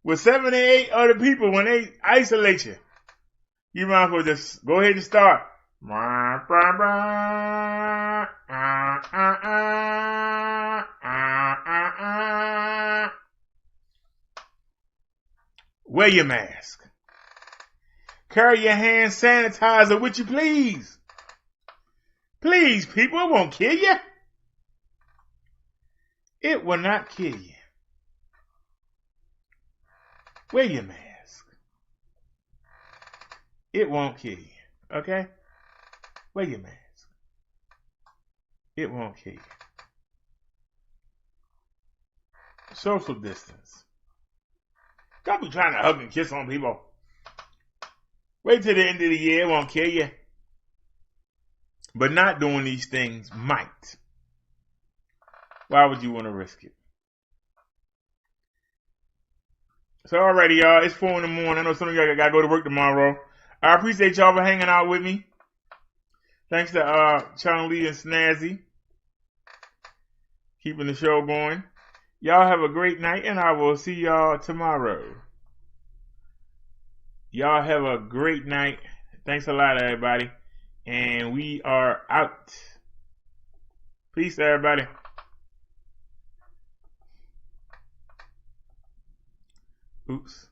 with 7 or 8 other people, when they isolate you, you might as well just go ahead and start. Wear your mask. Carry your hand sanitizer with you, please. Please, people, it won't kill you. It will not kill you. Wear your mask. It won't kill you. Okay? Wear your mask. It won't kill you. Social distance. Don't be trying to hug and kiss on people. Wait till the end of the year, it won't kill you. But not doing these things might. Why would you want to risk it? So alrighty, y'all, it's 4 in the morning. I know some of y'all gotta go to work tomorrow. I appreciate y'all for hanging out with me. Thanks to Chung Lee and Snazzy. Keeping the show going. Y'all have a great night, and I will see y'all tomorrow. Y'all have a great night. Thanks a lot, everybody. And we are out. Peace, everybody. Oops.